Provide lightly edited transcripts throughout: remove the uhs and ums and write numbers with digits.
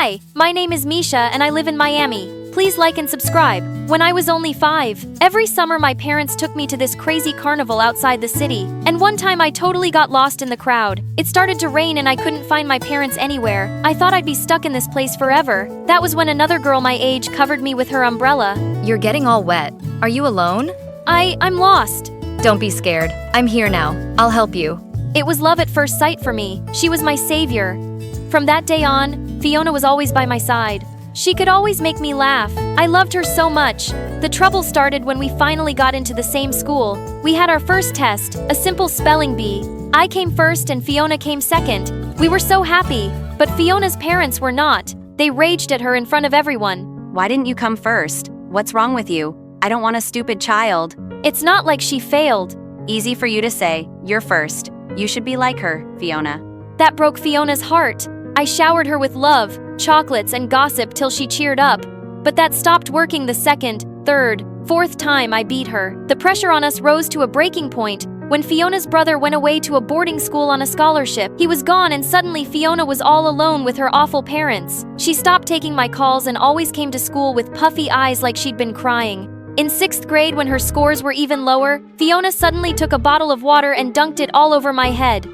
Hi, my name is Misha and I live in Miami. Please like and subscribe. When I was only 5, every summer my parents took me to this crazy carnival outside the city. And one time I totally got lost in the crowd. It started to rain and I couldn't find my parents anywhere. I thought I'd be stuck in this place forever. That was when another girl my age covered me with her umbrella. You're getting all wet. Are you alone? I'm lost. Don't be scared. I'm here now. I'll help you. It was love at first sight for me. She was my savior. From that day on, Fiona was always by my side. She could always make me laugh. I loved her so much. The trouble started when we finally got into the same school. We had our first test, a simple spelling bee. I came first and Fiona came second. We were so happy, but Fiona's parents were not. They raged at her in front of everyone. Why didn't you come first? What's wrong with you? I don't want a stupid child. It's not like she failed. Easy for you to say. You're first. You should be like her, Fiona. That broke Fiona's heart. I showered her with love, chocolates, and gossip till she cheered up. But that stopped working the second, third, fourth time I beat her. The pressure on us rose to a breaking point when Fiona's brother went away to a boarding school on a scholarship. He was gone and suddenly Fiona was all alone with her awful parents. She stopped taking my calls and always came to school with puffy eyes like she'd been crying. In 6th grade, when her scores were even lower, Fiona suddenly took a bottle of water and dunked it all over my head.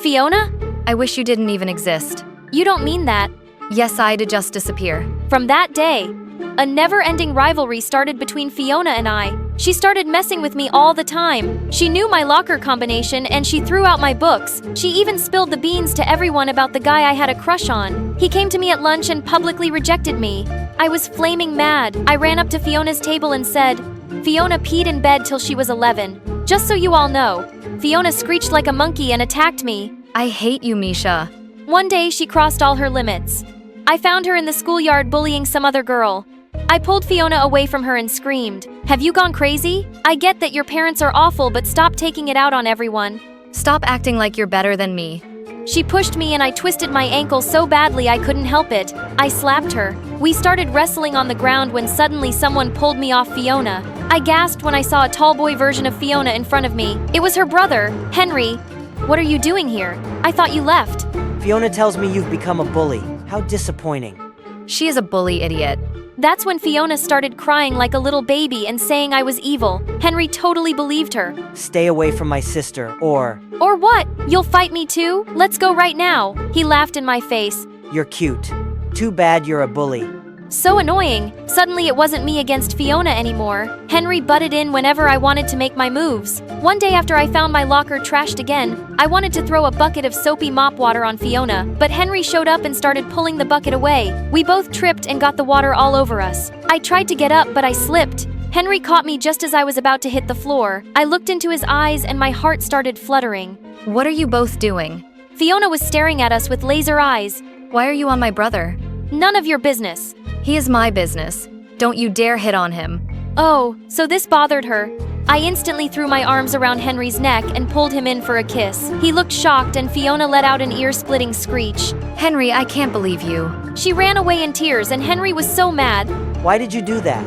Fiona? I wish you didn't even exist. You don't mean that. Yes, I'd just disappear. From that day, a never-ending rivalry started between Fiona and I. She started messing with me all the time. She knew my locker combination and she threw out my books. She even spilled the beans to everyone about the guy I had a crush on. He came to me at lunch and publicly rejected me. I was flaming mad. I ran up to Fiona's table and said, Fiona peed in bed till she was 11. Just so you all know. Fiona screeched like a monkey and attacked me. I hate you, Misha. One day, she crossed all her limits. I found her in the schoolyard bullying some other girl. I pulled Fiona away from her and screamed, Have you gone crazy? I get that your parents are awful, but stop taking it out on everyone. Stop acting like you're better than me. She pushed me and I twisted my ankle so badly I couldn't help it. I slapped her. We started wrestling on the ground when suddenly someone pulled me off Fiona. I gasped when I saw a tall boy version of Fiona in front of me. It was her brother, Henry. What are you doing here? I thought you left. Fiona tells me you've become a bully. How disappointing. She is a bully idiot. That's when Fiona started crying like a little baby and saying I was evil. Henry totally believed her. Stay away from my sister, or what? You'll fight me too? Let's go right now. He laughed in my face. You're cute. Too bad you're a bully. So annoying. Suddenly it wasn't me against Fiona anymore. Henry butted in whenever I wanted to make my moves. One day after I found my locker trashed again, I wanted to throw a bucket of soapy mop water on Fiona, but Henry showed up and started pulling the bucket away. We both tripped and got the water all over us. I tried to get up, but I slipped. Henry caught me just as I was about to hit the floor. I looked into his eyes and my heart started fluttering. What are you both doing? Fiona was staring at us with laser eyes. Why are you on my brother? None of your business. He is my business. Don't you dare hit on him. Oh, so this bothered her. I instantly threw my arms around Henry's neck and pulled him in for a kiss. He looked shocked and Fiona let out an ear-splitting screech. Henry, I can't believe you. She ran away in tears and Henry was so mad. Why did you do that?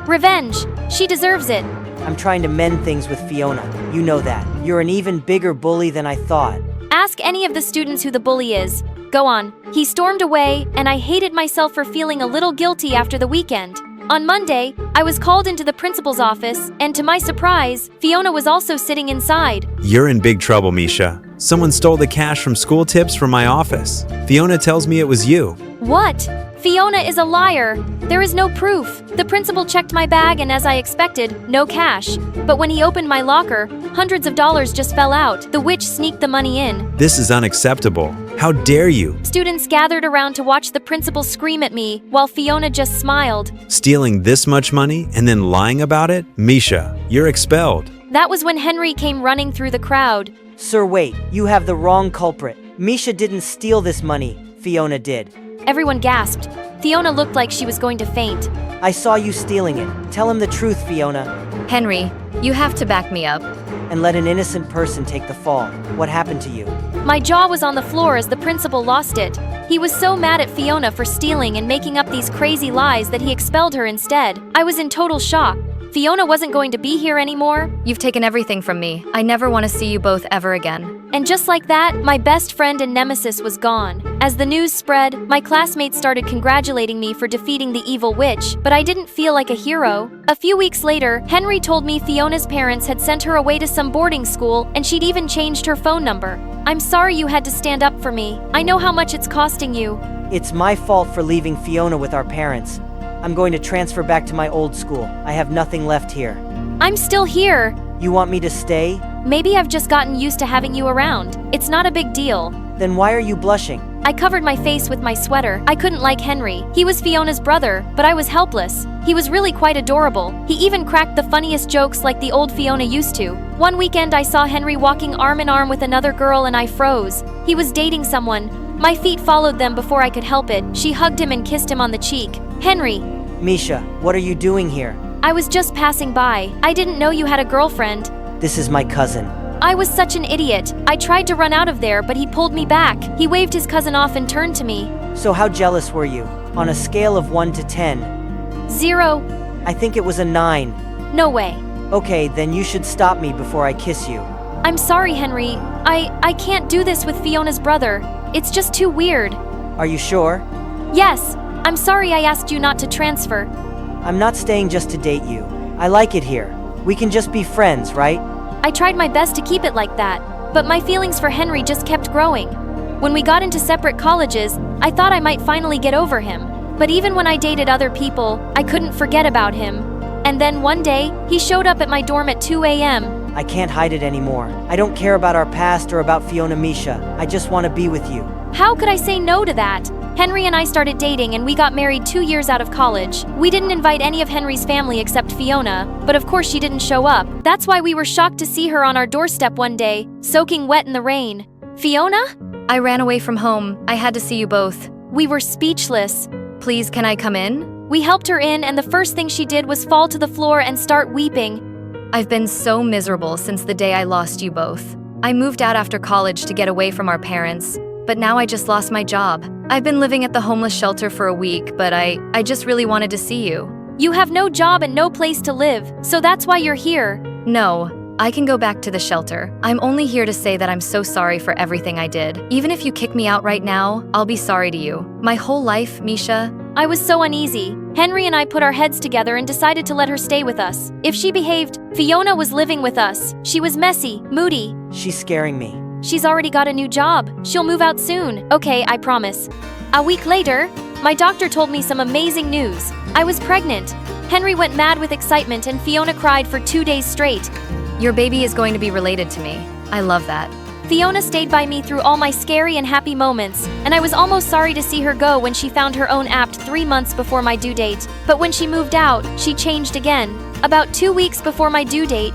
Revenge. She deserves it. I'm trying to mend things with Fiona. You know that. You're an even bigger bully than I thought. Ask any of the students who the bully is. Go on. He stormed away, and I hated myself for feeling a little guilty after the weekend. On Monday, I was called into the principal's office, and to my surprise, Fiona was also sitting inside. You're in big trouble, Misha. Someone stole the cash from school tips from my office. Fiona tells me it was you. What? Fiona is a liar. There is no proof. The principal checked my bag and as I expected, no cash. But when he opened my locker, hundreds of dollars just fell out. The witch sneaked the money in. This is unacceptable. How dare you? Students gathered around to watch the principal scream at me, while Fiona just smiled. Stealing this much money and then lying about it? Misha, you're expelled. That was when Henry came running through the crowd. Sir, wait. You have the wrong culprit. Misha didn't steal this money. Fiona did. Everyone gasped. Fiona looked like she was going to faint. I saw you stealing it. Tell him the truth, Fiona. Henry, you have to back me up. And let an innocent person take the fall. What happened to you? My jaw was on the floor as the principal lost it. He was so mad at Fiona for stealing and making up these crazy lies that he expelled her instead. I was in total shock. Fiona wasn't going to be here anymore. You've taken everything from me. I never want to see you both ever again. And just like that, my best friend and nemesis was gone. As the news spread, my classmates started congratulating me for defeating the evil witch, but I didn't feel like a hero. A few weeks later, Henry told me Fiona's parents had sent her away to some boarding school, and she'd even changed her phone number. I'm sorry you had to stand up for me. I know how much it's costing you. It's my fault for leaving Fiona with our parents. I'm going to transfer back to my old school. I have nothing left here. I'm still here. You want me to stay? Maybe I've just gotten used to having you around. It's not a big deal. Then why are you blushing? I covered my face with my sweater. I couldn't like Henry. He was Fiona's brother, but I was helpless. He was really quite adorable. He even cracked the funniest jokes like the old Fiona used to. One weekend I saw Henry walking arm in arm with another girl and I froze. He was dating someone. My feet followed them before I could help it. She hugged him and kissed him on the cheek. Henry. Misha, what are you doing here? I was just passing by. I didn't know you had a girlfriend. This is my cousin. I was such an idiot. I tried to run out of there, but he pulled me back. He waved his cousin off and turned to me. So how jealous were you? On a scale of 1 to 10? 0. I think it was a 9. No way. Okay, then you should stop me before I kiss you. I'm sorry, Henry. I can't do this with Fiona's brother. It's just too weird. Are you sure? Yes. I'm sorry I asked you not to transfer. I'm not staying just to date you. I like it here. We can just be friends, right? I tried my best to keep it like that, but my feelings for Henry just kept growing. When we got into separate colleges, I thought I might finally get over him. But even when I dated other people, I couldn't forget about him. And then one day, he showed up at my dorm at 2 a.m. I can't hide it anymore. I don't care about our past or about Fiona Misha. I just want to be with you. How could I say no to that? Henry and I started dating and we got married 2 years out of college. We didn't invite any of Henry's family except Fiona, but of course she didn't show up. That's why we were shocked to see her on our doorstep one day, soaking wet in the rain. Fiona? I ran away from home. I had to see you both. We were speechless. Please, can I come in? We helped her in and the first thing she did was fall to the floor and start weeping. I've been so miserable since the day I lost you both. I moved out after college to get away from our parents, but now I just lost my job. I've been living at the homeless shelter for a week, but I just really wanted to see you. You have no job and no place to live, so that's why you're here. No, I can go back to the shelter. I'm only here to say that I'm so sorry for everything I did. Even if you kick me out right now, I'll be sorry to you. My whole life, Misha. I was so uneasy. Henry and I put our heads together and decided to let her stay with us. If she behaved, Fiona was living with us. She was messy, moody. She's scaring me. She's already got a new job. She'll move out soon. Okay, I promise. A week later, my doctor told me some amazing news. I was pregnant. Henry went mad with excitement and Fiona cried for 2 days straight. Your baby is going to be related to me. I love that. Fiona stayed by me through all my scary and happy moments, and I was almost sorry to see her go when she found her own apt 3 months before my due date. But when she moved out, she changed again. About 2 weeks before my due date,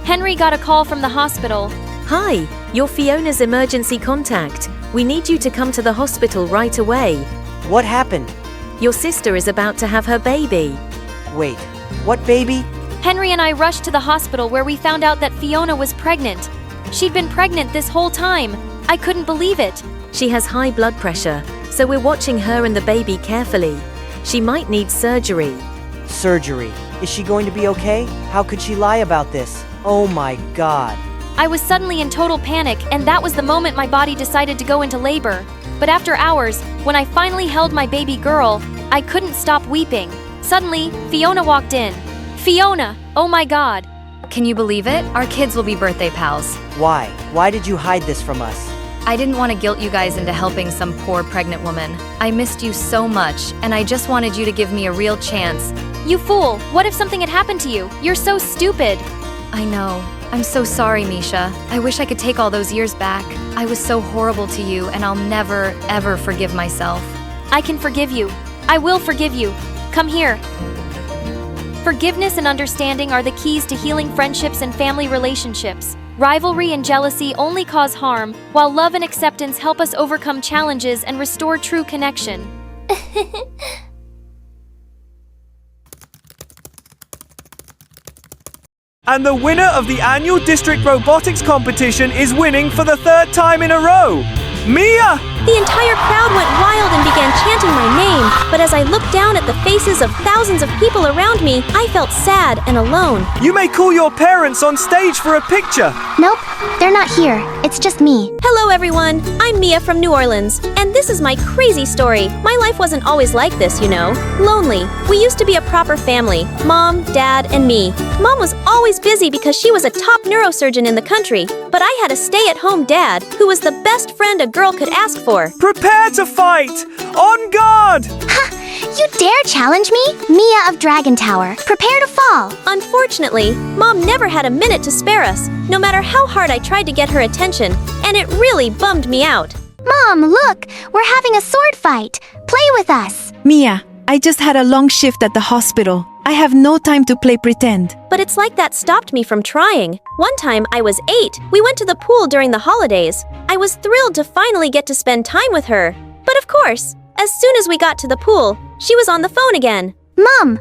Henry got a call from the hospital. Hi, you're Fiona's emergency contact. We need you to come to the hospital right away. What happened? Your sister is about to have her baby. Wait, what baby? Henry and I rushed to the hospital where we found out that Fiona was pregnant. She'd been pregnant this whole time. I couldn't believe it. She has high blood pressure, so we're watching her and the baby carefully. She might need surgery. Surgery? Is she going to be okay? How could she lie about this? Oh my God. I was suddenly in total panic, and that was the moment my body decided to go into labor. But after hours, when I finally held my baby girl, I couldn't stop weeping. Suddenly, Fiona walked in. Fiona! Oh my God! Can you believe it? Our kids will be birthday pals. Why? Why did you hide this from us? I didn't want to guilt you guys into helping some poor pregnant woman. I missed you so much, and I just wanted you to give me a real chance. You fool! What if something had happened to you? You're so stupid! I know. I'm so sorry, Misha. I wish I could take all those years back. I was so horrible to you, and I'll never, ever forgive myself. I can forgive you. I will forgive you. Come here. Forgiveness and understanding are the keys to healing friendships and family relationships. Rivalry and jealousy only cause harm, while love and acceptance help us overcome challenges and restore true connection. And the winner of the annual district robotics competition is winning for the 3rd time in a row. Mia! The entire crowd went wild and began chanting my name, but but as I looked down at the faces of thousands of people around me, I felt sad and alone. You may call your parents on stage for a picture. Nope, they're not here. It's just me. Hello everyone, I'm Mia from New Orleans, and this is my crazy story. My life wasn't always like this, you know. Lonely. We used to be a proper family, Mom, Dad, and me. Mom was always busy because she was a top neurosurgeon in the country, but I had a stay-at-home dad who was the best friend a girl could ask for. Prepare to fight! On guard! Ha! You dare challenge me? Mia of Dragon Tower. Prepare to fall. Unfortunately, Mom never had a minute to spare us, no matter how hard I tried to get her attention, and it really bummed me out. Mom, look! We're having a sword fight. Play with us. Mia, I just had a long shift at the hospital. I have no time to play pretend. But it's like that stopped me from trying. One time, I was 8. We went to the pool during the holidays. I was thrilled to finally get to spend time with her. But of course, as soon as we got to the pool, she was on the phone again. Mom!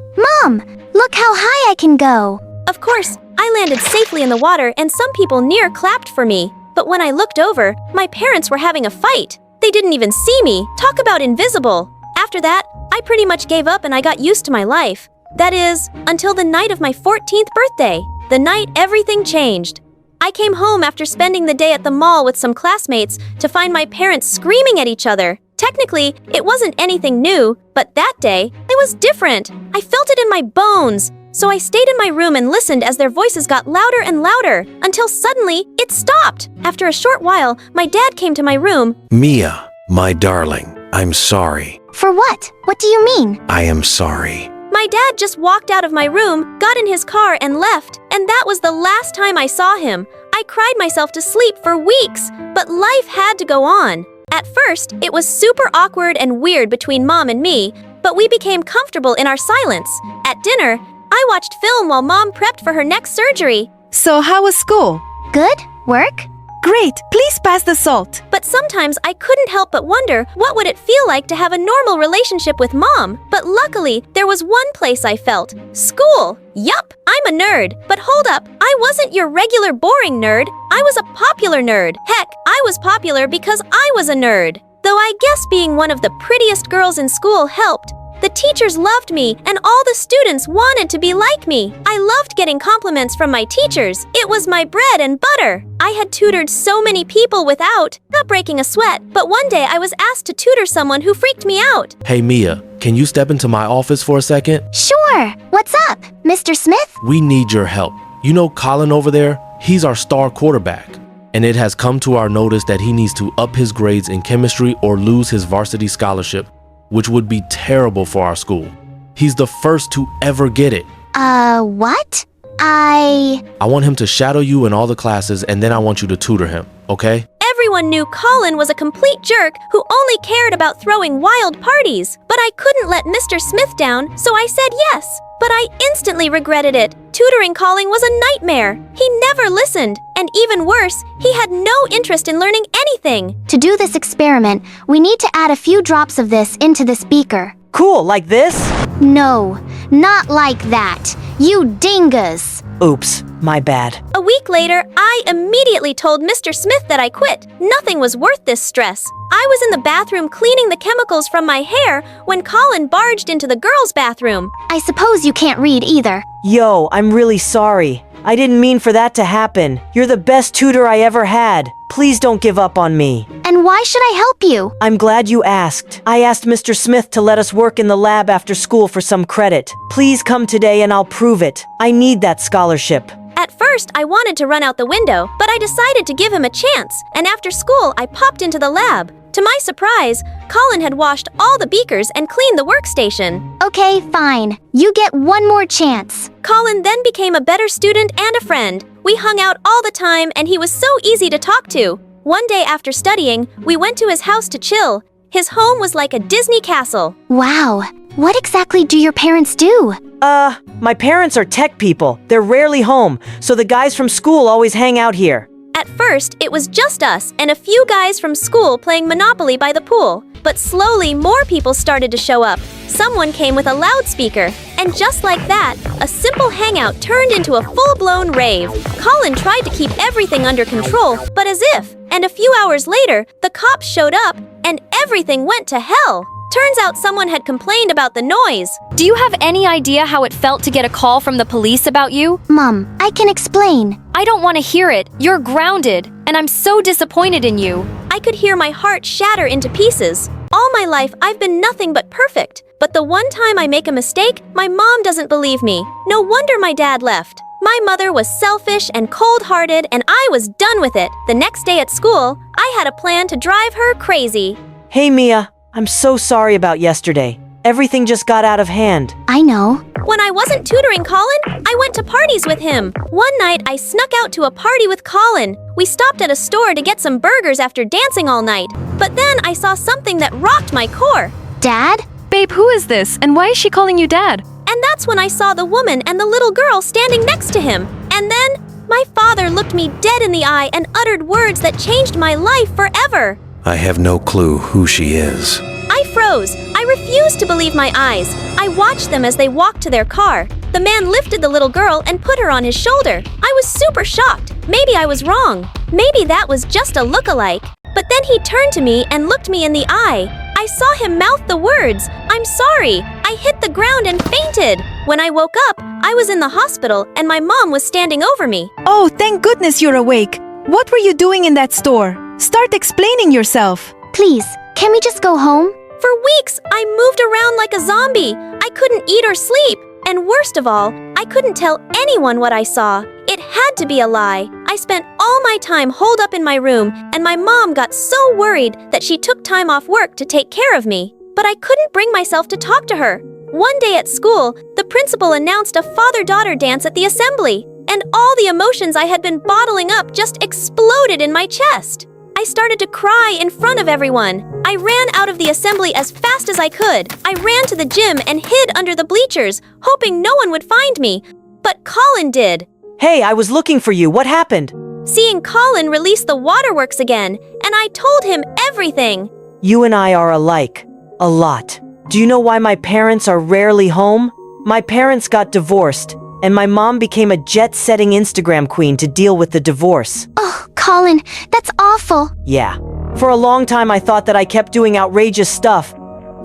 Look how high I can go. Of course, I landed safely in the water and some people near clapped for me. But when I looked over, my parents were having a fight. They didn't even see me. Talk about invisible. After that, I pretty much gave up and I got used to my life. That is, until the night of my 14th birthday. The night everything changed. I came home after spending the day at the mall with some classmates to find my parents screaming at each other. Technically, it wasn't anything new, but that day, it was different. I felt it in my bones. So I stayed in my room and listened as their voices got louder and louder, until suddenly, it stopped. After a short while, my dad came to my room. Mia, my darling, I'm sorry. For what? What do you mean? I am sorry. My dad just walked out of my room, got in his car, and left. And that was the last time I saw him. I cried myself to sleep for weeks, but life had to go on. At first, it was super awkward and weird between Mom and me, but we became comfortable in our silence. At dinner, I watched film while Mom prepped for her next surgery. So how was school? Good? Work? Great, please pass the salt. But sometimes I couldn't help but wonder what would it feel like to have a normal relationship with Mom. But luckily, there was one place I felt. School. Yup, I'm a nerd. But hold up, I wasn't your regular boring nerd. I was a popular nerd. Heck, I was popular because I was a nerd. Though I guess being one of the prettiest girls in school helped. The teachers loved me, and all the students wanted to be like me. I loved getting compliments from my teachers. It was my bread and butter. I had tutored so many people without not breaking a sweat, but one day I was asked to tutor someone who freaked me out. Hey Mia, can you step into my office for a second? Sure. What's up, Mr. Smith? We need your help. You know Colin over there? He's our star quarterback. And it has come to our notice that he needs to up his grades in chemistry or lose his varsity scholarship, which would be terrible for our school. He's the first to ever get it. What? I want him to shadow you in all the classes, and then I want you to tutor him, okay? Everyone knew Colin was a complete jerk who only cared about throwing wild parties. But I couldn't let Mr. Smith down, so I said yes. But I instantly regretted it. Tutoring Colin was a nightmare. He never listened. And even worse, he had no interest in learning anything. To do this experiment, we need to add a few drops of this into this beaker. Cool, like this? No, not like that. You dingus. Oops, my bad. A week later, I immediately told Mr. Smith that I quit. Nothing was worth this stress. I was in the bathroom cleaning the chemicals from my hair when Colin barged into the girls' bathroom. I suppose you can't read either. Yo, I'm really sorry. I didn't mean for that to happen. You're the best tutor I ever had. Please don't give up on me. And why should I help you? I'm glad you asked. I asked Mr. Smith to let us work in the lab after school for some credit. Please come today and I'll prove it. I need that scholarship. At first, I wanted to run out the window, but I decided to give him a chance. And after school, I popped into the lab. To my surprise, Colin had washed all the beakers and cleaned the workstation. Okay, fine. You get one more chance. Colin then became a better student and a friend. We hung out all the time and he was so easy to talk to. One day after studying, we went to his house to chill. His home was like a Disney castle. Wow. What exactly do your parents do? My parents are tech people. They're rarely home, so the guys from school always hang out here. At first, it was just us and a few guys from school playing Monopoly by the pool. But slowly, more people started to show up. Someone came with a loudspeaker. And just like that, a simple hangout turned into a full-blown rave. Colin tried to keep everything under control, but as if. And a few hours later, the cops showed up, and everything went to hell. Turns out someone had complained about the noise. Do you have any idea how it felt to get a call from the police about you? Mom, I can explain. I don't want to hear it. You're grounded, and I'm so disappointed in you. I could hear my heart shatter into pieces. All my life, I've been nothing but perfect. But the one time I make a mistake, my mom doesn't believe me. No wonder my dad left. My mother was selfish and cold-hearted, and I was done with it. The next day at school, I had a plan to drive her crazy. Hey Mia, I'm so sorry about yesterday. Everything just got out of hand. I know. When I wasn't tutoring Colin, I went to parties with him. One night, I snuck out to a party with Colin. We stopped at a store to get some burgers after dancing all night. But then I saw something that rocked my core. Dad? Babe, who is this? And why is she calling you Dad? And that's when I saw the woman and the little girl standing next to him. And then, my father looked me dead in the eye and uttered words that changed my life forever. I have no clue who she is. I froze. I refused to believe my eyes. I watched them as they walked to their car. The man lifted the little girl and put her on his shoulder. I was super shocked. Maybe I was wrong. Maybe that was just a look-alike. But then he turned to me and looked me in the eye. I saw him mouth the words, "I'm sorry." I hit the ground and fainted. When I woke up, I was in the hospital and my mom was standing over me. Oh, thank goodness you're awake. What were you doing in that store? Start explaining yourself. Please, can we just go home? For weeks, I moved around like a zombie. I couldn't eat or sleep. And worst of all, I couldn't tell anyone what I saw. It had to be a lie. I spent all my time holed up in my room, and my mom got so worried that she took time off work to take care of me. But I couldn't bring myself to talk to her. One day at school, the principal announced a father-daughter dance at the assembly, and all the emotions I had been bottling up just exploded in my chest. I started to cry in front of everyone. I ran out of the assembly as fast as I could. I ran to the gym and hid under the bleachers, hoping no one would find me. But Colin did. Hey, I was looking for you. What happened? Seeing Colin release the waterworks again, and I told him everything. You and I are alike. A lot. Do you know why my parents are rarely home? My parents got divorced, and my mom became a jet-setting Instagram queen to deal with the divorce. Oh, Colin, that's awful. Yeah. For a long time I thought that I kept doing outrageous stuff,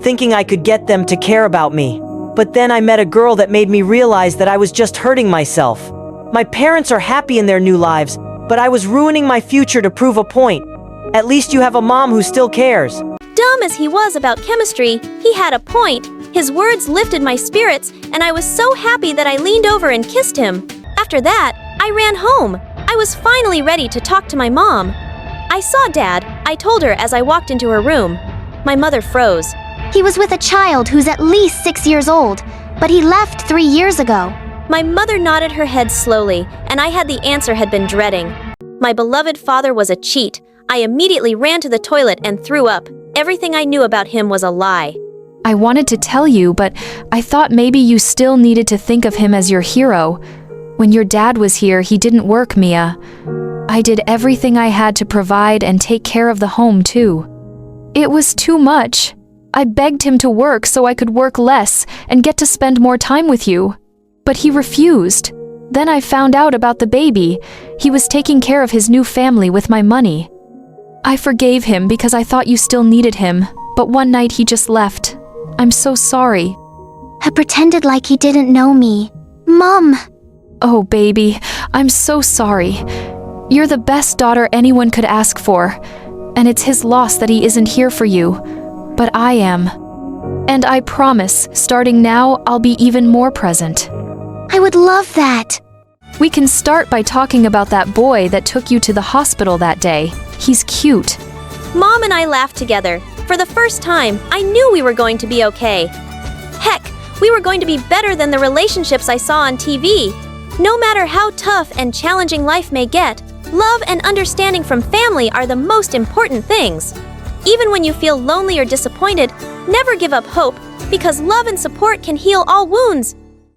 thinking I could get them to care about me. But then I met a girl that made me realize that I was just hurting myself. My parents are happy in their new lives, but I was ruining my future to prove a point. At least you have a mom who still cares. Dumb as he was about chemistry, he had a point. His words lifted my spirits, and I was so happy that I leaned over and kissed him. After that, I ran home. I was finally ready to talk to my mom. I saw Dad, I told her as I walked into her room. My mother froze. He was with a child who's at least 6 years old, but he left 3 years ago. My mother nodded her head slowly, and I had the answer had been dreading. My beloved father was a cheat. I immediately ran to the toilet and threw up. Everything I knew about him was a lie. I wanted to tell you, but I thought maybe you still needed to think of him as your hero. When your dad was here, he didn't work, Mia. I did everything I had to provide and take care of the home, too. It was too much. I begged him to work so I could work less and get to spend more time with you. But he refused. Then I found out about the baby. He was taking care of his new family with my money. I forgave him because I thought you still needed him, but one night he just left. I'm so sorry. I pretended like he didn't know me. Mom! Oh, baby, I'm so sorry. You're the best daughter anyone could ask for, and it's his loss that he isn't here for you, but I am. And I promise, starting now, I'll be even more present. I would love that. We can start by talking about that boy that took you to the hospital that day. He's cute. Mom and I laughed together. For the first time, I knew we were going to be okay. Heck, we were going to be better than the relationships I saw on TV. No matter how tough and challenging life may get, love and understanding from family are the most important things. Even when you feel lonely or disappointed, never give up hope, because love and support can heal all wounds.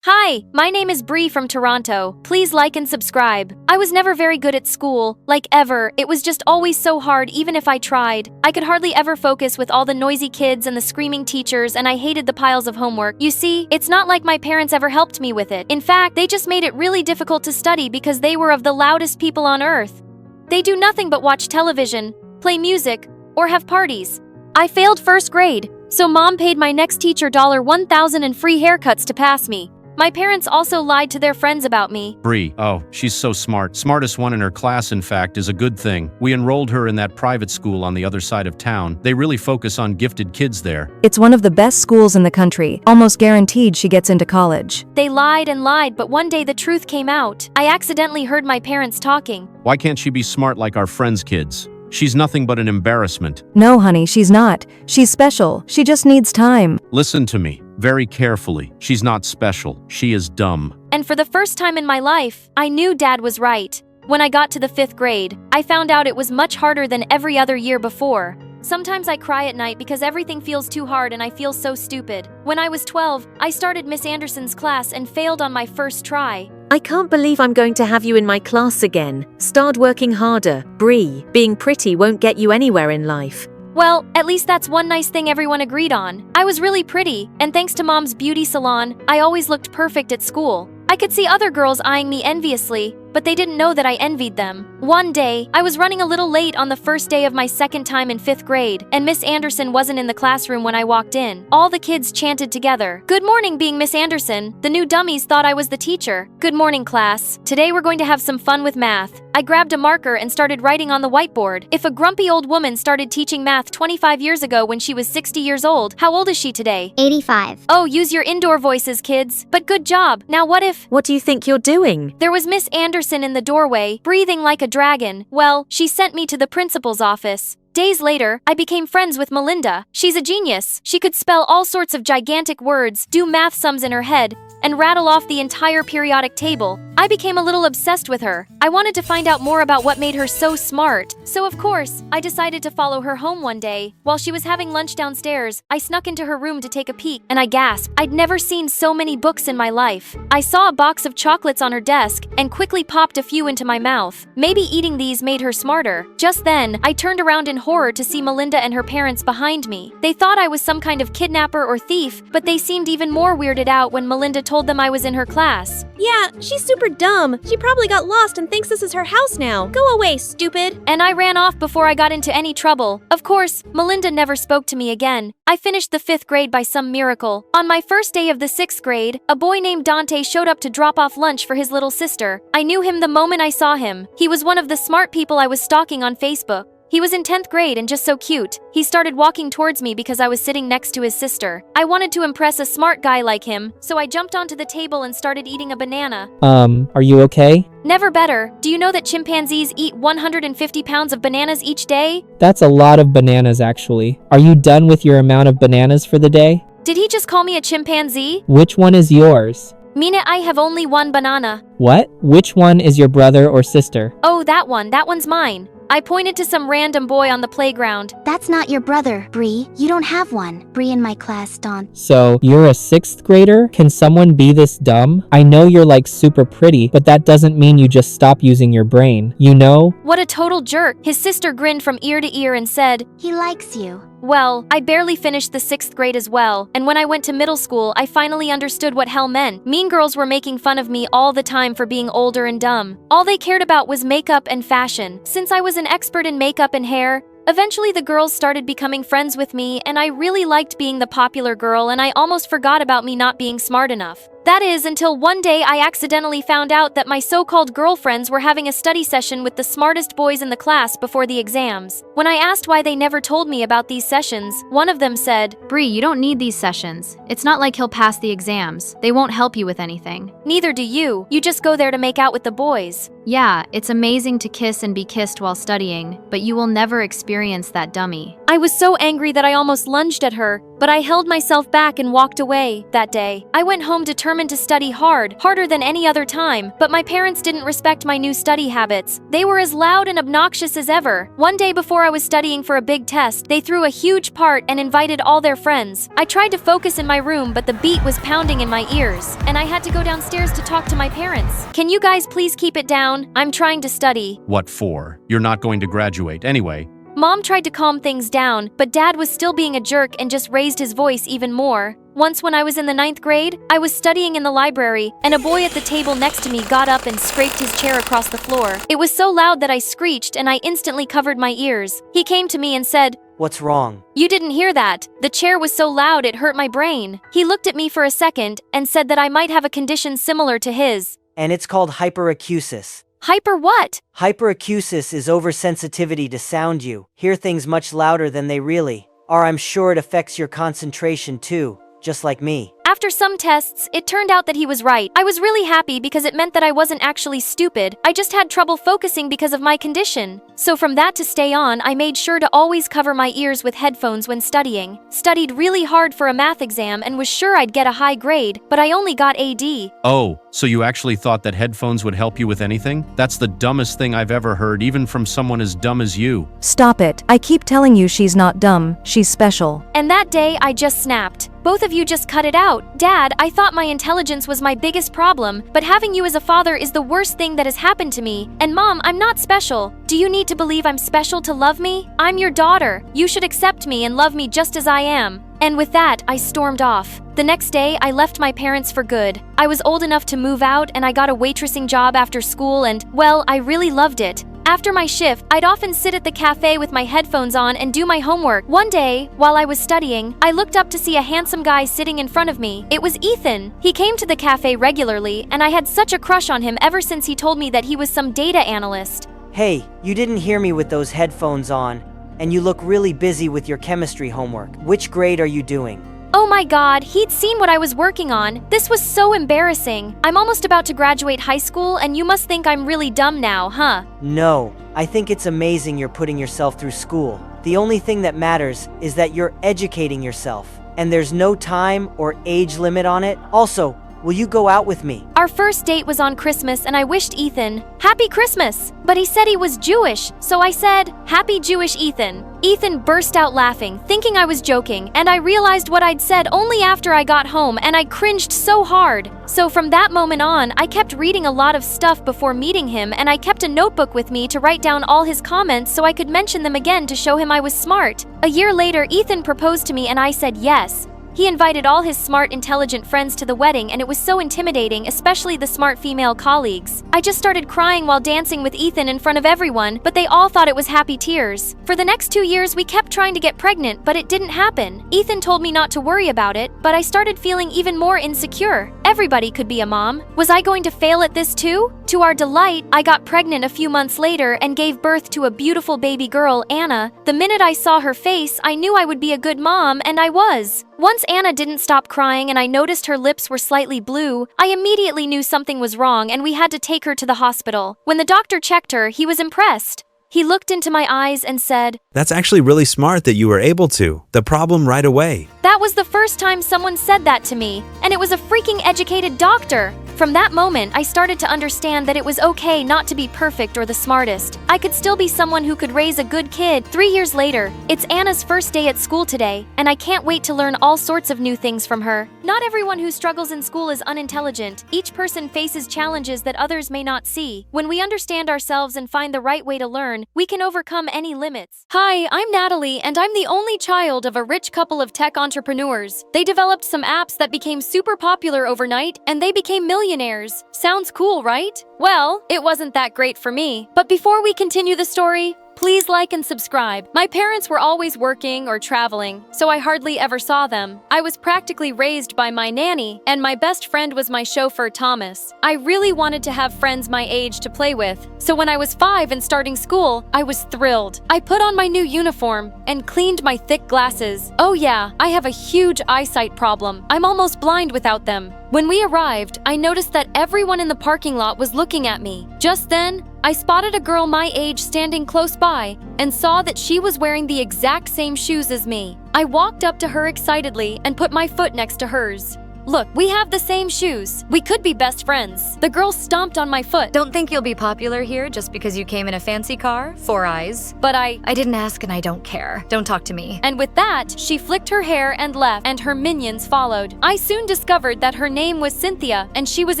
Hi, my name is Bree from Toronto. Please like and subscribe. I was never very good at school, like ever. It was just always so hard even if I tried. I could hardly ever focus with all the noisy kids and the screaming teachers, and I hated the piles of homework. You see, it's not like my parents ever helped me with it. In fact, they just made it really difficult to study because they were of the loudest people on earth. They do nothing but watch television, play music, or have parties. I failed first grade, So Mom paid my next teacher $1,000 and free haircuts to pass me. My parents also lied to their friends about me. Bree, oh, she's so smart. Smartest one in her class, in fact, is a good thing. We enrolled her in that private school on the other side of town. They really focus on gifted kids there. It's one of the best schools in the country. Almost guaranteed she gets into college. They lied and lied, but one day the truth came out. I accidentally heard my parents talking. Why can't she be smart like our friends' kids? She's nothing but an embarrassment. No, honey, she's not. She's special. She just needs time. Listen to me very carefully. She's not special. She is dumb. And for the first time in my life, I knew Dad was right. When I got to the 5th grade, I found out it was much harder than every other year before. Sometimes I cry at night because everything feels too hard and I feel so stupid. When I was 12, I started Miss Anderson's class and failed on my first try. I can't believe I'm going to have you in my class again. Start working harder, Bree. Being pretty won't get you anywhere in life. Well, at least that's one nice thing everyone agreed on. I was really pretty, and thanks to Mom's beauty salon, I always looked perfect at school. I could see other girls eyeing me enviously, but they didn't know that I envied them. One day, I was running a little late on the first day of my second time in 5th grade, and Miss Anderson wasn't in the classroom when I walked in. All the kids chanted together, "Good morning, being Miss Anderson." The new dummies thought I was the teacher. "Good morning, class. Today we're going to have some fun with math." I grabbed a marker and started writing on the whiteboard. If a grumpy old woman started teaching math 25 years ago when she was 60 years old, how old is she today? 85. Oh, use your indoor voices, kids. But good job. Now what if... What do you think you're doing? There was Miss Anderson in the doorway, breathing like a dragon. Well, she sent me to the principal's office. Days later, I became friends with Melinda. She's a genius. She could spell all sorts of gigantic words, do math sums in her head, and rattle off the entire periodic table. I became a little obsessed with her. I wanted to find out more about what made her so smart. So of course, I decided to follow her home one day. While she was having lunch downstairs, I snuck into her room to take a peek, and I gasped. I'd never seen so many books in my life. I saw a box of chocolates on her desk, and quickly popped a few into my mouth. Maybe eating these made her smarter. Just then, I turned around in horror to see Melinda and her parents behind me. They thought I was some kind of kidnapper or thief, but they seemed even more weirded out when Melinda told them I was in her class. Yeah, she's super dumb. She probably got lost and thinks this is her house now. Go away, stupid. And I ran off before I got into any trouble. Of course, Melinda never spoke to me again. I finished the 5th grade by some miracle. On my first day of the 6th grade, a boy named Dante showed up to drop off lunch for his little sister. I knew him the moment I saw him. He was one of the smart people I was stalking on Facebook. He was in 10th grade and just so cute. He started walking towards me because I was sitting next to his sister. I wanted to impress a smart guy like him, so I jumped onto the table and started eating a banana. Are you okay? Never better. Do you know that chimpanzees eat 150 pounds of bananas each day? That's a lot of bananas, actually. Are you done with your amount of bananas for the day? Did he just call me a chimpanzee? Which one is yours? Mina, I have only one banana. What? Which one is your brother or sister? Oh, that one. That one's mine. I pointed to some random boy on the playground. That's not your brother, Bree. You don't have one. Bree in my class don't. So, you're a 6th grader? Can someone be this dumb? I know you're like super pretty, but that doesn't mean you just stop using your brain, you know? What a total jerk. His sister grinned from ear to ear and said, "He likes you." Well, I barely finished the 6th grade as well, and when I went to middle school, I finally understood what hell meant. Mean girls were making fun of me all the time for being older and dumb. All they cared about was makeup and fashion. Since I was an expert in makeup and hair, eventually the girls started becoming friends with me, and I really liked being the popular girl, and I almost forgot about me not being smart enough. That is, until one day I accidentally found out that my so-called girlfriends were having a study session with the smartest boys in the class before the exams. When I asked why they never told me about these sessions, one of them said, Bree, you don't need these sessions. It's not like he'll pass the exams. They won't help you with anything. "Neither do you. You just go there to make out with the boys." Yeah, it's amazing to kiss and be kissed while studying, but you will never experience that dummy. I was so angry that I almost lunged at her, but I held myself back and walked away. That day, I went home determined to study hard, harder than any other time, but my parents didn't respect my new study habits. They were as loud and obnoxious as ever. One day before I was studying for a big test, they threw a huge part and invited all their friends. I tried to focus in my room, but the beat was pounding in my ears, and I had to go downstairs to talk to my parents. "Can you guys please keep it down? I'm trying to study." What for? You're not going to graduate anyway. Mom tried to calm things down, but Dad was still being a jerk and just raised his voice even more. Once when I was in the 9th grade, I was studying in the library, and a boy at the table next to me got up and scraped his chair across the floor. It was so loud that I screeched and I instantly covered my ears. He came to me and said, What's wrong? You didn't hear that. The chair was so loud it hurt my brain. He looked at me for a second and said that I might have a condition similar to his. And it's called hyperacusis. Hyper what? Hyperacusis is oversensitivity to sound. You hear things much louder than they really are. I'm sure it affects your concentration too, just like me. After some tests, it turned out that he was right. I was really happy because it meant that I wasn't actually stupid. I just had trouble focusing because of my condition. So from that to stay on, I made sure to always cover my ears with headphones when studying. Studied really hard for a math exam and was sure I'd get a high grade, but I only got AD. Oh, so you actually thought that headphones would help you with anything? That's the dumbest thing I've ever heard, even from someone as dumb as you. Stop it. I keep telling you she's not dumb, she's special. And that day, I just snapped. Both of you just cut it out. Dad, I thought my intelligence was my biggest problem, but having you as a father is the worst thing that has happened to me. And Mom, I'm not special. Do you need to believe I'm special to love me? I'm your daughter. You should accept me and love me just as I am. And with that, I stormed off. The next day, I left my parents for good. I was old enough to move out and I got a waitressing job after school and, well, I really loved it. After my shift, I'd often sit at the cafe with my headphones on and do my homework. One day, while I was studying, I looked up to see a handsome guy sitting in front of me. It was Ethan. He came to the cafe regularly, and I had such a crush on him ever since he told me that he was some data analyst. Hey, you didn't hear me with those headphones on, and you look really busy with your chemistry homework. Which grade are you doing? Oh my god, he'd seen what I was working on. This was so embarrassing. I'm almost about to graduate high school, and you must think I'm really dumb now, huh? No, I think it's amazing you're putting yourself through school. The only thing that matters is that you're educating yourself, and there's no time or age limit on it. Also, will you go out with me? Our first date was on Christmas and I wished Ethan Happy Christmas, but he said he was Jewish, so I said, Happy Jewish Ethan. Ethan burst out laughing, thinking I was joking, and I realized what I'd said only after I got home and I cringed so hard. So from that moment on, I kept reading a lot of stuff before meeting him and I kept a notebook with me to write down all his comments so I could mention them again to show him I was smart. A year later, Ethan proposed to me and I said yes. He invited all his smart, intelligent friends to the wedding and it was so intimidating, especially the smart female colleagues. I just started crying while dancing with Ethan in front of everyone, but they all thought it was happy tears. For the next 2 years, we kept trying to get pregnant, but it didn't happen. Ethan told me not to worry about it, but I started feeling even more insecure. Everybody could be a mom. Was I going to fail at this too? To our delight, I got pregnant a few months later and gave birth to a beautiful baby girl, Anna. The minute I saw her face, I knew I would be a good mom, and I was. Once Anna didn't stop crying and I noticed her lips were slightly blue, I immediately knew something was wrong and we had to take her to the hospital. When the doctor checked her, he was impressed. He looked into my eyes and said, That's actually really smart that you were able to. The problem right away. That was the first time someone said that to me, and it was a freaking educated doctor. From that moment, I started to understand that it was okay not to be perfect or the smartest. I could still be someone who could raise a good kid. 3 years later, it's Anna's first day at school today, and I can't wait to learn all sorts of new things from her. Not everyone who struggles in school is unintelligent. Each person faces challenges that others may not see. When we understand ourselves and find the right way to learn, we can overcome any limits. Hi, I'm Natalie, and I'm the only child of a rich couple of tech entrepreneurs. They developed some apps that became super popular overnight, and they became millionaires. Sounds cool, right? Well, it wasn't that great for me. But before we continue the story, please like and subscribe. My parents were always working or traveling, so I hardly ever saw them. I was practically raised by my nanny, and my best friend was my chauffeur, Thomas. I really wanted to have friends my age to play with, so when I was 5 and starting school, I was thrilled. I put on my new uniform and cleaned my thick glasses. Oh yeah, I have a huge eyesight problem. I'm almost blind without them. When we arrived, I noticed that everyone in the parking lot was looking at me. Just then, I spotted a girl my age standing close by and saw that she was wearing the exact same shoes as me. I walked up to her excitedly and put my foot next to hers. Look, we have the same shoes. We could be best friends. The girl stomped on my foot. Don't think you'll be popular here just because you came in a fancy car? 4 eyes. But I didn't ask and I don't care. Don't talk to me. And with that, she flicked her hair and left, and her minions followed. I soon discovered that her name was Cynthia, and she was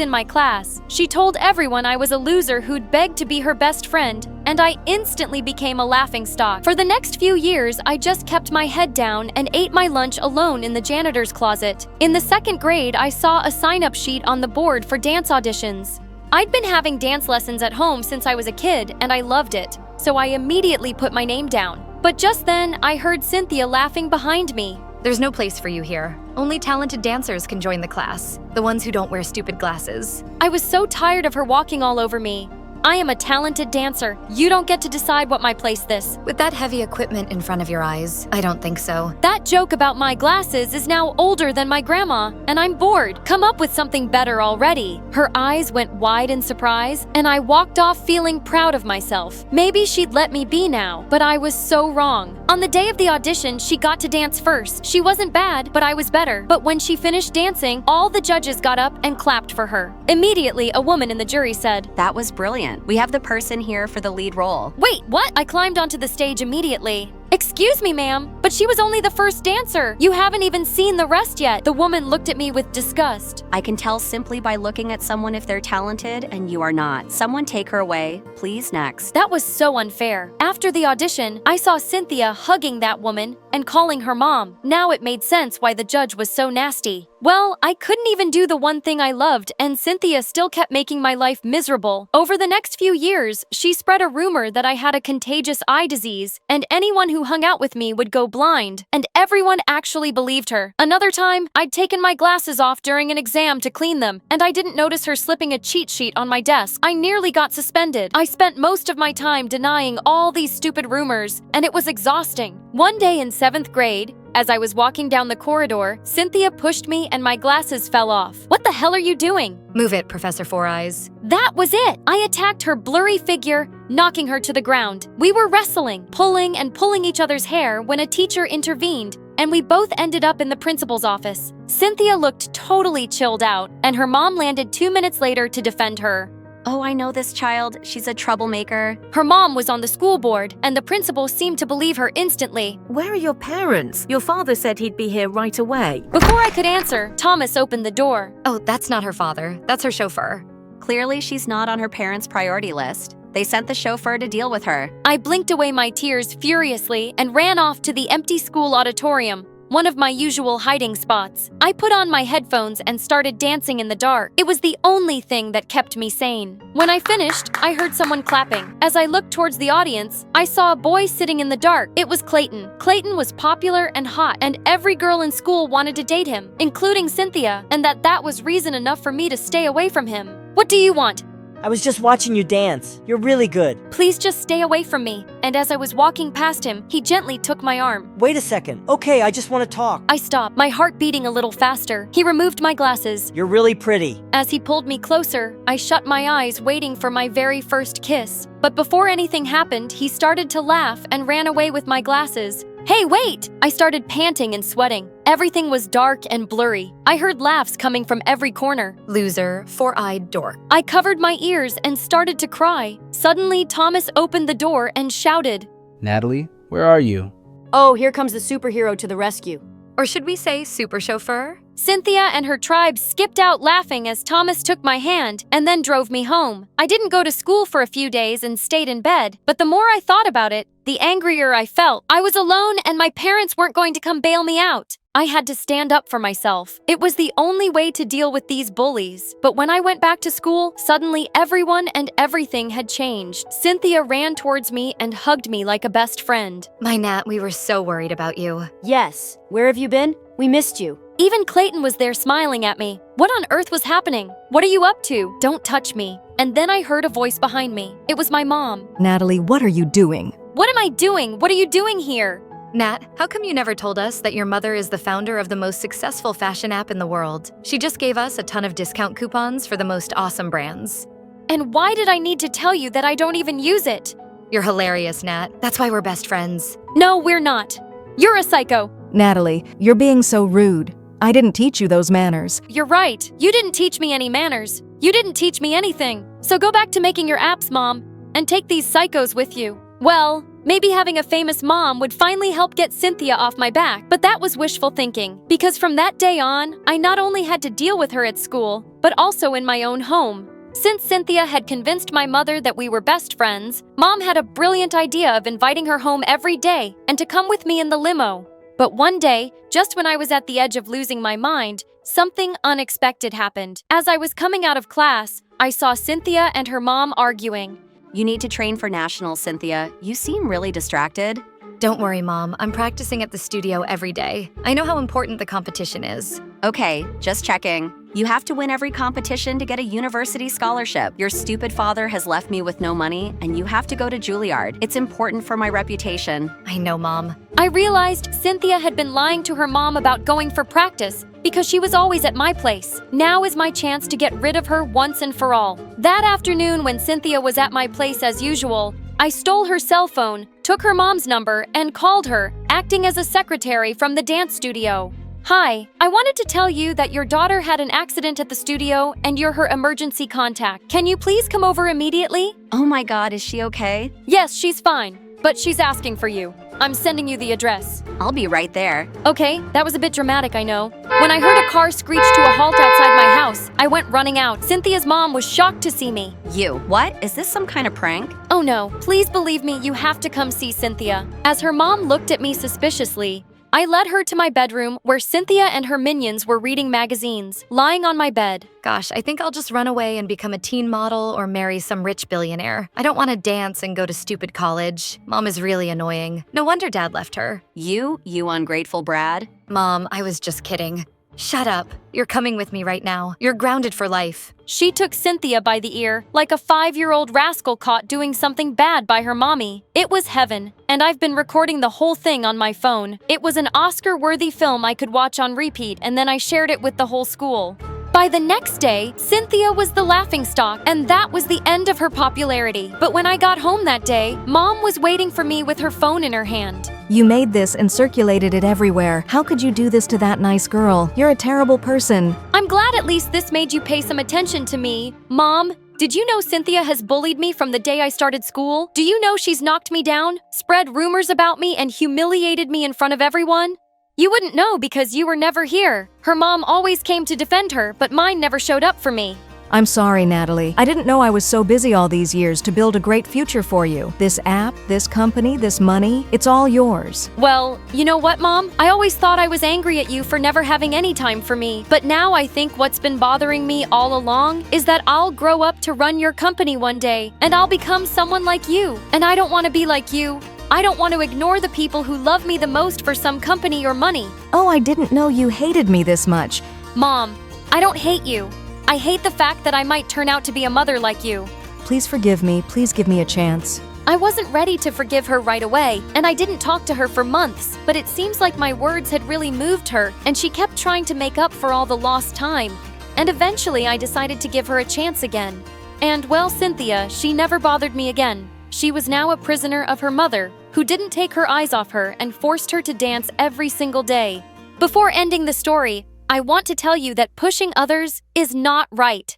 in my class. She told everyone I was a loser who'd begged to be her best friend, and I instantly became a laughingstock. For the next few years, I just kept my head down and ate my lunch alone in the janitor's closet. In the 2nd grade, I saw a sign-up sheet on the board for dance auditions. I'd been having dance lessons at home since I was a kid, and I loved it, so I immediately put my name down. But just then, I heard Cynthia laughing behind me. There's no place for you here. Only talented dancers can join the class. The ones who don't wear stupid glasses. I was so tired of her walking all over me. I am a talented dancer. You don't get to decide what my place this. With that heavy equipment in front of your eyes, I don't think so. That joke about my glasses is now older than my grandma, and I'm bored. Come up with something better already. Her eyes went wide in surprise, and I walked off feeling proud of myself. Maybe she'd let me be now, but I was so wrong. On the day of the audition, she got to dance first. She wasn't bad, but I was better. But when she finished dancing, all the judges got up and clapped for her. Immediately, a woman in the jury said, That was brilliant. We have the person here for the lead role. Wait, what? I climbed onto the stage immediately. Excuse me, ma'am, but she was only the first dancer. You haven't even seen the rest yet. The woman looked at me with disgust. I can tell simply by looking at someone if they're talented and you are not. Someone take her away, please. Next. That was so unfair. After the audition, I saw Cynthia hugging that woman and calling her mom. Now it made sense why the judge was so nasty. Well, I couldn't even do the one thing I loved, and Cynthia still kept making my life miserable. Over the next few years, she spread a rumor that I had a contagious eye disease, and anyone who hung out with me would go blind, and everyone actually believed her. Another time, I'd taken my glasses off during an exam to clean them, and I didn't notice her slipping a cheat sheet on my desk. I nearly got suspended. I spent most of my time denying all these stupid rumors, and it was exhausting. One day in 7th grade, as I was walking down the corridor, Cynthia pushed me and my glasses fell off. What the hell are you doing? Move it, Professor Four Eyes. That was it! I attacked her blurry figure, knocking her to the ground. We were wrestling, pulling and pulling each other's hair when a teacher intervened, and we both ended up in the principal's office. Cynthia looked totally chilled out, and her mom landed 2 minutes later to defend her. Oh, I know this child. She's a troublemaker. Her mom was on the school board, and the principal seemed to believe her instantly. Where are your parents? Your father said he'd be here right away. Before I could answer, Thomas opened the door. Oh, that's not her father. That's her chauffeur. Clearly, she's not on her parents' priority list. They sent the chauffeur to deal with her. I blinked away my tears furiously and ran off to the empty school auditorium, one of my usual hiding spots. I put on my headphones and started dancing in the dark. It was the only thing that kept me sane. When I finished, I heard someone clapping. As I looked towards the audience, I saw a boy sitting in the dark. It was Clayton. Clayton was popular and hot, and every girl in school wanted to date him, including Cynthia, and that was reason enough for me to stay away from him. What do you want? I was just watching you dance. You're really good. Please just stay away from me. And as I was walking past him, he gently took my arm. Wait a second. Okay, I just want to talk. I stopped, my heart beating a little faster. He removed my glasses. You're really pretty. As he pulled me closer, I shut my eyes waiting for my very first kiss. But before anything happened, he started to laugh and ran away with my glasses. Hey, wait! I started panting and sweating. Everything was dark and blurry. I heard laughs coming from every corner. Loser, four-eyed dork. I covered my ears and started to cry. Suddenly, Thomas opened the door and shouted, Natalie, where are you? Oh, here comes the superhero to the rescue. Or should we say super chauffeur? Cynthia and her tribe skipped out laughing as Thomas took my hand and then drove me home. I didn't go to school for a few days and stayed in bed, but the more I thought about it, the angrier I felt. I was alone and my parents weren't going to come bail me out. I had to stand up for myself. It was the only way to deal with these bullies. But when I went back to school, suddenly everyone and everything had changed. Cynthia ran towards me and hugged me like a best friend. My Nat, we were so worried about you. Yes. Where have you been? We missed you. Even Clayton was there smiling at me. What on earth was happening? What are you up to? Don't touch me. And then I heard a voice behind me. It was my mom. Natalie, what are you doing? What am I doing? What are you doing here? Nat, how come you never told us that your mother is the founder of the most successful fashion app in the world? She just gave us a ton of discount coupons for the most awesome brands. And why did I need to tell you that I don't even use it? You're hilarious, Nat. That's why we're best friends. No, we're not. You're a psycho. Natalie, you're being so rude. I didn't teach you those manners. You're right. You didn't teach me any manners. You didn't teach me anything. So go back to making your apps, Mom, and take these psychos with you. Well, maybe having a famous mom would finally help get Cynthia off my back, but that was wishful thinking. Because from that day on, I not only had to deal with her at school, but also in my own home. Since Cynthia had convinced my mother that we were best friends, Mom had a brilliant idea of inviting her home every day and to come with me in the limo. But one day, just when I was at the edge of losing my mind, something unexpected happened. As I was coming out of class, I saw Cynthia and her mom arguing. You need to train for nationals, Cynthia. You seem really distracted. Don't worry, Mom. I'm practicing at the studio every day. I know how important the competition is. Okay, just checking. You have to win every competition to get a university scholarship. Your stupid father has left me with no money, and you have to go to Juilliard. It's important for my reputation. I know, Mom. I realized Cynthia had been lying to her mom about going for practice because she was always at my place. Now is my chance to get rid of her once and for all. That afternoon, when Cynthia was at my place as usual, I stole her cell phone, took her mom's number, and called her, acting as a secretary from the dance studio. Hi, I wanted to tell you that your daughter had an accident at the studio and you're her emergency contact. Can you please come over immediately? Oh my God, is she okay? Yes, she's fine, but she's asking for you. I'm sending you the address. I'll be right there. Okay, that was a bit dramatic, I know. When I heard a car screech to a halt outside my house, I went running out. Cynthia's mom was shocked to see me. You, what? Is this some kind of prank? Oh no, please believe me, you have to come see Cynthia. As her mom looked at me suspiciously, I led her to my bedroom where Cynthia and her minions were reading magazines, lying on my bed. Gosh, I think I'll just run away and become a teen model or marry some rich billionaire. I don't want to dance and go to stupid college. Mom is really annoying. No wonder Dad left her. You ungrateful Brad. Mom, I was just kidding. Shut up. You're coming with me right now. You're grounded for life. She took Cynthia by the ear, like a 5-year-old rascal caught doing something bad by her mommy. It was heaven, and I've been recording the whole thing on my phone. It was an Oscar-worthy film I could watch on repeat, and then I shared it with the whole school. By the next day, Cynthia was the laughingstock, and that was the end of her popularity. But when I got home that day, Mom was waiting for me with her phone in her hand. You made this and circulated it everywhere. How could you do this to that nice girl? You're a terrible person. I'm glad at least this made you pay some attention to me. Mom, did you know Cynthia has bullied me from the day I started school? Do you know she's knocked me down, spread rumors about me, and humiliated me in front of everyone? You wouldn't know because you were never here. Her mom always came to defend her, but mine never showed up for me. I'm sorry, Natalie. I didn't know I was so busy all these years to build a great future for you. This app, this company, this money, it's all yours. Well, you know what, Mom? I always thought I was angry at you for never having any time for me. But now I think what's been bothering me all along is that I'll grow up to run your company one day, and I'll become someone like you. And I don't want to be like you. I don't want to ignore the people who love me the most for some company or money. Oh, I didn't know you hated me this much. Mom, I don't hate you. I hate the fact that I might turn out to be a mother like you. Please forgive me. Please give me a chance. I wasn't ready to forgive her right away, and I didn't talk to her for months, but it seems like my words had really moved her, and she kept trying to make up for all the lost time. And eventually I decided to give her a chance again. And well, Cynthia, she never bothered me again. She was now a prisoner of her mother, who didn't take her eyes off her and forced her to dance every single day. Before ending the story, I want to tell you that pushing others is not right.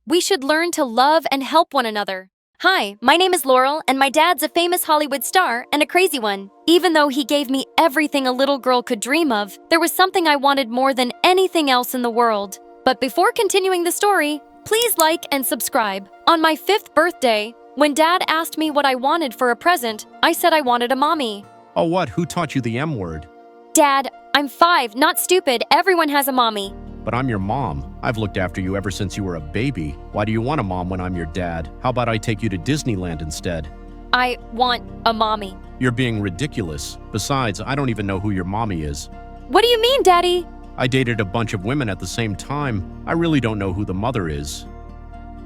We should learn to love and help one another. Hi, my name is Laurel, and my dad's a famous Hollywood star and a crazy one. Even though he gave me everything a little girl could dream of, there was something I wanted more than anything else in the world. But before continuing the story, please like and subscribe. On my 5th birthday, when Dad asked me what I wanted for a present, I said I wanted a mommy. Oh, what? Who taught you the M word? Dad, I'm 5, not stupid. Everyone has a mommy. But I'm your mom. I've looked after you ever since you were a baby. Why do you want a mom when I'm your dad? How about I take you to Disneyland instead? I want a mommy. You're being ridiculous. Besides, I don't even know who your mommy is. What do you mean, Daddy? I dated a bunch of women at the same time. I really don't know who the mother is.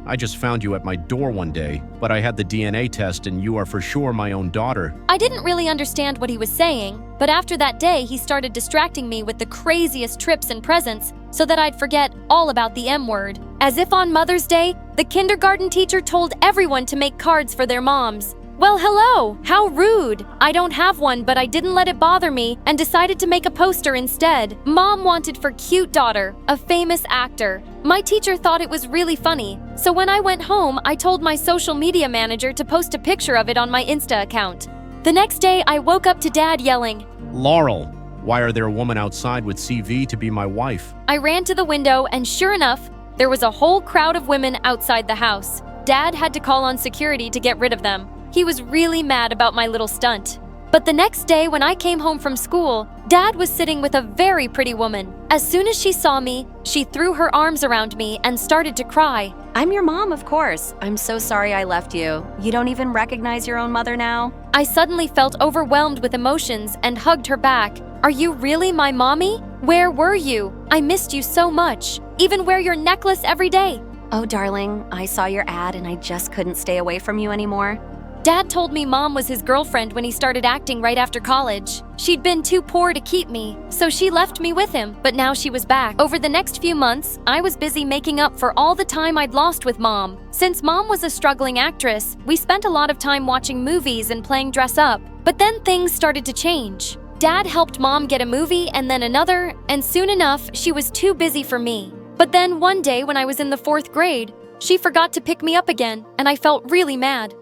I just found you at my door one day, but I had the DNA test and you are for sure my own daughter. I didn't really understand what he was saying, but after that day he started distracting me with the craziest trips and presents so that I'd forget all about the M word. As if on Mother's Day, the kindergarten teacher told everyone to make cards for their moms. Well, hello! How rude! I don't have one, but I didn't let it bother me and decided to make a poster instead. Mom wanted for cute daughter, a famous actor. My teacher thought it was really funny, so when I went home, I told my social media manager to post a picture of it on my Insta account. The next day, I woke up to Dad yelling, Laurel, why are there a woman outside with CV to be my wife? I ran to the window and sure enough, there was a whole crowd of women outside the house. Dad had to call on security to get rid of them. He was really mad about my little stunt. But the next day when I came home from school, Dad was sitting with a very pretty woman. As soon as she saw me, she threw her arms around me and started to cry. I'm your mom, of course. I'm so sorry I left you. You don't even recognize your own mother now? I suddenly felt overwhelmed with emotions and hugged her back. Are you really my mommy? Where were you? I missed you so much. Even wear your necklace every day. Oh, darling, I saw your ad and I just couldn't stay away from you anymore. Dad told me Mom was his girlfriend when he started acting right after college. She'd been too poor to keep me, so she left me with him, but now she was back. Over the next few months, I was busy making up for all the time I'd lost with Mom. Since Mom was a struggling actress, we spent a lot of time watching movies and playing dress up. But then things started to change. Dad helped Mom get a movie and then another, and soon enough, she was too busy for me. But then one day when I was in the 4th grade, she forgot to pick me up again, and I felt really mad.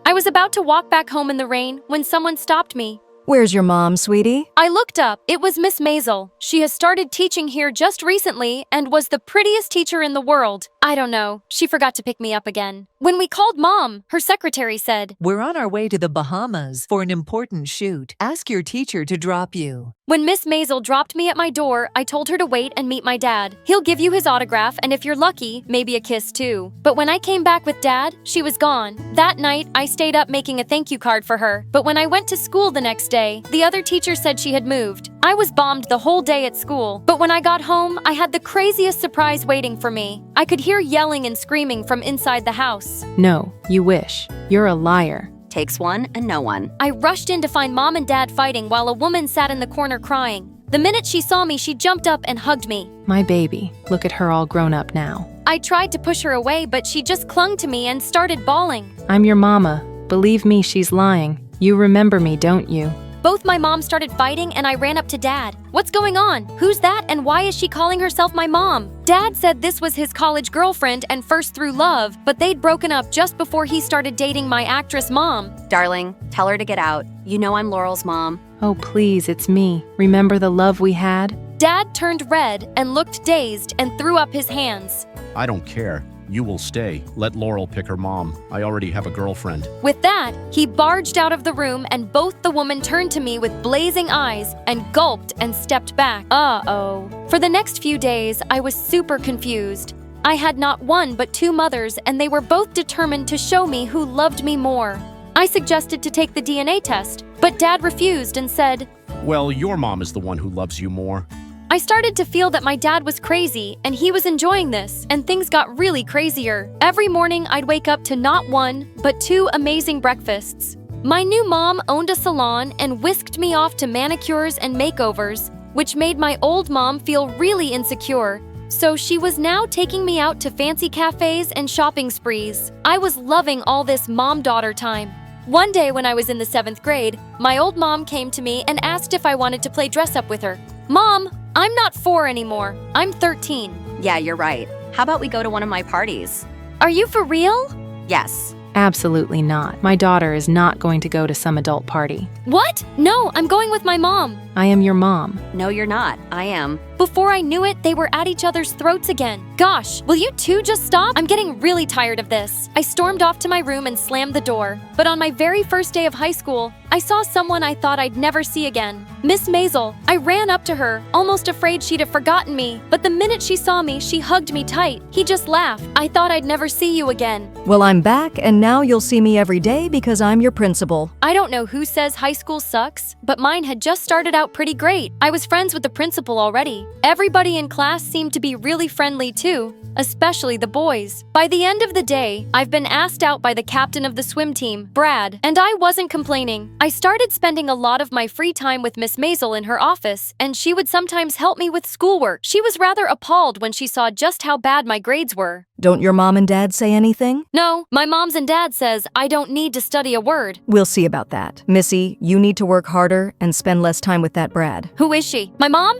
I was about to walk back home in the rain when someone stopped me. Where's your mom, sweetie? I looked up. It was Miss Maisel. She has started teaching here just recently and was the prettiest teacher in the world. I don't know. She forgot to pick me up again. When we called Mom, her secretary said, "We're on our way to the Bahamas for an important shoot. Ask your teacher to drop you." When Miss Maisel dropped me at my door, I told her to wait and meet my dad. He'll give you his autograph, and if you're lucky, maybe a kiss too. But when I came back with Dad, she was gone. That night, I stayed up making a thank you card for her. But when I went to school the next day, the other teacher said she had moved. I was bombed the whole day at school. But when I got home, I had the craziest surprise waiting for me. I could hear yelling and screaming from inside the house. No, you wish. You're a liar. Takes one and no one. I rushed in to find Mom and Dad fighting while a woman sat in the corner crying. The minute she saw me, she jumped up and hugged me. My baby. Look at her all grown up now. I tried to push her away, but she just clung to me and started bawling. I'm your mama. Believe me, she's lying. You remember me, don't you? Both my moms started fighting and I ran up to Dad. What's going on? Who's that and why is she calling herself my mom? Dad said this was his college girlfriend and first through love, but they'd broken up just before he started dating my actress mom. Darling, tell her to get out. You know I'm Laurel's mom. Oh, please, it's me. Remember the love we had? Dad turned red and looked dazed and threw up his hands. I don't care. You will stay. Let Laurel pick her mom. I already have a girlfriend. With that, he barged out of the room and both the woman turned to me with blazing eyes and gulped and stepped back. Uh-oh. For the next few days, I was super confused. I had not one but two mothers and they were both determined to show me who loved me more. I suggested to take the DNA test, but Dad refused and said, Well, your mom is the one who loves you more. I started to feel that my dad was crazy and he was enjoying this, and things got really crazier. Every morning I'd wake up to not one, but two amazing breakfasts. My new mom owned a salon and whisked me off to manicures and makeovers, which made my old mom feel really insecure. So she was now taking me out to fancy cafes and shopping sprees. I was loving all this mom-daughter time. One day when I was in the 7th grade, my old mom came to me and asked if I wanted to play dress-up with her. Mom, I'm not 4 anymore. I'm 13. Yeah, you're right. How about we go to one of my parties? Are you for real? Yes. Absolutely not. My daughter is not going to go to some adult party. What? No, I'm going with my mom. I am your mom. No, you're not. I am. Before I knew it, they were at each other's throats again. Gosh, will you two just stop? I'm getting really tired of this. I stormed off to my room and slammed the door. But on my very first day of high school, I saw someone I thought I'd never see again. Miss Maisel. I ran up to her, almost afraid she'd have forgotten me. But the minute she saw me, she hugged me tight. He just laughed. I thought I'd never see you again. Well, I'm back, and now you'll see me every day because I'm your principal. I don't know who says high school sucks, but mine had just started out pretty great. I was friends with the principal already. Everybody in class seemed to be really friendly too, especially the boys. By the end of the day, I've been asked out by the captain of the swim team, Brad, and I wasn't complaining. I started spending a lot of my free time with Miss Maisel in her office, and she would sometimes help me with schoolwork. She was rather appalled when she saw just how bad my grades were. Don't your mom and dad say anything? No, my mom's and dad says I don't need to study a word. We'll see about that. Missy, you need to work harder and spend less time with that Brad. Who is she? My mom?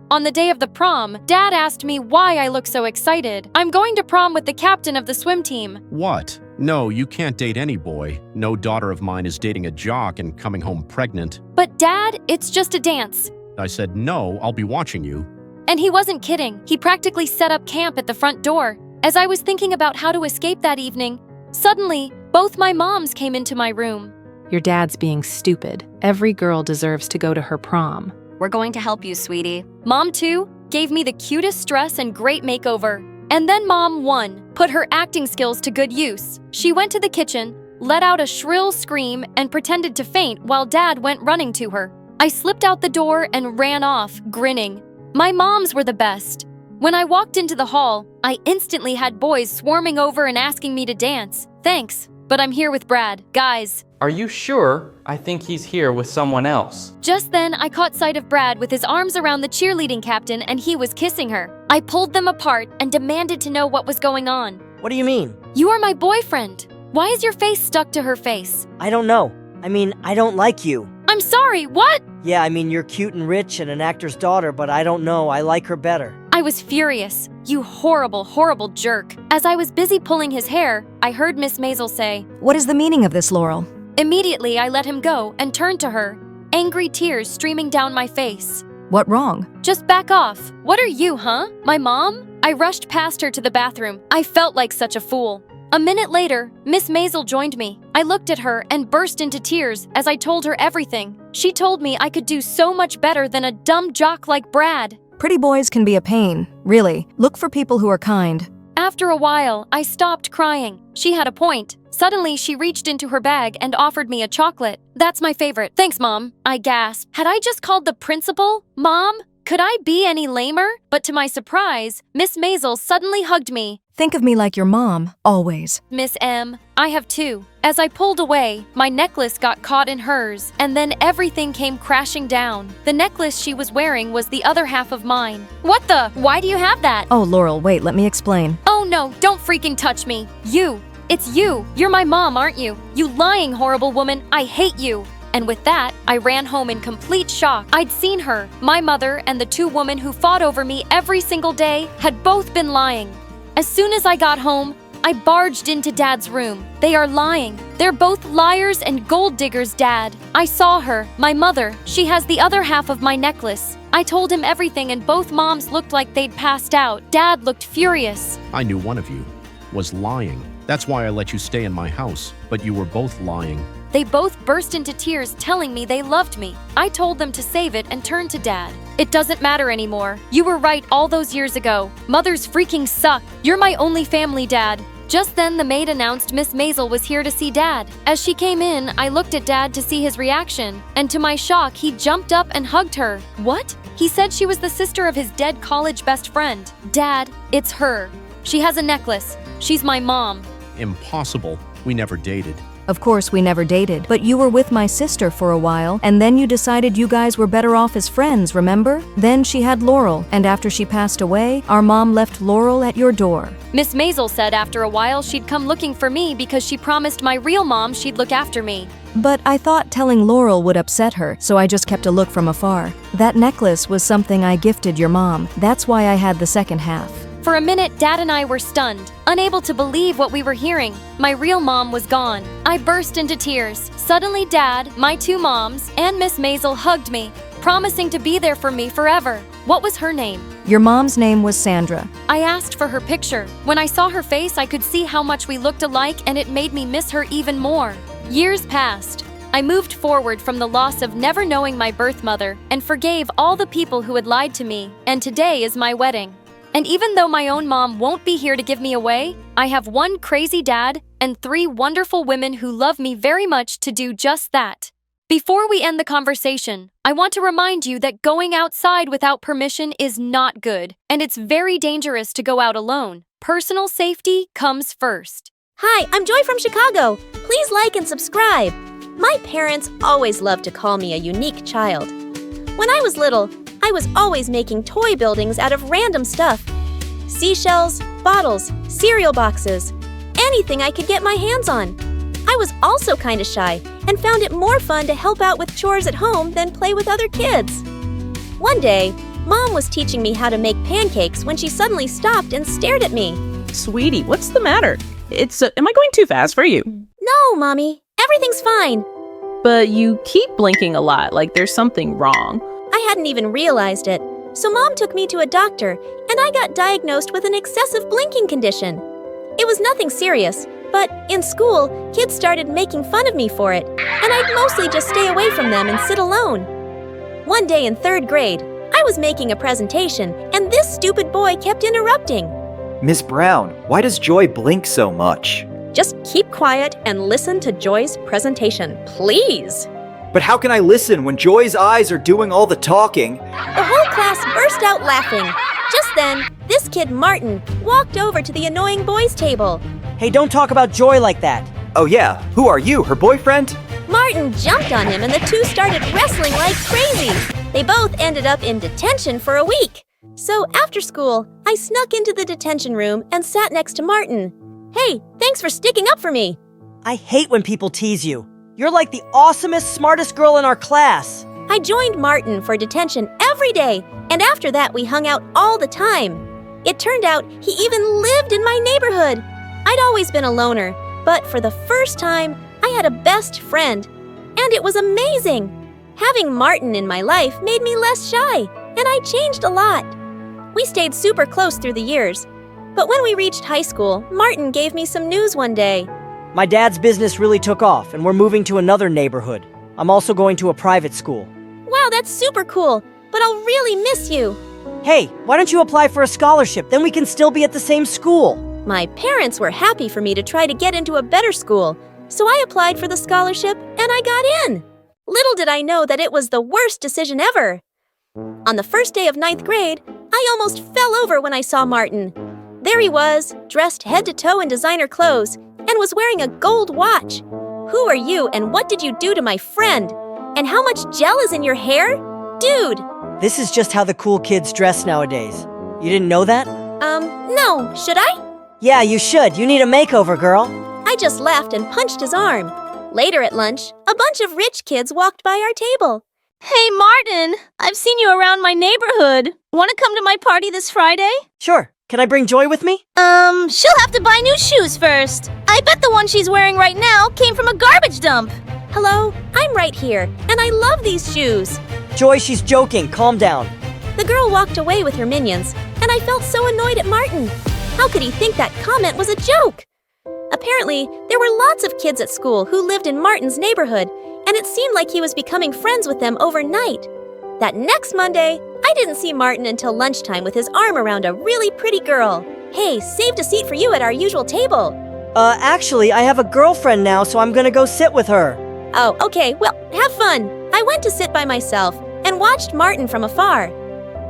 On the day of the prom, Dad asked me why I look so excited. I'm going to prom with the captain of the swim team. What? No, you can't date any boy. No daughter of mine is dating a jock and coming home pregnant. But Dad, it's just a dance. I said, no, I'll be watching you. And he wasn't kidding. He practically set up camp at the front door. As I was thinking about how to escape that evening, suddenly, both my moms came into my room. Your dad's being stupid. Every girl deserves to go to her prom. We're going to help you, sweetie. Mom 2 gave me the cutest dress and great makeover. And then Mom 1 put her acting skills to good use. She went to the kitchen, let out a shrill scream, and pretended to faint while Dad went running to her. I slipped out the door and ran off, grinning. My moms were the best. When I walked into the hall, I instantly had boys swarming over and asking me to dance. Thanks, but I'm here with Brad. Guys. Are you sure? I think he's here with someone else. Just then, I caught sight of Brad with his arms around the cheerleading captain and he was kissing her. I pulled them apart and demanded to know what was going on. What do you mean? You are my boyfriend. Why is your face stuck to her face? I don't know. I don't like you. I'm sorry, what? Yeah, you're cute and rich and an actor's daughter, but I don't know. I like her better. I was furious. You horrible, horrible jerk. As I was busy pulling his hair, I heard Miss Maisel say, What is the meaning of this, Laurel? Immediately, I let him go and turned to her, angry tears streaming down my face. What wrong? Just back off. What are you, huh? My mom? I rushed past her to the bathroom. I felt like such a fool. A minute later, Miss Maisel joined me. I looked at her and burst into tears as I told her everything. She told me I could do so much better than a dumb jock like Brad. Pretty boys can be a pain, really. Look for people who are kind. After a while, I stopped crying. She had a point. Suddenly, she reached into her bag and offered me a chocolate. That's my favorite. Thanks, Mom. I gasped. Had I just called the principal? Mom? Could I be any lamer? But to my surprise, Miss Maisel suddenly hugged me. Think of me like your mom, always. Miss M, I have 2. As I pulled away, my necklace got caught in hers, and then everything came crashing down. The necklace she was wearing was the other half of mine. What the? Why do you have that? Oh, Laurel, wait, let me explain. Oh no, don't freaking touch me. You. It's you. You're my mom, aren't you? You lying, horrible woman. I hate you. And with that, I ran home in complete shock. I'd seen her. My mother and the 2 women who fought over me every single day had both been lying. As soon as I got home, I barged into Dad's room. They are lying. They're both liars and gold diggers, Dad. I saw her, my mother. She has the other half of my necklace. I told him everything and both moms looked like they'd passed out. Dad looked furious. I knew one of you was lying. That's why I let you stay in my house, but you were both lying. They both burst into tears telling me they loved me. I told them to save it and turned to Dad. It doesn't matter anymore. You were right all those years ago. Mothers freaking suck. You're my only family, Dad. Just then, the maid announced Miss Maisel was here to see Dad. As she came in, I looked at Dad to see his reaction, and to my shock, he jumped up and hugged her. What? He said she was the sister of his dead college best friend. Dad, it's her. She has a necklace. She's my mom. Impossible. We never dated. Of course, we never dated, but you were with my sister for a while, and then you decided you guys were better off as friends, remember? Then she had Laurel, and after she passed away, our mom left Laurel at your door. Miss Maisel said after a while she'd come looking for me because she promised my real mom she'd look after me. But I thought telling Laurel would upset her, so I just kept a look from afar. That necklace was something I gifted your mom. That's why I had the second half. For a minute, Dad and I were stunned, unable to believe what we were hearing. My real mom was gone. I burst into tears. Suddenly, Dad, my 2 moms, and Miss Maisel hugged me, promising to be there for me forever. What was her name? Your mom's name was Sandra. I asked for her picture. When I saw her face, I could see how much we looked alike, and it made me miss her even more. Years passed. I moved forward from the loss of never knowing my birth mother and forgave all the people who had lied to me, and today is my wedding. And even though my own mom won't be here to give me away, I have 1 crazy dad and 3 wonderful women who love me very much to do just that. Before we end the conversation, I want to remind you that going outside without permission is not good, and it's very dangerous to go out alone. Personal safety comes first. Hi, I'm Joy from Chicago. Please like and subscribe. My parents always loved to call me a unique child. When I was little, I was always making toy buildings out of random stuff. Seashells, bottles, cereal boxes, anything I could get my hands on. I was also kind of shy and found it more fun to help out with chores at home than play with other kids. One day, Mom was teaching me how to make pancakes when she suddenly stopped and stared at me. Sweetie, what's the matter? Am I going too fast for you? No, Mommy. Everything's fine. But you keep blinking a lot, like there's something wrong. I hadn't even realized it. So Mom took me to a doctor, and I got diagnosed with an excessive blinking condition. It was nothing serious, But in school, kids started making fun of me for it, and I'd mostly just stay away from them and sit alone. One day in 3rd grade, I was making a presentation, and this stupid boy kept interrupting. Miss Brown, why does Joy blink so much? Just keep quiet and listen to Joy's presentation, please. But how can I listen when Joy's eyes are doing all the talking? The whole class burst out laughing. Just then, this kid Martin walked over to the annoying boys' table. Hey, don't talk about Joy like that. Oh yeah, who are you, her boyfriend? Martin jumped on him and the two started wrestling like crazy. They both ended up in detention for a week. So after school, I snuck into the detention room and sat next to Martin. Hey, thanks for sticking up for me. I hate when people tease you. You're like the awesomest, smartest girl in our class. I joined Martin for detention every day, and after that we hung out all the time. It turned out he even lived in my neighborhood. I'd always been a loner, but for the first time, I had a best friend. And it was amazing. Having Martin in my life made me less shy, and I changed a lot. We stayed super close through the years. But when we reached high school, Martin gave me some news one day. My dad's business really took off, and we're moving to another neighborhood. I'm also going to a private school. Wow, that's super cool, but I'll really miss you. Hey, why don't you apply for a scholarship? Then we can still be at the same school. My parents were happy for me to try to get into a better school, so I applied for the scholarship and I got in. Little did I know that it was the worst decision ever. On the first day of 9th grade, I almost fell over when I saw Martin. There he was, dressed head to toe in designer clothes, and was wearing a gold watch. Who are you and what did you do to my friend? And how much gel is in your hair? Dude! This is just how the cool kids dress nowadays. You didn't know that? No, should I? Yeah, you should. You need a makeover, girl. I just laughed and punched his arm. Later at lunch, a bunch of rich kids walked by our table. Hey, Martin! I've seen you around my neighborhood. Want to come to my party this Friday? Sure. Can I bring Joy with me? She'll have to buy new shoes first. I bet the one she's wearing right now came from a garbage dump. Hello, I'm right here, and I love these shoes. Joy, she's joking. Calm down. The girl walked away with her minions, and I felt so annoyed at Martin. How could he think that comment was a joke? Apparently, there were lots of kids at school who lived in Martin's neighborhood, and it seemed like he was becoming friends with them overnight. That next Monday, I didn't see Martin until lunchtime with his arm around a really pretty girl. Hey, saved a seat for you at our usual table. Actually, I have a girlfriend now, so I'm gonna go sit with her. Oh, okay, well, have fun. I went to sit by myself and watched Martin from afar.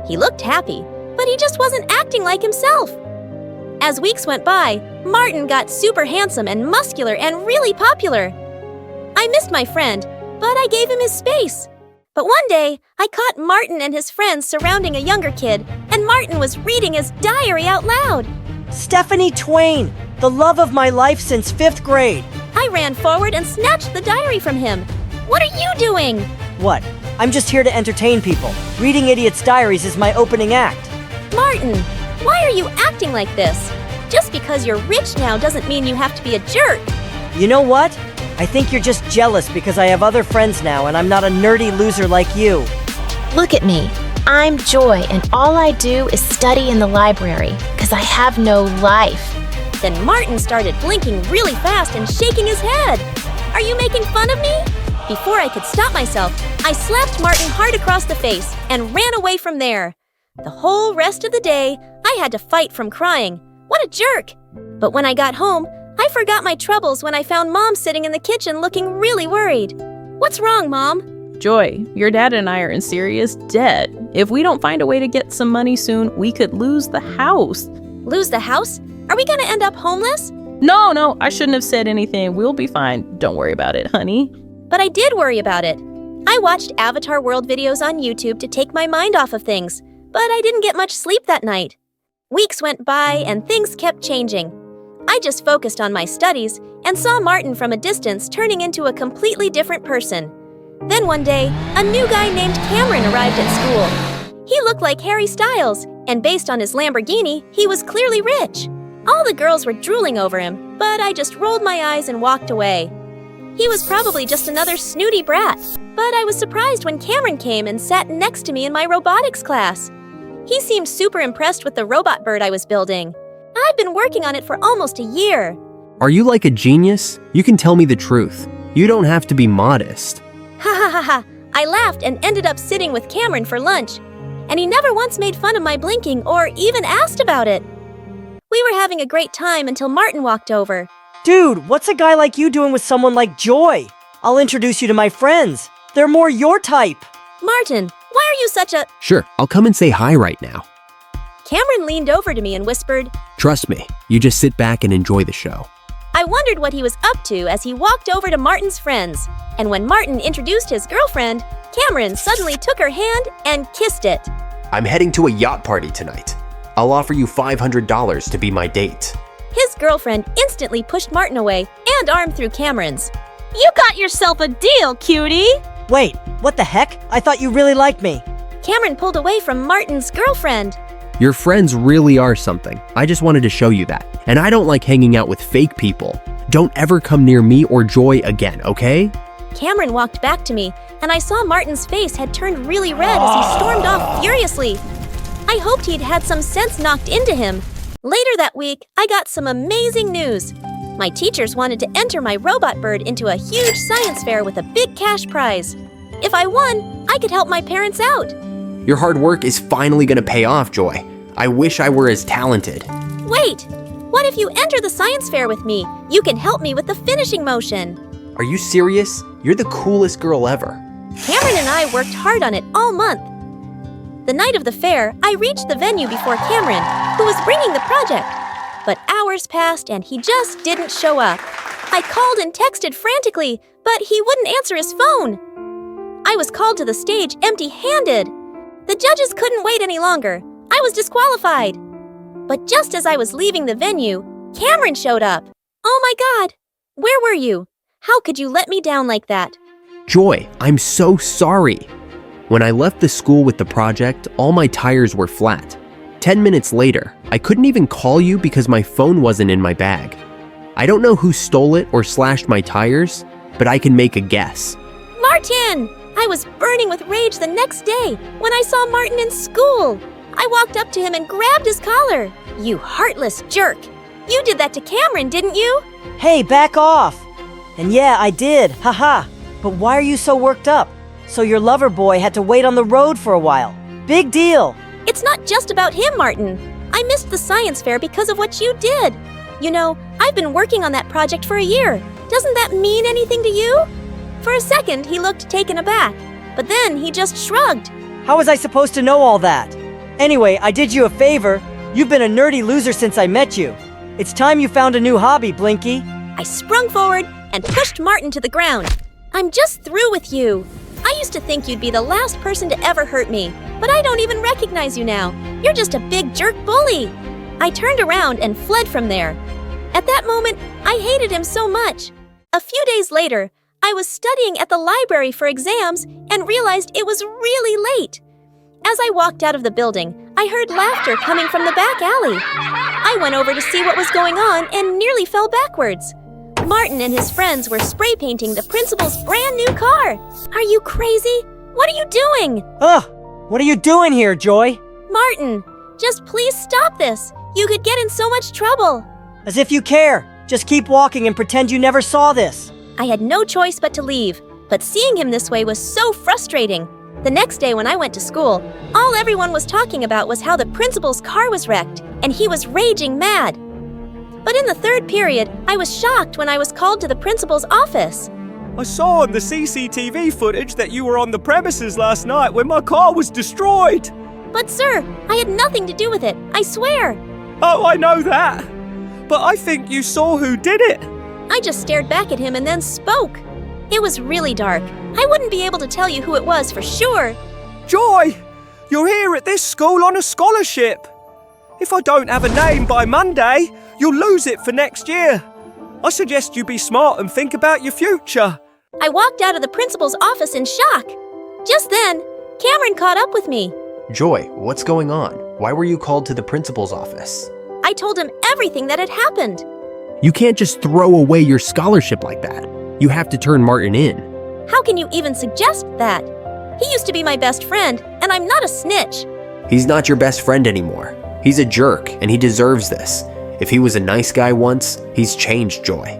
He looked happy, but he just wasn't acting like himself. As weeks went by, Martin got super handsome and muscular and really popular. I missed my friend, but I gave him his space. But one day, I caught Martin and his friends surrounding a younger kid, and Martin was reading his diary out loud. Stephanie Twain, the love of my life since 5th grade. I ran forward and snatched the diary from him. What are you doing? What? I'm just here to entertain people. Reading idiots' diaries is my opening act. Martin, why are you acting like this? Just because you're rich now doesn't mean you have to be a jerk. You know what? I think you're just jealous because I have other friends now and I'm not a nerdy loser like you. Look at me. I'm Joy, and all I do is study in the library because I have no life. Then Martin started blinking really fast and shaking his head. Are you making fun of me? Before I could stop myself, I slapped Martin hard across the face and ran away from there. The whole rest of the day, I had to fight from crying. What a jerk! But when I got home, I forgot my troubles when I found Mom sitting in the kitchen looking really worried. What's wrong, Mom? Joy, your dad and I are in serious debt. If we don't find a way to get some money soon, we could lose the house. Lose the house? Are we gonna end up homeless? No, I shouldn't have said anything. We'll be fine. Don't worry about it, honey. But I did worry about it. I watched Avatar World videos on YouTube to take my mind off of things, but I didn't get much sleep that night. Weeks went by and things kept changing. I just focused on my studies and saw Martin from a distance turning into a completely different person. Then one day, a new guy named Cameron arrived at school. He looked like Harry Styles, and based on his Lamborghini, he was clearly rich. All the girls were drooling over him, but I just rolled my eyes and walked away. He was probably just another snooty brat, but I was surprised when Cameron came and sat next to me in my robotics class. He seemed super impressed with the robot bird I was building. I've been working on it for almost a year. Are you like a genius? You can tell me the truth. You don't have to be modest. Ha ha ha ha. I laughed and ended up sitting with Cameron for lunch. And he never once made fun of my blinking or even asked about it. We were having a great time until Martin walked over. Dude, what's a guy like you doing with someone like Joy? I'll introduce you to my friends. They're more your type. Martin, why are you such a... Sure, I'll come and say hi right now. Cameron leaned over to me and whispered, Trust me, you just sit back and enjoy the show. I wondered what he was up to as he walked over to Martin's friends. And when Martin introduced his girlfriend, Cameron suddenly took her hand and kissed it. I'm heading to a yacht party tonight. I'll offer you $500 to be my date. His girlfriend instantly pushed Martin away and armed through Cameron's. You got yourself a deal, cutie! Wait, what the heck? I thought you really liked me. Cameron pulled away from Martin's girlfriend. Your friends really are something. I just wanted to show you that. And I don't like hanging out with fake people. Don't ever come near me or Joy again, okay? Cameron walked back to me, and I saw Martin's face had turned really red as he stormed off furiously. I hoped he'd had some sense knocked into him. Later that week, I got some amazing news. My teachers wanted to enter my robot bird into a huge science fair with a big cash prize. If I won, I could help my parents out. Your hard work is finally gonna pay off, Joy. I wish I were as talented. Wait, what if you enter the science fair with me? You can help me with the finishing motion. Are you serious? You're the coolest girl ever. Cameron and I worked hard on it all month. The night of the fair, I reached the venue before Cameron, who was bringing the project. But hours passed and he just didn't show up. I called and texted frantically, but he wouldn't answer his phone. I was called to the stage empty-handed. The judges couldn't wait any longer. I was disqualified. But just as I was leaving the venue, Cameron showed up. Oh my God! Where were you? How could you let me down like that? Joy, I'm so sorry. When I left the school with the project, all my tires were flat. 10 minutes later, I couldn't even call you because my phone wasn't in my bag. I don't know who stole it or slashed my tires, but I can make a guess. Martin! I was burning with rage the next day when I saw Martin in school. I walked up to him and grabbed his collar. You heartless jerk. You did that to Cameron, didn't you? Hey, back off. And yeah, I did, haha. But why are you so worked up? So your lover boy had to wait on the road for a while. Big deal. It's not just about him, Martin. I missed the science fair because of what you did. You know, I've been working on that project for a year. Doesn't that mean anything to you? For a second, he looked taken aback, but then he just shrugged. How was I supposed to know all that? Anyway, I did you a favor. You've been a nerdy loser since I met you. It's time you found a new hobby, Blinky. I sprung forward and pushed Martin to the ground. I'm just through with you. I used to think you'd be the last person to ever hurt me, but I don't even recognize you now. You're just a big jerk bully. I turned around and fled from there. At that moment, I hated him so much. A few days later, I was studying at the library for exams and realized it was really late. As I walked out of the building, I heard laughter coming from the back alley. I went over to see what was going on and nearly fell backwards. Martin and his friends were spray painting the principal's brand new car. Are you crazy? What are you doing? Ugh, what are you doing here, Joy? Martin, just please stop this. You could get in so much trouble. As if you care. Just keep walking and pretend you never saw this. I had no choice but to leave, but seeing him this way was so frustrating. The next day when I went to school, all everyone was talking about was how the principal's car was wrecked, and he was raging mad. But in the third period, I was shocked when I was called to the principal's office. I saw on the CCTV footage that you were on the premises last night when my car was destroyed. But sir, I had nothing to do with it, I swear. Oh, I know that. But I think you saw who did it. I just stared back at him and then spoke. It was really dark. I wouldn't be able to tell you who it was for sure. Joy, you're here at this school on a scholarship. If I don't have a name by Monday, you'll lose it for next year. I suggest you be smart and think about your future. I walked out of the principal's office in shock. Just then, Cameron caught up with me. Joy, what's going on? Why were you called to the principal's office? I told him everything that had happened. You can't just throw away your scholarship like that. You have to turn Martin in. How can you even suggest that? He used to be my best friend, and I'm not a snitch. He's not your best friend anymore. He's a jerk, and he deserves this. If he was a nice guy once, he's changed, Joy.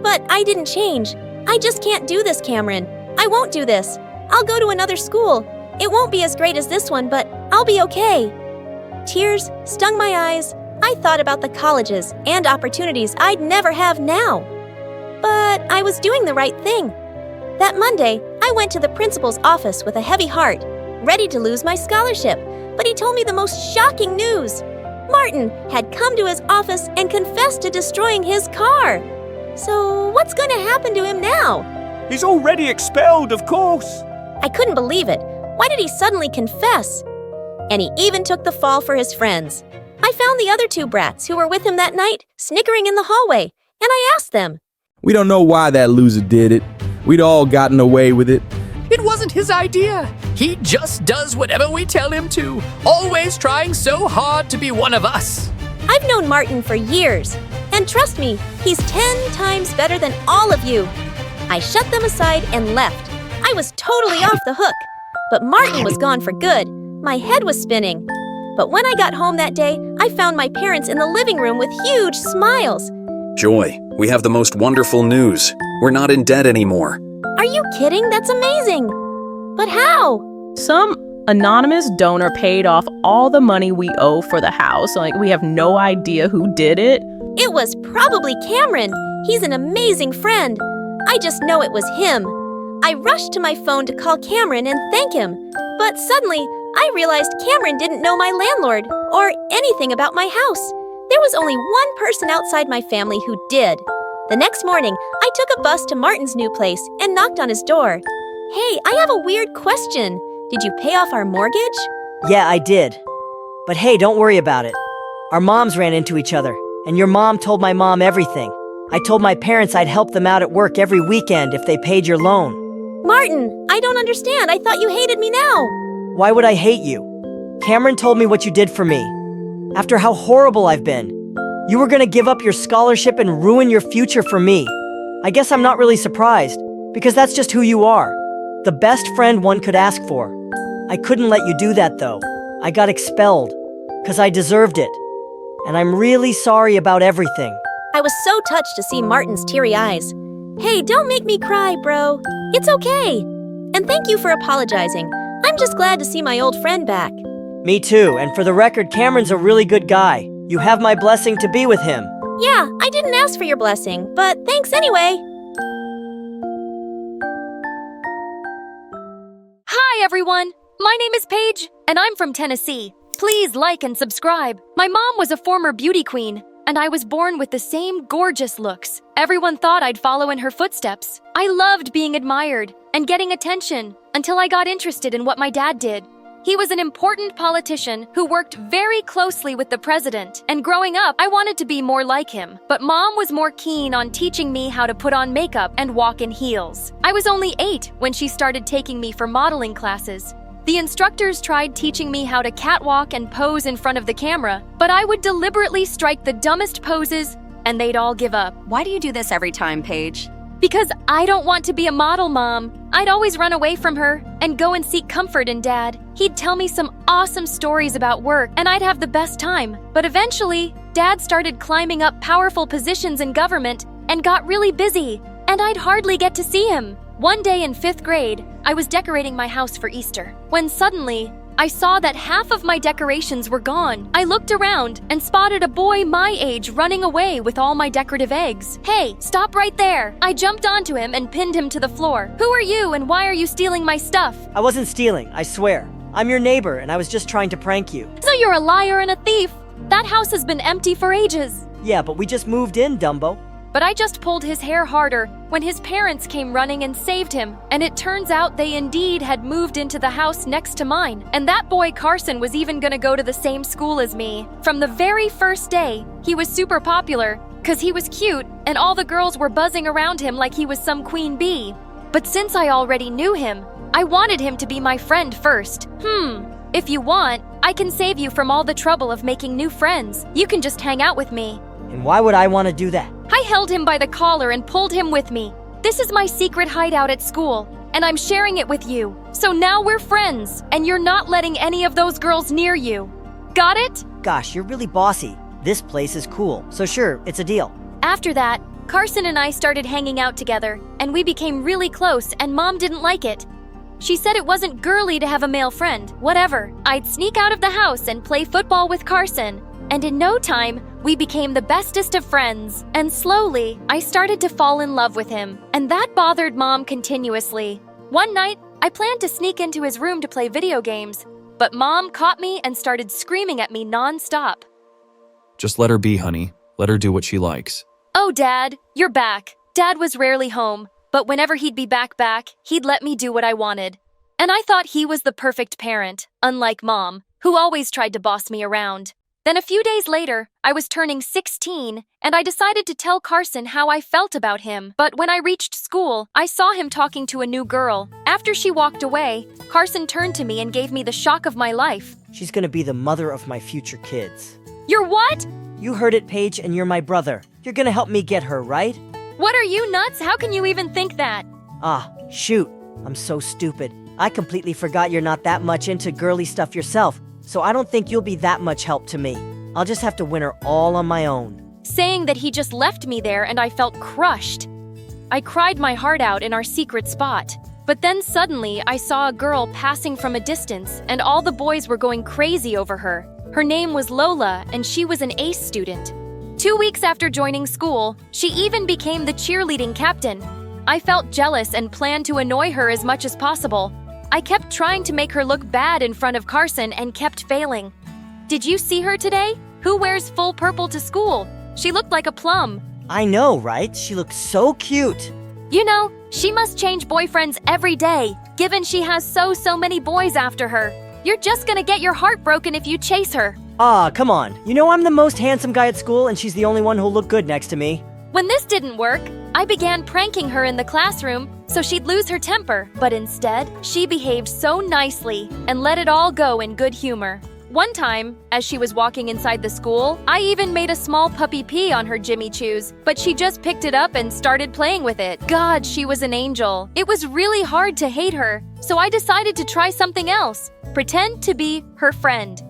But I didn't change. I just can't do this, Cameron. I won't do this. I'll go to another school. It won't be as great as this one, but I'll be okay. Tears stung my eyes. I thought about the colleges and opportunities I'd never have now. But I was doing the right thing. That Monday, I went to the principal's office with a heavy heart, ready to lose my scholarship, but he told me the most shocking news. Martin had come to his office and confessed to destroying his car. So what's going to happen to him now? He's already expelled, of course. I couldn't believe it. Why did he suddenly confess? And he even took the fall for his friends. I found the other two brats who were with him that night, snickering in the hallway, and I asked them. We don't know why that loser did it. We'd all gotten away with it. It wasn't his idea. He just does whatever we tell him to, always trying so hard to be one of us. I've known Martin for years, and trust me, he's 10 times better than all of you. I shut them aside and left. I was totally off the hook. But Martin was gone for good. My head was spinning. But when I got home that day, I found my parents in the living room with huge smiles. Joy, we have the most wonderful news. We're not in debt anymore. Are you kidding? That's amazing. But how? Some anonymous donor paid off all the money we owe for the house. We have no idea who did it. It was probably Cameron. He's an amazing friend. I just know it was him. I rushed to my phone to call Cameron and thank him. But suddenly, I realized Cameron didn't know my landlord or anything about my house. There was only one person outside my family who did. The next morning, I took a bus to Martin's new place and knocked on his door. Hey, I have a weird question. Did you pay off our mortgage? Yeah, I did. But hey, don't worry about it. Our moms ran into each other, and your mom told my mom everything. I told my parents I'd help them out at work every weekend if they paid your loan. Martin, I don't understand. I thought you hated me now. Why would I hate you? Cameron told me what you did for me. After how horrible I've been. You were gonna give up your scholarship and ruin your future for me. I guess I'm not really surprised, because that's just who you are. The best friend one could ask for. I couldn't let you do that though. I got expelled, 'cause I deserved it. And I'm really sorry about everything. I was so touched to see Martin's teary eyes. Hey, don't make me cry, bro. It's okay. And thank you for apologizing. I'm just glad to see my old friend back. Me too, and for the record, Cameron's a really good guy. You have my blessing to be with him. Yeah, I didn't ask for your blessing, but thanks anyway. Hi, everyone. My name is Paige, and I'm from Tennessee. Please like and subscribe. My mom was a former beauty queen, and I was born with the same gorgeous looks. Everyone thought I'd follow in her footsteps. I loved being admired and getting attention until I got interested in what my dad did. He was an important politician who worked very closely with the president, and growing up, I wanted to be more like him. But Mom was more keen on teaching me how to put on makeup and walk in heels. I was only 8 when she started taking me for modeling classes. The instructors tried teaching me how to catwalk and pose in front of the camera, but I would deliberately strike the dumbest poses, and they'd all give up. Why do you do this every time, Paige? Because I don't want to be a model, Mom. I'd always run away from her and go and seek comfort in Dad. He'd tell me some awesome stories about work, and I'd have the best time. But eventually, Dad started climbing up powerful positions in government and got really busy, and I'd hardly get to see him. One day in 5th grade, I was decorating my house for Easter, when suddenly, I saw that half of my decorations were gone. I looked around and spotted a boy my age running away with all my decorative eggs. Hey, stop right there! I jumped onto him and pinned him to the floor. Who are you and why are you stealing my stuff? I wasn't stealing, I swear. I'm your neighbor and I was just trying to prank you. So you're a liar and a thief! That house has been empty for ages. Yeah, but we just moved in, Dumbo. But I just pulled his hair harder when his parents came running and saved him. And it turns out they indeed had moved into the house next to mine. And that boy Carson was even gonna go to the same school as me. From the very first day, he was super popular, 'cause he was cute and all the girls were buzzing around him like he was some queen bee. But since I already knew him, I wanted him to be my friend first. If you want, I can save you from all the trouble of making new friends. You can just hang out with me. And why would I want to do that? I held him by the collar and pulled him with me. This is my secret hideout at school, and I'm sharing it with you. So now we're friends, and you're not letting any of those girls near you. Got it? Gosh, you're really bossy. This place is cool, so sure, it's a deal. After that, Carson and I started hanging out together, and we became really close, and Mom didn't like it. She said it wasn't girly to have a male friend. Whatever. I'd sneak out of the house and play football with Carson. And in no time, we became the bestest of friends. And slowly, I started to fall in love with him. And that bothered Mom continuously. One night, I planned to sneak into his room to play video games. But Mom caught me and started screaming at me non-stop. Just let her be, honey. Let her do what she likes. Oh, Dad, you're back. Dad was rarely home. But whenever he'd be back, he'd let me do what I wanted. And I thought he was the perfect parent, unlike Mom, who always tried to boss me around. Then a few days later, I was turning 16, and I decided to tell Carson how I felt about him. But when I reached school, I saw him talking to a new girl. After she walked away, Carson turned to me and gave me the shock of my life. She's gonna be the mother of my future kids. You're what? You heard it, Paige, and you're my brother. You're gonna help me get her, right? What are you, nuts? How can you even think that? Ah, shoot. I'm so stupid. I completely forgot you're not that much into girly stuff yourself, so I don't think you'll be that much help to me. I'll just have to win her all on my own. Saying that he just left me there and I felt crushed. I cried my heart out in our secret spot. But then suddenly I saw a girl passing from a distance and all the boys were going crazy over her. Her name was Lola and she was an ace student. 2 weeks after joining school, she even became the cheerleading captain. I felt jealous and planned to annoy her as much as possible. I kept trying to make her look bad in front of Carson and kept failing. Did you see her today? Who wears full purple to school? She looked like a plum. I know, right? She looked so cute. You know, she must change boyfriends every day, given she has so many boys after her. You're just gonna get your heart broken if you chase her. Ah, come on. You know I'm the most handsome guy at school and she's the only one who'll look good next to me. When this didn't work, I began pranking her in the classroom so she'd lose her temper, but instead, she behaved so nicely and let it all go in good humor. One time, as she was walking inside the school, I even made a small puppy pee on her Jimmy Choos, but she just picked it up and started playing with it. God, she was an angel. It was really hard to hate her, so I decided to try something else. Pretend to be her friend.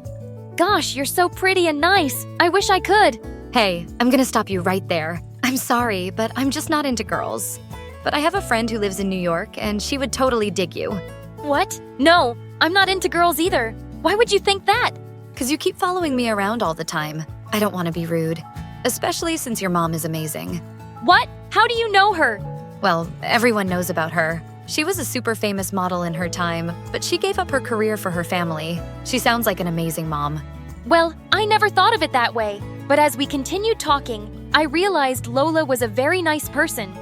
Gosh, you're so pretty and nice. I wish I could. Hey, I'm gonna stop you right there. I'm sorry, but I'm just not into girls. But I have a friend who lives in New York, and she would totally dig you. What? No, I'm not into girls either. Why would you think that? 'Cause you keep following me around all the time. I don't want to be rude, especially since your mom is amazing. What? How do you know her? Well, everyone knows about her. She was a super famous model in her time, but she gave up her career for her family. She sounds like an amazing mom. Well, I never thought of it that way. But as we continued talking, I realized Lola was a very nice person.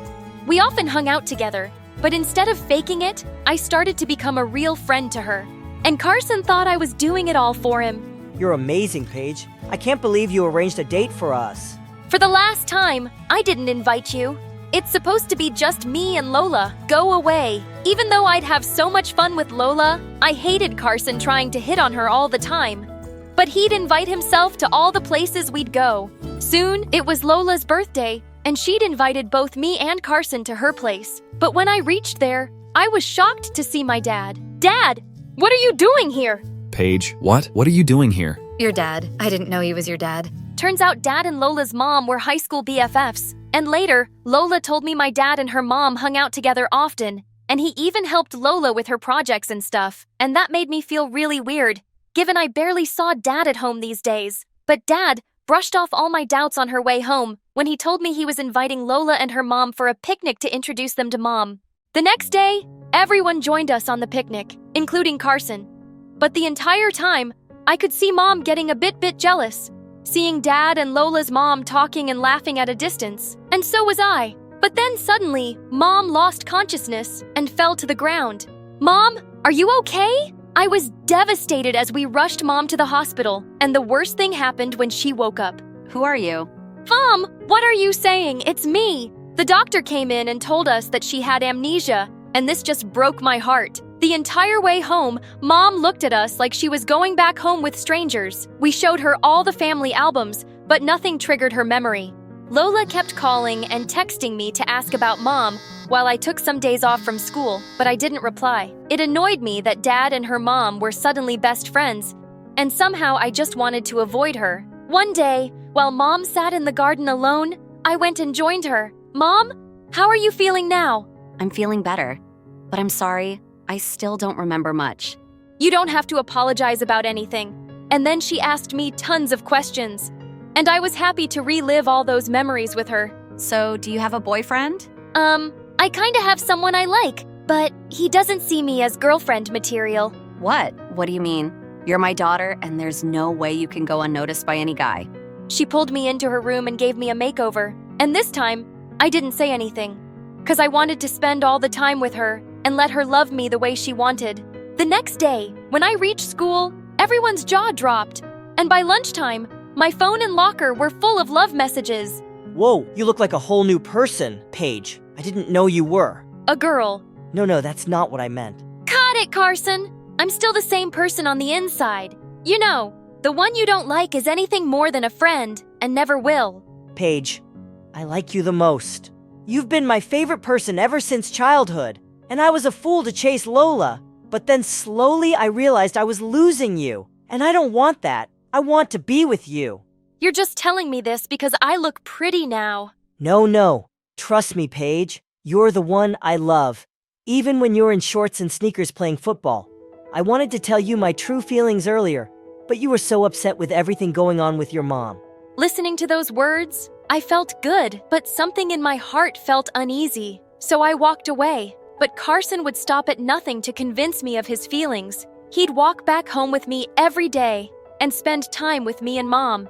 We often hung out together, but instead of faking it, I started to become a real friend to her. And Carson thought I was doing it all for him. You're amazing, Paige. I can't believe you arranged a date for us. For the last time, I didn't invite you. It's supposed to be just me and Lola. Go away. Even though I'd have so much fun with Lola, I hated Carson trying to hit on her all the time. But he'd invite himself to all the places we'd go. Soon, it was Lola's birthday, and she'd invited both me and Carson to her place. But when I reached there, I was shocked to see my dad. Dad, what are you doing here? Paige, what? What are you doing here? Your dad. I didn't know he was your dad. Turns out Dad and Lola's mom were high school BFFs. And later, Lola told me my dad and her mom hung out together often. And he even helped Lola with her projects and stuff. And that made me feel really weird, given I barely saw Dad at home these days. But Dad brushed off all my doubts on her way home when he told me he was inviting Lola and her mom for a picnic to introduce them to Mom. The next day, everyone joined us on the picnic, including Carson. But the entire time, I could see Mom getting a bit jealous, seeing Dad and Lola's mom talking and laughing at a distance, and so was I. But then suddenly, Mom lost consciousness and fell to the ground. Mom, are you okay? I was devastated as we rushed Mom to the hospital, and the worst thing happened when she woke up. Who are you? Mom, what are you saying? It's me. The doctor came in and told us that she had amnesia, and this just broke my heart. The entire way home, Mom looked at us like she was going back home with strangers. We showed her all the family albums, but nothing triggered her memory. Lola kept calling and texting me to ask about Mom while I took some days off from school, but I didn't reply. It annoyed me that Dad and her mom were suddenly best friends, and somehow I just wanted to avoid her. One day, While Mom sat in the garden alone, I went and joined her. Mom, how are you feeling now? I'm feeling better, but I'm sorry, I still don't remember much. You don't have to apologize about anything. And then she asked me tons of questions. And I was happy to relive all those memories with her. So, do you have a boyfriend? I kinda have someone I like, but he doesn't see me as girlfriend material. What? What do you mean? You're my daughter, and there's no way you can go unnoticed by any guy. She pulled me into her room and gave me a makeover. And this time, I didn't say anything. 'Cause I wanted to spend all the time with her and let her love me the way she wanted. The next day, when I reached school, everyone's jaw dropped. And by lunchtime, my phone and locker were full of love messages. Whoa, you look like a whole new person, Paige. I didn't know you were. A girl. No, that's not what I meant. Cut it, Carson! I'm still the same person on the inside. You know, the one you don't like is anything more than a friend, and never will. Paige, I like you the most. You've been my favorite person ever since childhood, and I was a fool to chase Lola, but then slowly I realized I was losing you, and I don't want that. I want to be with you. You're just telling me this because I look pretty now. No. Trust me, Paige. You're the one I love, even when you're in shorts and sneakers playing football. I wanted to tell you my true feelings earlier, but you were so upset with everything going on with your mom. Listening to those words, I felt good, but something in my heart felt uneasy. So I walked away, but Carson would stop at nothing to convince me of his feelings. He'd walk back home with me every day and spend time with me and Mom.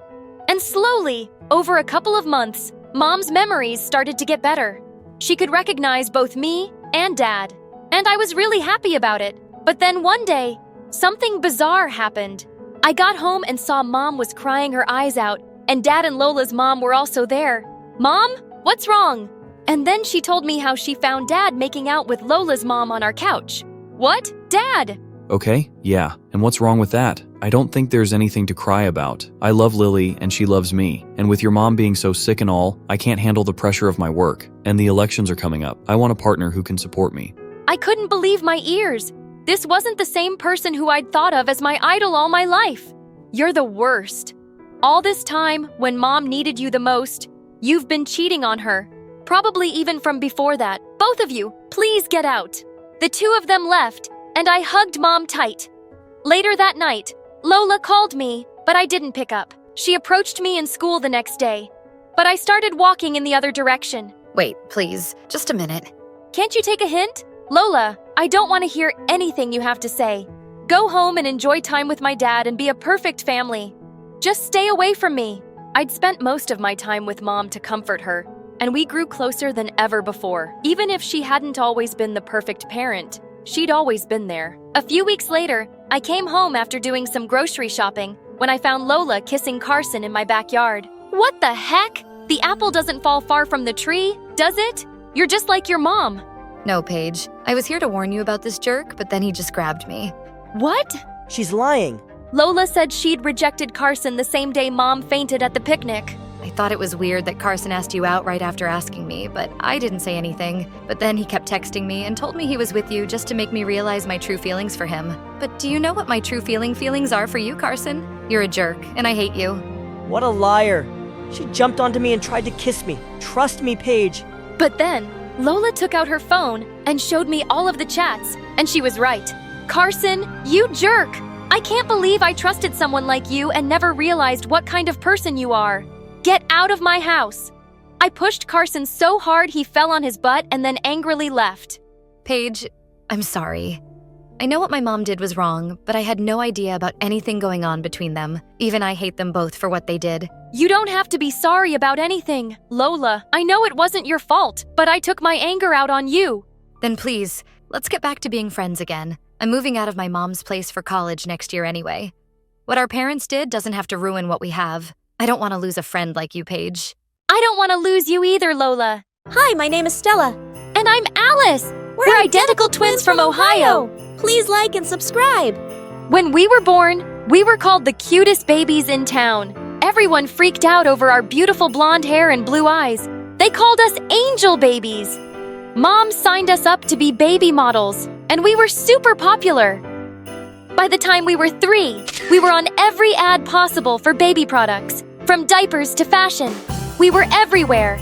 And slowly, over a couple of months, Mom's memories started to get better. She could recognize both me and Dad, and I was really happy about it. But then one day, something bizarre happened. I got home and saw Mom was crying her eyes out, and Dad and Lola's mom were also there. Mom, what's wrong? And then she told me how she found Dad making out with Lola's mom on our couch. What? Dad? Okay, yeah. And what's wrong with that? I don't think there's anything to cry about. I love Lily and she loves me. And with your mom being so sick and all, I can't handle the pressure of my work. And the elections are coming up. I want a partner who can support me. I couldn't believe my ears. This wasn't the same person who I'd thought of as my idol all my life. You're the worst. All this time, when Mom needed you the most, you've been cheating on her. Probably even from before that. Both of you, please get out. The two of them left, and I hugged Mom tight. Later that night, Lola called me, but I didn't pick up. She approached me in school the next day, but I started walking in the other direction. Wait, please, just a minute. Can't you take a hint? Lola, I don't want to hear anything you have to say. Go home and enjoy time with my dad and be a perfect family. Just stay away from me. I'd spent most of my time with Mom to comfort her, and we grew closer than ever before. Even if she hadn't always been the perfect parent, she'd always been there. A few weeks later, I came home after doing some grocery shopping when I found Lola kissing Carson in my backyard. What the heck? The apple doesn't fall far from the tree, does it? You're just like your mom. No, Paige. I was here to warn you about this jerk, but then he just grabbed me. What? She's lying. Lola said she'd rejected Carson the same day Mom fainted at the picnic. I thought it was weird that Carson asked you out right after asking me, but I didn't say anything. But then he kept texting me and told me he was with you just to make me realize my true feelings for him. But do you know what my true feelings are for you, Carson? You're a jerk, and I hate you. What a liar. She jumped onto me and tried to kiss me. Trust me, Paige. But then, Lola took out her phone and showed me all of the chats, and she was right. Carson, you jerk! I can't believe I trusted someone like you and never realized what kind of person you are. Get out of my house! I pushed Carson so hard he fell on his butt and then angrily left. Paige, I'm sorry. I know what my mom did was wrong, but I had no idea about anything going on between them. Even I hate them both for what they did. You don't have to be sorry about anything, Lola. I know it wasn't your fault, but I took my anger out on you. Then please, let's get back to being friends again. I'm moving out of my mom's place for college next year anyway. What our parents did doesn't have to ruin what we have. I don't want to lose a friend like you, Paige. I don't want to lose you either, Lola. Hi, my name is Stella. And I'm Alice. We're identical twins from Ohio. Please like and subscribe. When we were born, we were called the cutest babies in town. Everyone freaked out over our beautiful blonde hair and blue eyes. They called us angel babies. Mom signed us up to be baby models, and we were super popular. By the time we were 3, we were on every ad possible for baby products. From diapers to fashion, we were everywhere.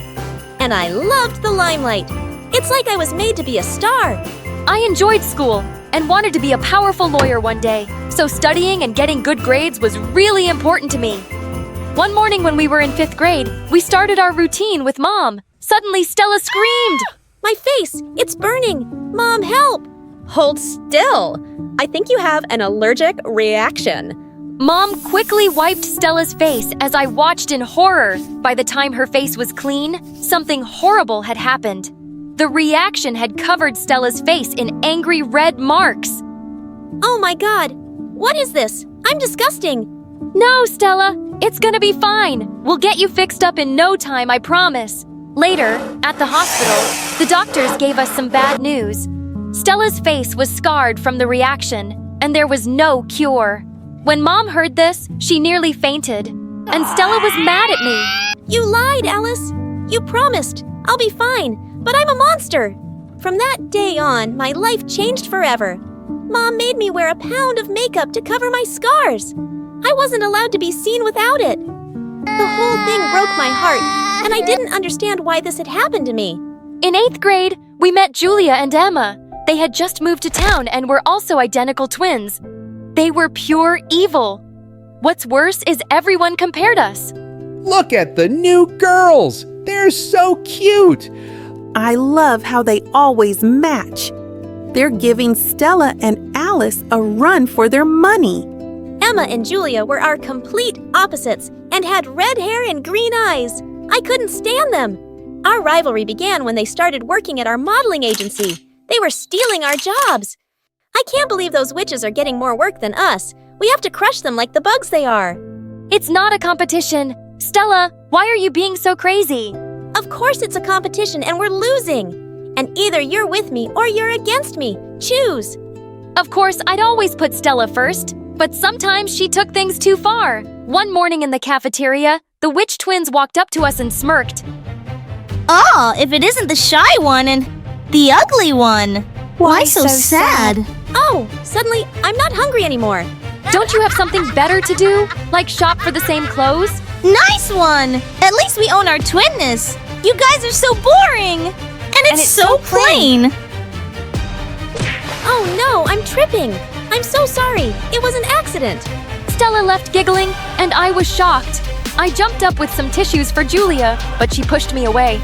And I loved the limelight. It's like I was made to be a star. I enjoyed school and wanted to be a powerful lawyer one day, so studying and getting good grades was really important to me. One morning when we were in 5th grade, we started our routine with Mom. Suddenly, Stella screamed. My face! It's burning! Mom, help! Hold still. I think you have an allergic reaction. Mom quickly wiped Stella's face as I watched in horror. By the time her face was clean, something horrible had happened. The reaction had covered Stella's face in angry red marks. Oh my god! What is this? I'm disgusting! No, Stella! It's gonna be fine! We'll get you fixed up in no time, I promise. Later, at the hospital, the doctors gave us some bad news. Stella's face was scarred from the reaction, and there was no cure. When Mom heard this, she nearly fainted, and Stella was mad at me. You lied, Alice! You promised! I'll be fine! But I'm a monster! From that day on, my life changed forever. Mom made me wear a pound of makeup to cover my scars. I wasn't allowed to be seen without it. The whole thing broke my heart, and I didn't understand why this had happened to me. In 8th grade, we met Julia and Emma. They had just moved to town and were also identical twins. They were pure evil. What's worse is everyone compared us. Look at the new girls! They're so cute! I love how they always match. They're giving Stella and Alice a run for their money. Emma and Julia were our complete opposites and had red hair and green eyes. I couldn't stand them. Our rivalry began when they started working at our modeling agency. They were stealing our jobs. I can't believe those witches are getting more work than us. We have to crush them like the bugs they are. It's not a competition. Stella, why are you being so crazy? Of course it's a competition and we're losing. And either you're with me or you're against me. Choose. Of course, I'd always put Stella first, but sometimes she took things too far. One morning in the cafeteria, the witch twins walked up to us and smirked. Oh, if it isn't the shy one and the ugly one. Why so sad? Oh, suddenly I'm not hungry anymore. Don't you have something better to do? Like shop for the same clothes? Nice one! At least we own our twinness. You guys are so boring! And it's so plain! Oh no, I'm tripping! I'm so sorry. It was an accident. Stella left giggling, and I was shocked. I jumped up with some tissues for Julia, but she pushed me away.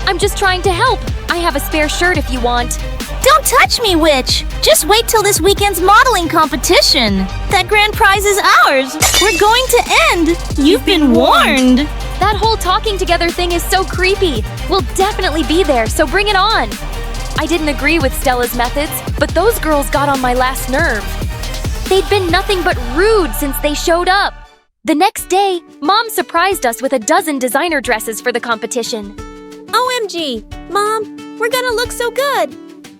I'm just trying to help. I have a spare shirt if you want. Don't touch me, witch! Just wait till this weekend's modeling competition. That grand prize is ours. We're going to end. You've been warned. That whole talking together thing is so creepy. We'll definitely be there, so bring it on. I didn't agree with Stella's methods, but those girls got on my last nerve. They'd been nothing but rude since they showed up. The next day, Mom surprised us with a dozen designer dresses for the competition. OMG! Mom, we're gonna look so good!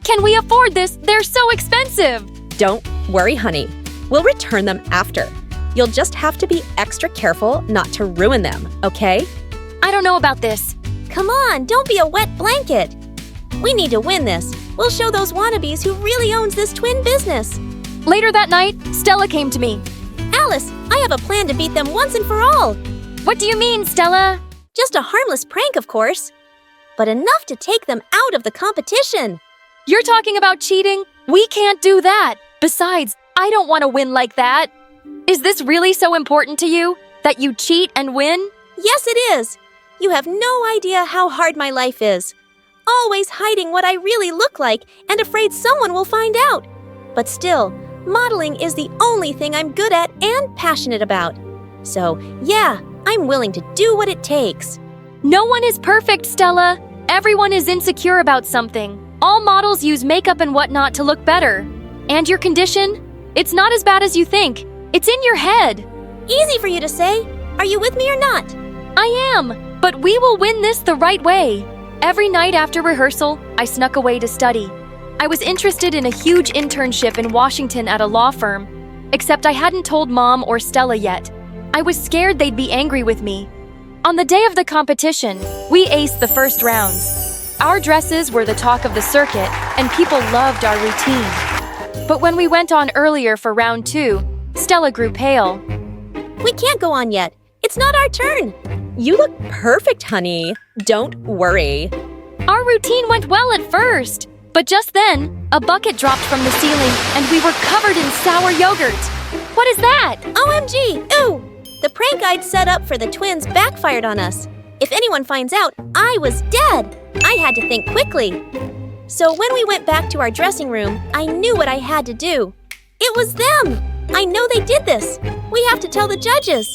Can we afford this? They're so expensive! Don't worry, honey. We'll return them after. You'll just have to be extra careful not to ruin them, okay? I don't know about this. Come on, don't be a wet blanket. We need to win this. We'll show those wannabes who really owns this twin business. Later that night, Stella came to me. Alice, I have a plan to beat them once and for all. What do you mean, Stella? Just a harmless prank, of course. But enough to take them out of the competition. You're talking about cheating? We can't do that. Besides, I don't want to win like that. Is this really so important to you? That you cheat and win? Yes, it is. You have no idea how hard my life is. Always hiding what I really look like and afraid someone will find out. But still, modeling is the only thing I'm good at and passionate about. So, yeah, I'm willing to do what it takes. No one is perfect, Stella. Everyone is insecure about something. All models use makeup and whatnot to look better. And your condition? It's not as bad as you think. It's in your head. Easy for you to say. Are you with me or not? I am, but we will win this the right way. Every night after rehearsal, I snuck away to study. I was interested in a huge internship in Washington at a law firm, except I hadn't told Mom or Stella yet. I was scared they'd be angry with me. On the day of the competition, we aced the first rounds. Our dresses were the talk of the circuit, and people loved our routine. But when we went on earlier for round 2, Stella grew pale. We can't go on yet. It's not our turn. You look perfect, honey. Don't worry. Our routine went well at first, but just then, a bucket dropped from the ceiling and we were covered in sour yogurt. What is that? OMG! Ooh! The prank I'd set up for the twins backfired on us. If anyone finds out, I was dead. I had to think quickly. So when we went back to our dressing room, I knew what I had to do. It was them! I know they did this. We have to tell the judges.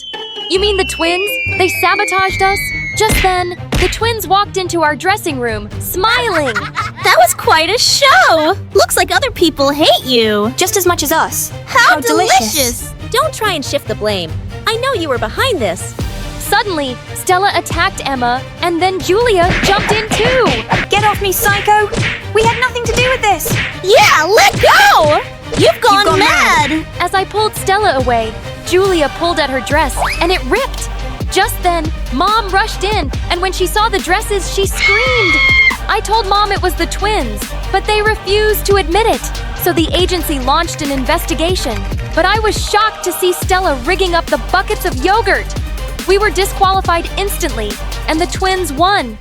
You mean the twins? They sabotaged us? Just then, the twins walked into our dressing room, smiling. That was quite a show! Looks like other people hate you. Just as much as us. How delicious! Don't try and shift the blame. I know you were behind this. Suddenly, Stella attacked Emma, and then Julia jumped in too. Get off me, psycho! We had nothing to do with this. Yeah, let go! You've gone mad! As I pulled Stella away, Julia pulled at her dress, and it ripped. Just then, Mom rushed in, and when she saw the dresses, she screamed. I told Mom it was the twins, but they refused to admit it. So the agency launched an investigation. But I was shocked to see Stella rigging up the buckets of yogurt. We were disqualified instantly, and the twins won.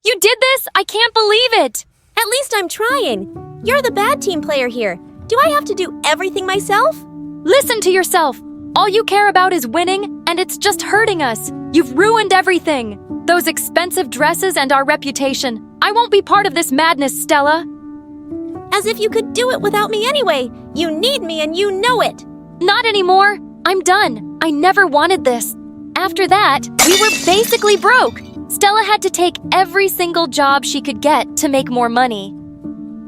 You did this? I can't believe it! At least I'm trying. You're the bad team player here. Do I have to do everything myself? Listen to yourself. All you care about is winning, and it's just hurting us. You've ruined everything. Those expensive dresses and our reputation. I won't be part of this madness, Stella. As if you could do it without me anyway. You need me and you know it. Not anymore. I'm done. I never wanted this. After that, we were basically broke. Stella had to take every single job she could get to make more money.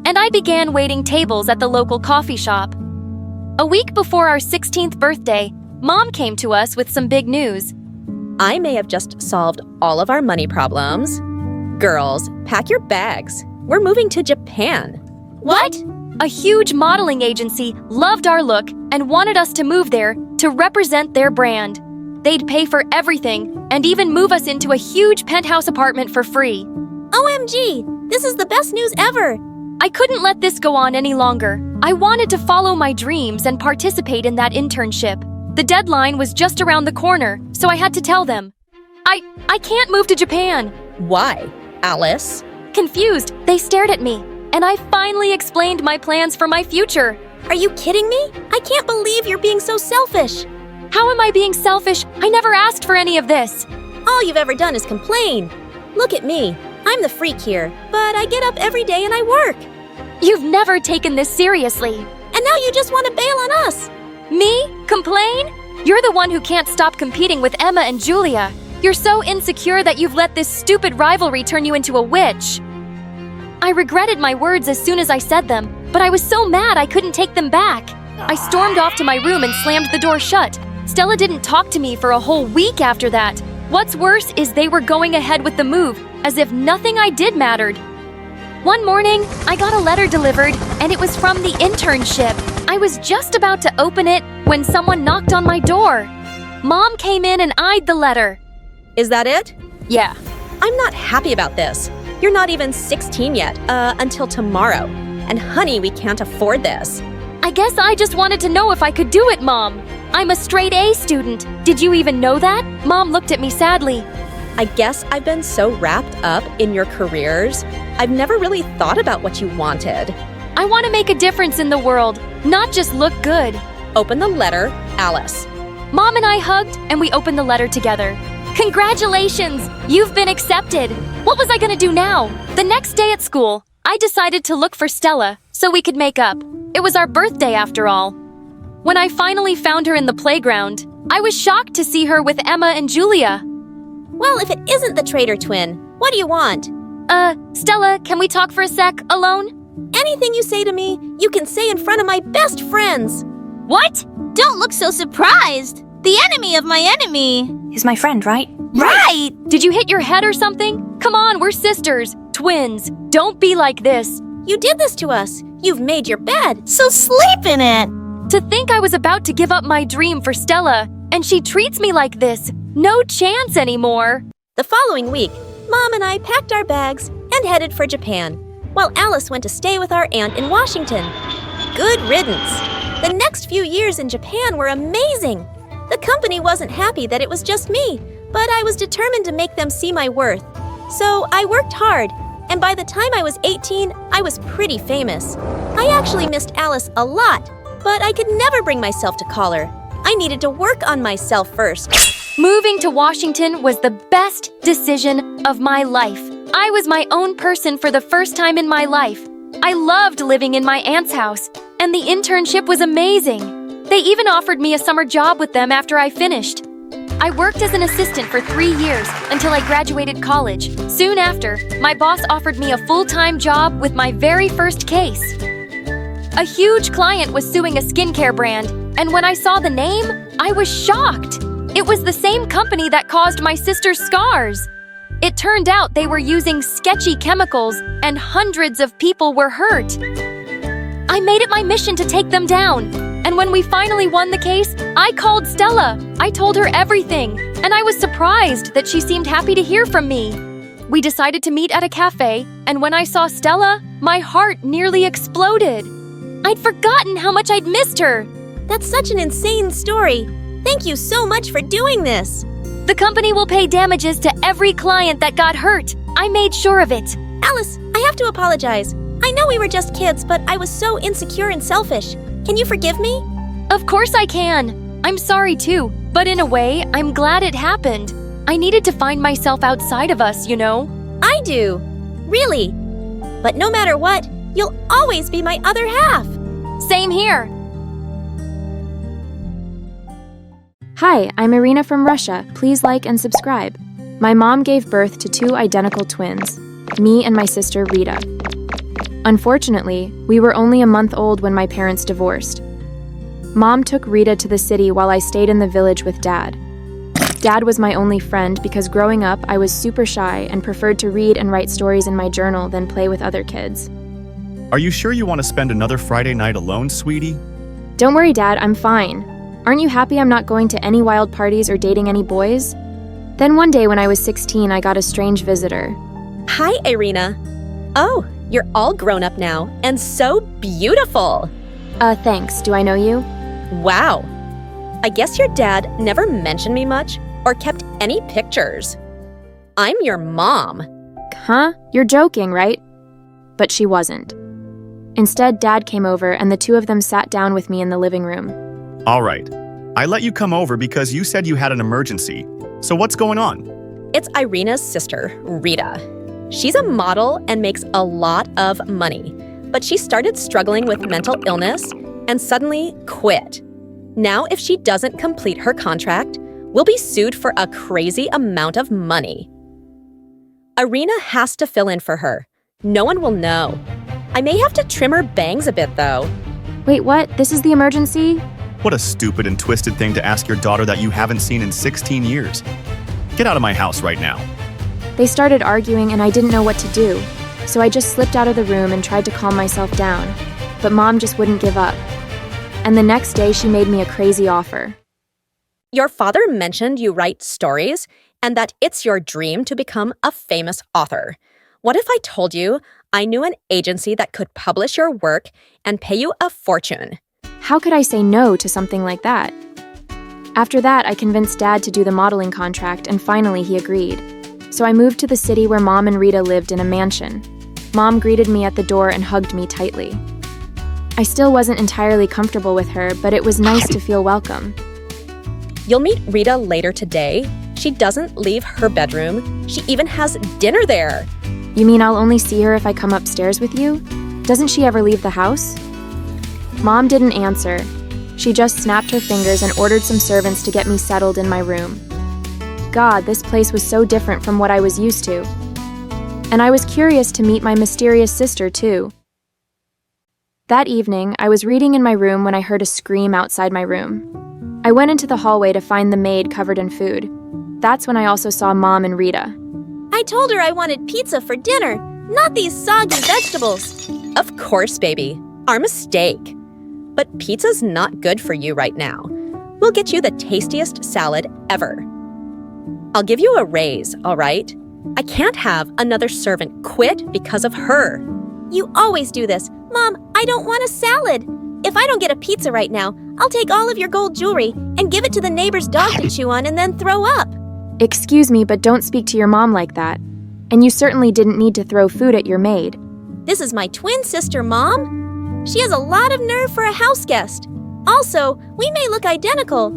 And I began waiting tables at the local coffee shop. A week before our 16th birthday, Mom came to us with some big news. I may have just solved all of our money problems. Girls, pack your bags. We're moving to Japan. What? A huge modeling agency loved our look and wanted us to move there to represent their brand. They'd pay for everything and even move us into a huge penthouse apartment for free. OMG! This is the best news ever! I couldn't let this go on any longer. I wanted to follow my dreams and participate in that internship. The deadline was just around the corner, so I had to tell them. I can't move to Japan. Why, Alice? Confused, they stared at me, and I finally explained my plans for my future. Are you kidding me? I can't believe you're being so selfish. How am I being selfish? I never asked for any of this. All you've ever done is complain. Look at me. I'm the freak here, but I get up every day and I work. You've never taken this seriously. And now you just want to bail on us. Me? Complain? You're the one who can't stop competing with Emma and Julia. You're so insecure that you've let this stupid rivalry turn you into a witch. I regretted my words as soon as I said them, but I was so mad I couldn't take them back. I stormed off to my room and slammed the door shut. Stella didn't talk to me for a whole week after that. What's worse is they were going ahead with the move, as if nothing I did mattered. One morning, I got a letter delivered, and it was from the internship. I was just about to open it when someone knocked on my door. Mom came in and eyed the letter. Is that it? Yeah. I'm not happy about this. You're not even 16 yet, until tomorrow. And honey, we can't afford this. I guess I just wanted to know if I could do it, Mom. I'm a straight A student. Did you even know that? Mom looked at me sadly. I guess I've been so wrapped up in your careers, I've never really thought about what you wanted. I want to make a difference in the world, not just look good. Open the letter, Alice. Mom and I hugged, and we opened the letter together. Congratulations! You've been accepted! What was I gonna do now? The next day at school, I decided to look for Stella so we could make up. It was our birthday after all. When I finally found her in the playground, I was shocked to see her with Emma and Julia. Well, if it isn't the traitor twin, what do you want? Stella, can we talk for a sec, alone? Anything you say to me, you can say in front of my best friends. What? Don't look so surprised. The enemy of my enemy is my friend, right? Right! Did you hit your head or something? Come on, we're sisters, twins. Don't be like this. You did this to us. You've made your bed. So sleep in it. To think I was about to give up my dream for Stella, and she treats me like this. No chance anymore. The following week, Mom and I packed our bags and headed for Japan, while Alice went to stay with our aunt in Washington. Good riddance. The next few years in Japan were amazing. The company wasn't happy that it was just me, but I was determined to make them see my worth. So I worked hard, and by the time I was 18, I was pretty famous. I actually missed Alice a lot, but I could never bring myself to call her. I needed to work on myself first. Moving to Washington was the best decision of my life. I was my own person for the first time in my life. I loved living in my aunt's house, and the internship was amazing. They even offered me a summer job with them after I finished. I worked as an assistant for 3 years until I graduated college. Soon after, my boss offered me a full-time job with my very first case. A huge client was suing a skincare brand, and when I saw the name, I was shocked. It was the same company that caused my sister's scars. It turned out they were using sketchy chemicals, and hundreds of people were hurt. I made it my mission to take them down, and when we finally won the case, I called Stella. I told her everything, and I was surprised that she seemed happy to hear from me. We decided to meet at a cafe, and when I saw Stella, my heart nearly exploded. I'd forgotten how much I'd missed her. That's such an insane story. Thank you so much for doing this. The company will pay damages to every client that got hurt. I made sure of it. Alice, I have to apologize. I know we were just kids, but I was so insecure and selfish. Can you forgive me? Of course I can. I'm sorry too, but in a way, I'm glad it happened. I needed to find myself outside of us, you know? I do. Really. But no matter what, you'll always be my other half. Same here. Hi, I'm Irina from Russia. Please like and subscribe. My mom gave birth to 2 identical twins, me and my sister Rita. Unfortunately, we were only a month old when my parents divorced. Mom took Rita to the city while I stayed in the village with Dad. Dad was my only friend because growing up I was super shy and preferred to read and write stories in my journal than play with other kids. Are you sure you want to spend another Friday night alone, sweetie? Don't worry, Dad, I'm fine. Aren't you happy I'm not going to any wild parties or dating any boys? Then one day when I was 16, I got a strange visitor. Hi, Irina. Oh, you're all grown up now and so beautiful. Thanks. Do I know you? Wow. I guess your dad never mentioned me much or kept any pictures. I'm your mom. Huh? You're joking, right? But she wasn't. Instead, Dad came over and the 2 of them sat down with me in the living room. All right. I let you come over because you said you had an emergency. So what's going on? It's Irina's sister, Rita. She's a model and makes a lot of money, but she started struggling with mental illness and suddenly quit. Now, if she doesn't complete her contract, we'll be sued for a crazy amount of money. Irina has to fill in for her. No one will know. I may have to trim her bangs a bit, though. Wait, what? This is the emergency? What a stupid and twisted thing to ask your daughter that you haven't seen in 16 years. Get out of my house right now. They started arguing and I didn't know what to do, so I just slipped out of the room and tried to calm myself down. But Mom just wouldn't give up. And the next day she made me a crazy offer. Your father mentioned you write stories and that it's your dream to become a famous author. What if I told you I knew an agency that could publish your work and pay you a fortune? How could I say no to something like that? After that, I convinced Dad to do the modeling contract, and finally he agreed. So I moved to the city where Mom and Rita lived in a mansion. Mom greeted me at the door and hugged me tightly. I still wasn't entirely comfortable with her, but it was nice to feel welcome. You'll meet Rita later today. She doesn't leave her bedroom. She even has dinner there. You mean I'll only see her if I come upstairs with you? Doesn't she ever leave the house? Mom didn't answer. She just snapped her fingers and ordered some servants to get me settled in my room. God, this place was so different from what I was used to. And I was curious to meet my mysterious sister, too. That evening, I was reading in my room when I heard a scream outside my room. I went into the hallway to find the maid covered in food. That's when I also saw Mom and Rita. I told her I wanted pizza for dinner, not these soggy vegetables. Of course, baby. Our mistake. But pizza's not good for you right now. We'll get you the tastiest salad ever. I'll give you a raise, all right? I can't have another servant quit because of her. You always do this. Mom, I don't want a salad. If I don't get a pizza right now, I'll take all of your gold jewelry and give it to the neighbor's dog to chew on and then throw up. Excuse me, but don't speak to your mom like that. And you certainly didn't need to throw food at your maid. This is my twin sister, Mom. She has a lot of nerve for a house guest. Also, we may look identical,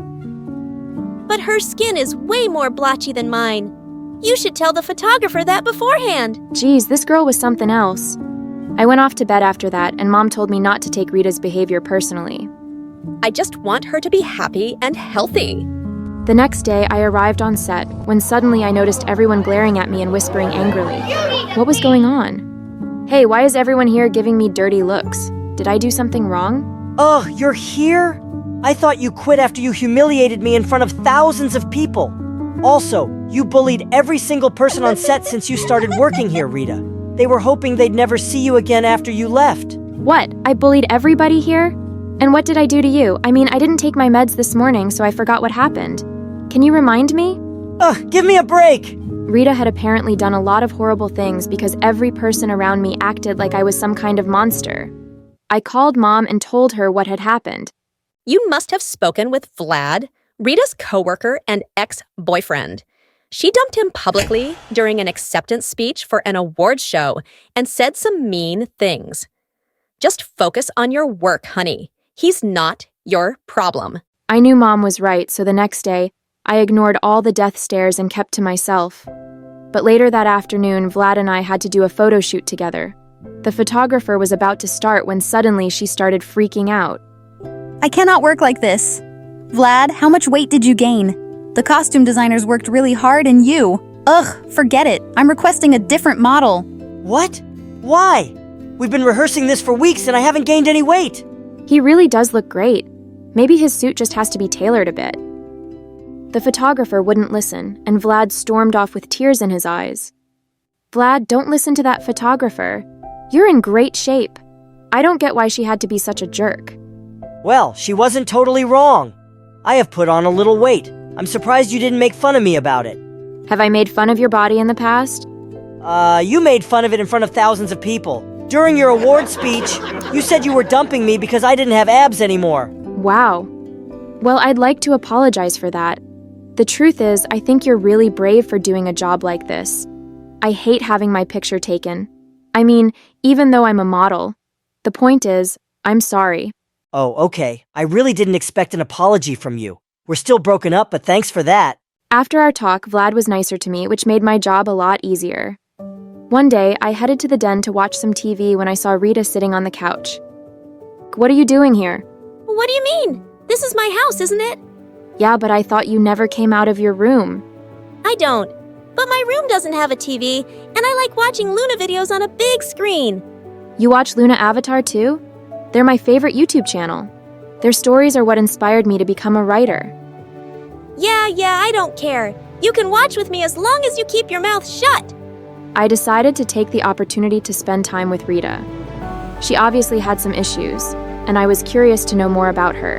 but her skin is way more blotchy than mine. You should tell the photographer that beforehand. Geez, this girl was something else. I went off to bed after that, and Mom told me not to take Rita's behavior personally. I just want her to be happy and healthy. The next day, I arrived on set, when suddenly I noticed everyone glaring at me and whispering angrily. What was going on? Hey, why is everyone here giving me dirty looks? Did I do something wrong? Ugh, you're here? I thought you quit after you humiliated me in front of thousands of people. Also, you bullied every single person on set since you started working here, Rita. They were hoping they'd never see you again after you left. What? I bullied everybody here? And what did I do to you? I mean, I didn't take my meds this morning, so I forgot what happened. Can you remind me? Ugh, give me a break! Rita had apparently done a lot of horrible things because every person around me acted like I was some kind of monster. I called Mom and told her what had happened. You must have spoken with Vlad, Rita's coworker and ex-boyfriend. She dumped him publicly during an acceptance speech for an awards show and said some mean things. Just focus on your work, honey. He's not your problem. I knew Mom was right, so the next day, I ignored all the death stares and kept to myself. But later that afternoon, Vlad and I had to do a photo shoot together. The photographer was about to start when suddenly she started freaking out. I cannot work like this. Vlad, how much weight did you gain? The costume designers worked really hard and you. Ugh, forget it. I'm requesting a different model. What? Why? We've been rehearsing this for weeks and I haven't gained any weight. He really does look great. Maybe his suit just has to be tailored a bit. The photographer wouldn't listen, and Vlad stormed off with tears in his eyes. Vlad, don't listen to that photographer. You're in great shape. I don't get why she had to be such a jerk. Well, she wasn't totally wrong. I have put on a little weight. I'm surprised you didn't make fun of me about it. Have I made fun of your body in the past? You made fun of it in front of thousands of people. During your award speech, you said you were dumping me because I didn't have abs anymore. Wow. Well, I'd like to apologize for that. The truth is, I think you're really brave for doing a job like this. I hate having my picture taken. I mean, even though I'm a model. The point is, I'm sorry. Oh, okay. I really didn't expect an apology from you. We're still broken up, but thanks for that. After our talk, Vlad was nicer to me, which made my job a lot easier. One day, I headed to the den to watch some TV when I saw Rita sitting on the couch. What are you doing here? What do you mean? This is my house, isn't it? Yeah, but I thought you never came out of your room. I don't. But my room doesn't have a TV, and I like watching Luna videos on a big screen. You watch Luna Avatar too? They're my favorite YouTube channel. Their stories are what inspired me to become a writer. Yeah, I don't care. You can watch with me as long as you keep your mouth shut. I decided to take the opportunity to spend time with Rita. She obviously had some issues, and I was curious to know more about her.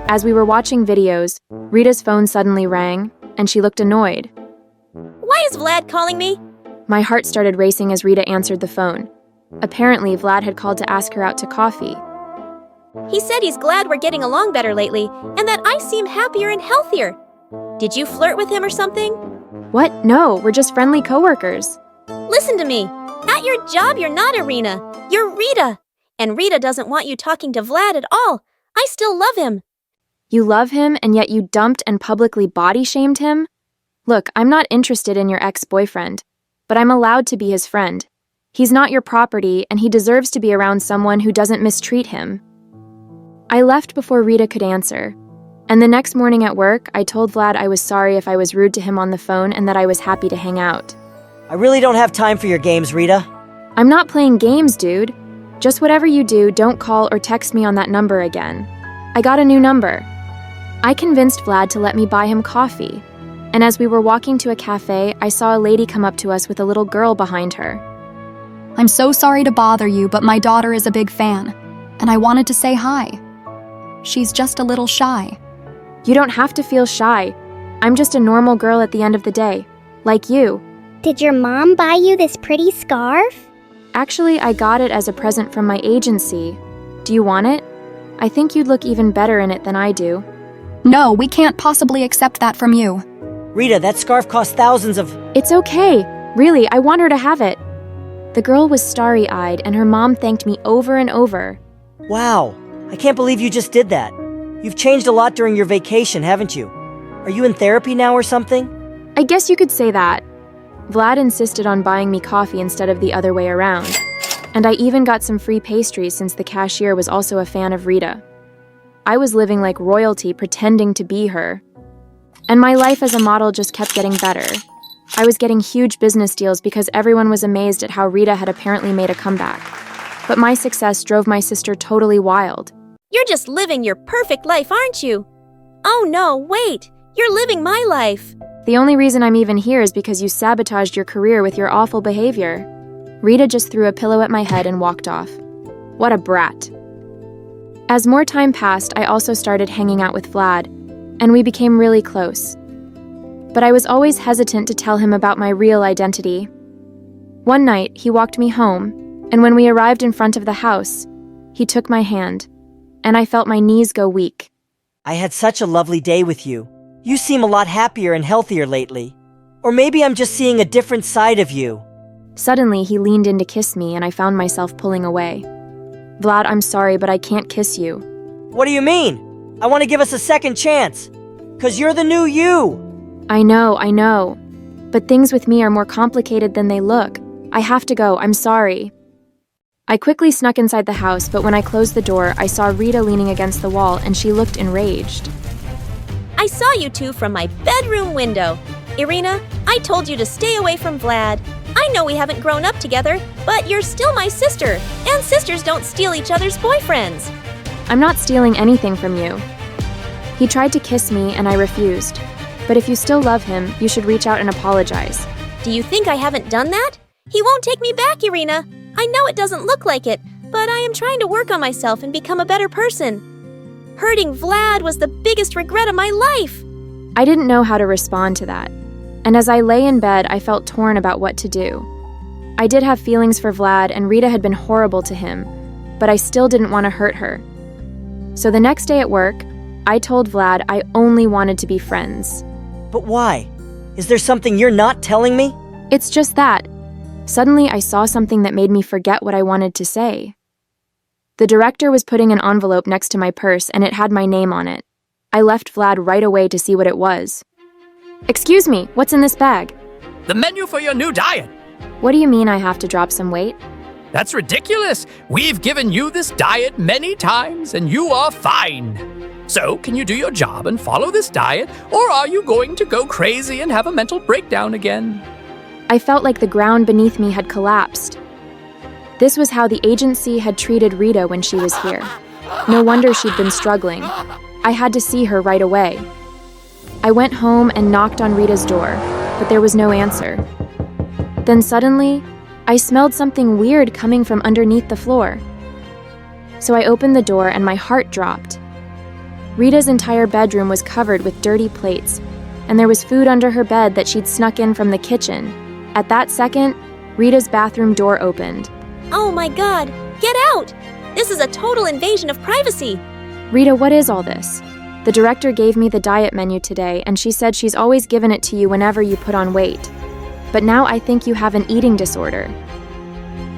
As we were watching videos, Rita's phone suddenly rang, and she looked annoyed. Why is Vlad calling me? My heart started racing as Rita answered the phone. Apparently, Vlad had called to ask her out to coffee. He said he's glad we're getting along better lately, and that I seem happier and healthier. Did you flirt with him or something? What? No, we're just friendly coworkers. Listen to me. At your job, you're not Irina. You're Rita. And Rita doesn't want you talking to Vlad at all. I still love him. You love him, and yet you dumped and publicly body-shamed him? Look, I'm not interested in your ex-boyfriend, but I'm allowed to be his friend. He's not your property, and he deserves to be around someone who doesn't mistreat him. I left before Rita could answer, and the next morning at work, I told Vlad I was sorry if I was rude to him on the phone and that I was happy to hang out. I really don't have time for your games, Rita. I'm not playing games, dude. Just whatever you do, don't call or text me on that number again. I got a new number. I convinced Vlad to let me buy him coffee, and as we were walking to a cafe, I saw a lady come up to us with a little girl behind her. I'm so sorry to bother you, but my daughter is a big fan, and I wanted to say hi. She's just a little shy. You don't have to feel shy. I'm just a normal girl at the end of the day, like you. Did your mom buy you this pretty scarf? Actually, I got it as a present from my agency. Do you want it? I think you'd look even better in it than I do. No, we can't possibly accept that from you. Rita, that scarf cost thousands of... It's okay. Really, I want her to have it. The girl was starry-eyed, and her mom thanked me over and over. Wow, I can't believe you just did that. You've changed a lot during your vacation, haven't you? Are you in therapy now or something? I guess you could say that. Vlad insisted on buying me coffee instead of the other way around. And I even got some free pastries since the cashier was also a fan of Rita. I was living like royalty, pretending to be her. And my life as a model just kept getting better. I was getting huge business deals because everyone was amazed at how Rita had apparently made a comeback. But my success drove my sister totally wild. You're just living your perfect life, aren't you? Oh no, wait! You're living my life! The only reason I'm even here is because you sabotaged your career with your awful behavior. Rita just threw a pillow at my head and walked off. What a brat. As more time passed, I also started hanging out with Vlad, and we became really close. But I was always hesitant to tell him about my real identity. One night, he walked me home, and when we arrived in front of the house, he took my hand, and I felt my knees go weak. I had such a lovely day with you. You seem a lot happier and healthier lately. Or maybe I'm just seeing a different side of you. Suddenly, he leaned in to kiss me, and I found myself pulling away. Vlad, I'm sorry, but I can't kiss you. What do you mean? I want to give us a second chance. 'Cause you're the new you. I know. But things with me are more complicated than they look. I have to go, I'm sorry. I quickly snuck inside the house, but when I closed the door, I saw Rita leaning against the wall, and she looked enraged. I saw you two from my bedroom window. Irina, I told you to stay away from Vlad. I know we haven't grown up together, but you're still my sister, and sisters don't steal each other's boyfriends. I'm not stealing anything from you. He tried to kiss me, and I refused. But if you still love him, you should reach out and apologize. Do you think I haven't done that? He won't take me back, Irina. I know it doesn't look like it, but I am trying to work on myself and become a better person. Hurting Vlad was the biggest regret of my life. I didn't know how to respond to that. And as I lay in bed, I felt torn about what to do. I did have feelings for Vlad, and Rita had been horrible to him, but I still didn't want to hurt her. So the next day at work, I told Vlad I only wanted to be friends. But why? Is there something you're not telling me? It's just that. Suddenly, I saw something that made me forget what I wanted to say. The director was putting an envelope next to my purse, and it had my name on it. I left Vlad right away to see what it was. Excuse me, what's in this bag? The menu for your new diet. What do you mean I have to drop some weight? That's ridiculous. We've given you this diet many times, and you are fine. So, can you do your job and follow this diet, or are you going to go crazy and have a mental breakdown again? I felt like the ground beneath me had collapsed. This was how the agency had treated Rita when she was here. No wonder she'd been struggling. I had to see her right away. I went home and knocked on Rita's door, but there was no answer. Then suddenly, I smelled something weird coming from underneath the floor. So I opened the door and my heart dropped. Rita's entire bedroom was covered with dirty plates, and there was food under her bed that she'd snuck in from the kitchen. At that second, Rita's bathroom door opened. Oh my God, get out! This is a total invasion of privacy. Rita, what is all this? The director gave me the diet menu today, and she said she's always given it to you whenever you put on weight. But now I think you have an eating disorder.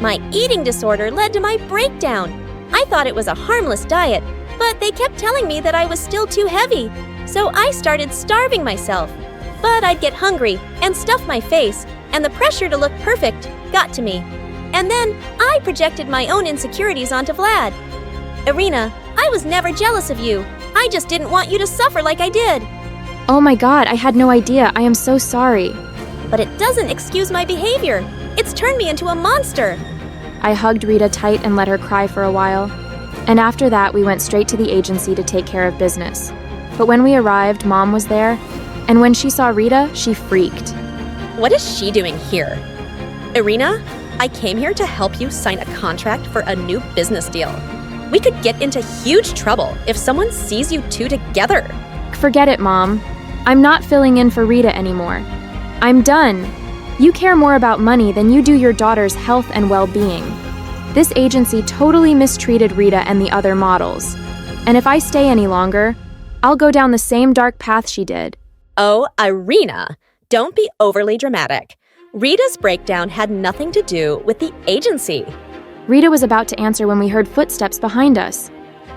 My eating disorder led to my breakdown. I thought it was a harmless diet, but they kept telling me that I was still too heavy. So I started starving myself. But I'd get hungry and stuff my face, and the pressure to look perfect got to me. And then I projected my own insecurities onto Vlad. Irina, I was never jealous of you. I just didn't want you to suffer like I did. Oh my God, I had no idea. I am so sorry. But it doesn't excuse my behavior. It's turned me into a monster. I hugged Rita tight and let her cry for a while. And after that, we went straight to the agency to take care of business. But when we arrived, Mom was there, and when she saw Rita, she freaked. What is she doing here? Irina, I came here to help you sign a contract for a new business deal. We could get into huge trouble if someone sees you two together. Forget it, Mom. I'm not filling in for Rita anymore. I'm done. You care more about money than you do your daughter's health and well-being. This agency totally mistreated Rita and the other models. And if I stay any longer, I'll go down the same dark path she did. Oh, Irina, don't be overly dramatic. Rita's breakdown had nothing to do with the agency. Rita was about to answer when we heard footsteps behind us.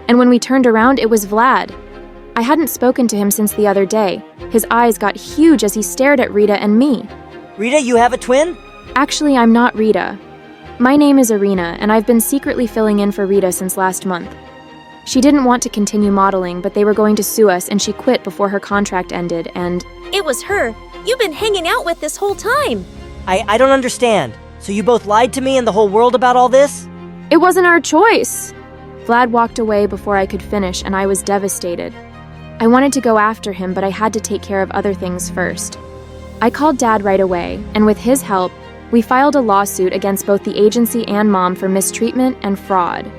And when we turned around, it was Vlad. I hadn't spoken to him since the other day. His eyes got huge as he stared at Rita and me. Rita, you have a twin? Actually, I'm not Rita. My name is Irina, and I've been secretly filling in for Rita since last month. She didn't want to continue modeling, but they were going to sue us, and she quit before her contract ended, and... It was her you've been hanging out with this whole time. I don't understand. So you both lied to me and the whole world about all this? It wasn't our choice. Vlad walked away before I could finish, and I was devastated. I wanted to go after him, but I had to take care of other things first. I called Dad right away, and with his help, we filed a lawsuit against both the agency and Mom for mistreatment and fraud.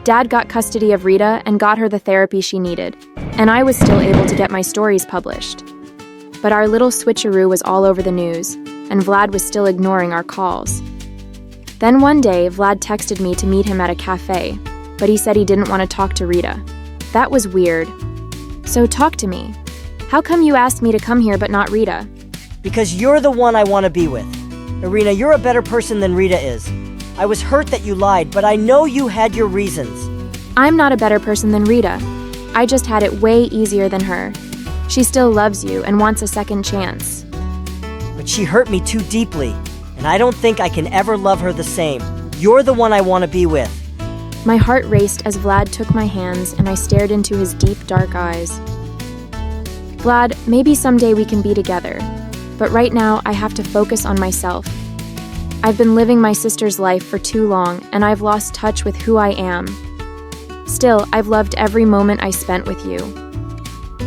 Dad got custody of Rita and got her the therapy she needed, and I was still able to get my stories published. But our little switcheroo was all over the news, and Vlad was still ignoring our calls. Then one day, Vlad texted me to meet him at a cafe, but he said he didn't want to talk to Rita. That was weird. So talk to me. How come you asked me to come here but not Rita? Because you're the one I want to be with. Irina, you're a better person than Rita is. I was hurt that you lied, but I know you had your reasons. I'm not a better person than Rita. I just had it way easier than her. She still loves you and wants a second chance. But she hurt me too deeply, and I don't think I can ever love her the same. You're the one I want to be with. My heart raced as Vlad took my hands and I stared into his deep, dark eyes. Vlad, maybe someday we can be together, but right now I have to focus on myself. I've been living my sister's life for too long, and I've lost touch with who I am. Still, I've loved every moment I spent with you.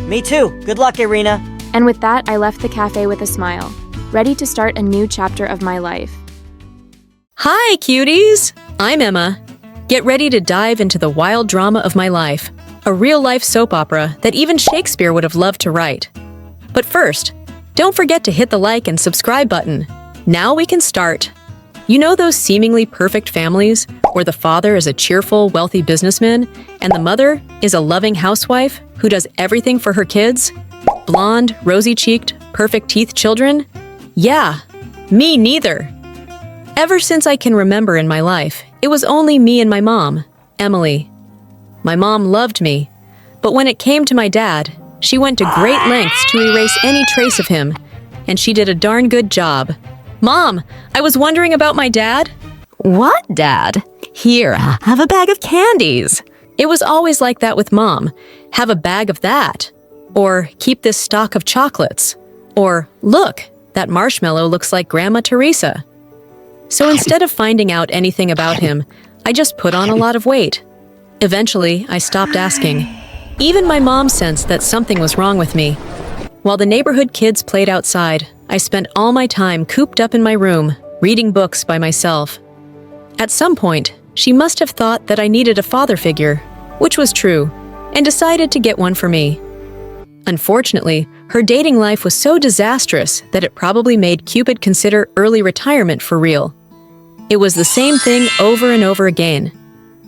Me too. Good luck, Irina. And with that, I left the cafe with a smile, ready to start a new chapter of my life. Hi, cuties! I'm Emma. Get ready to dive into the wild drama of my life, a real-life soap opera that even Shakespeare would have loved to write. But first, don't forget to hit the like and subscribe button. Now we can start. You know those seemingly perfect families where the father is a cheerful, wealthy businessman and the mother is a loving housewife who does everything for her kids? Blonde, rosy-cheeked, perfect-teeth children? Yeah, me neither. Ever since I can remember in my life, it was only me and my mom, Emily. My mom loved me, but when it came to my dad, she went to great lengths to erase any trace of him, and she did a darn good job. Mom, I was wondering about my dad. What, Dad? Here, have a bag of candies. It was always like that with Mom. Have a bag of that. Or keep this stock of chocolates. Or look, that marshmallow looks like Grandma Teresa. So instead of finding out anything about him, I just put on a lot of weight. Eventually, I stopped asking. Even my mom sensed that something was wrong with me. While the neighborhood kids played outside, I spent all my time cooped up in my room, reading books by myself. At some point, she must have thought that I needed a father figure, which was true, and decided to get one for me. Unfortunately, her dating life was so disastrous that it probably made Cupid consider early retirement for real. It was the same thing over and over again.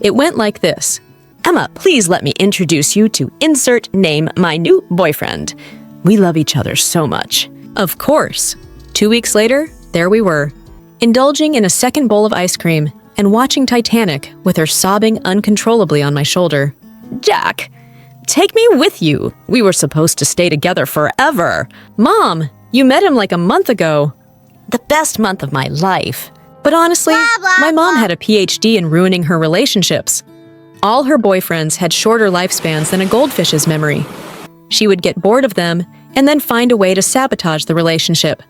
It went like this. Emma, please let me introduce you to insert name my new boyfriend. We love each other so much. Of course. 2 weeks later, there we were, indulging in a second bowl of ice cream and watching Titanic with her sobbing uncontrollably on my shoulder. Jack, take me with you. We were supposed to stay together forever. Mom, you met him like a month ago. The best month of my life. But honestly, my mom had a PhD in ruining her relationships. All her boyfriends had shorter lifespans than a goldfish's memory. She would get bored of them and then find a way to sabotage the relationship.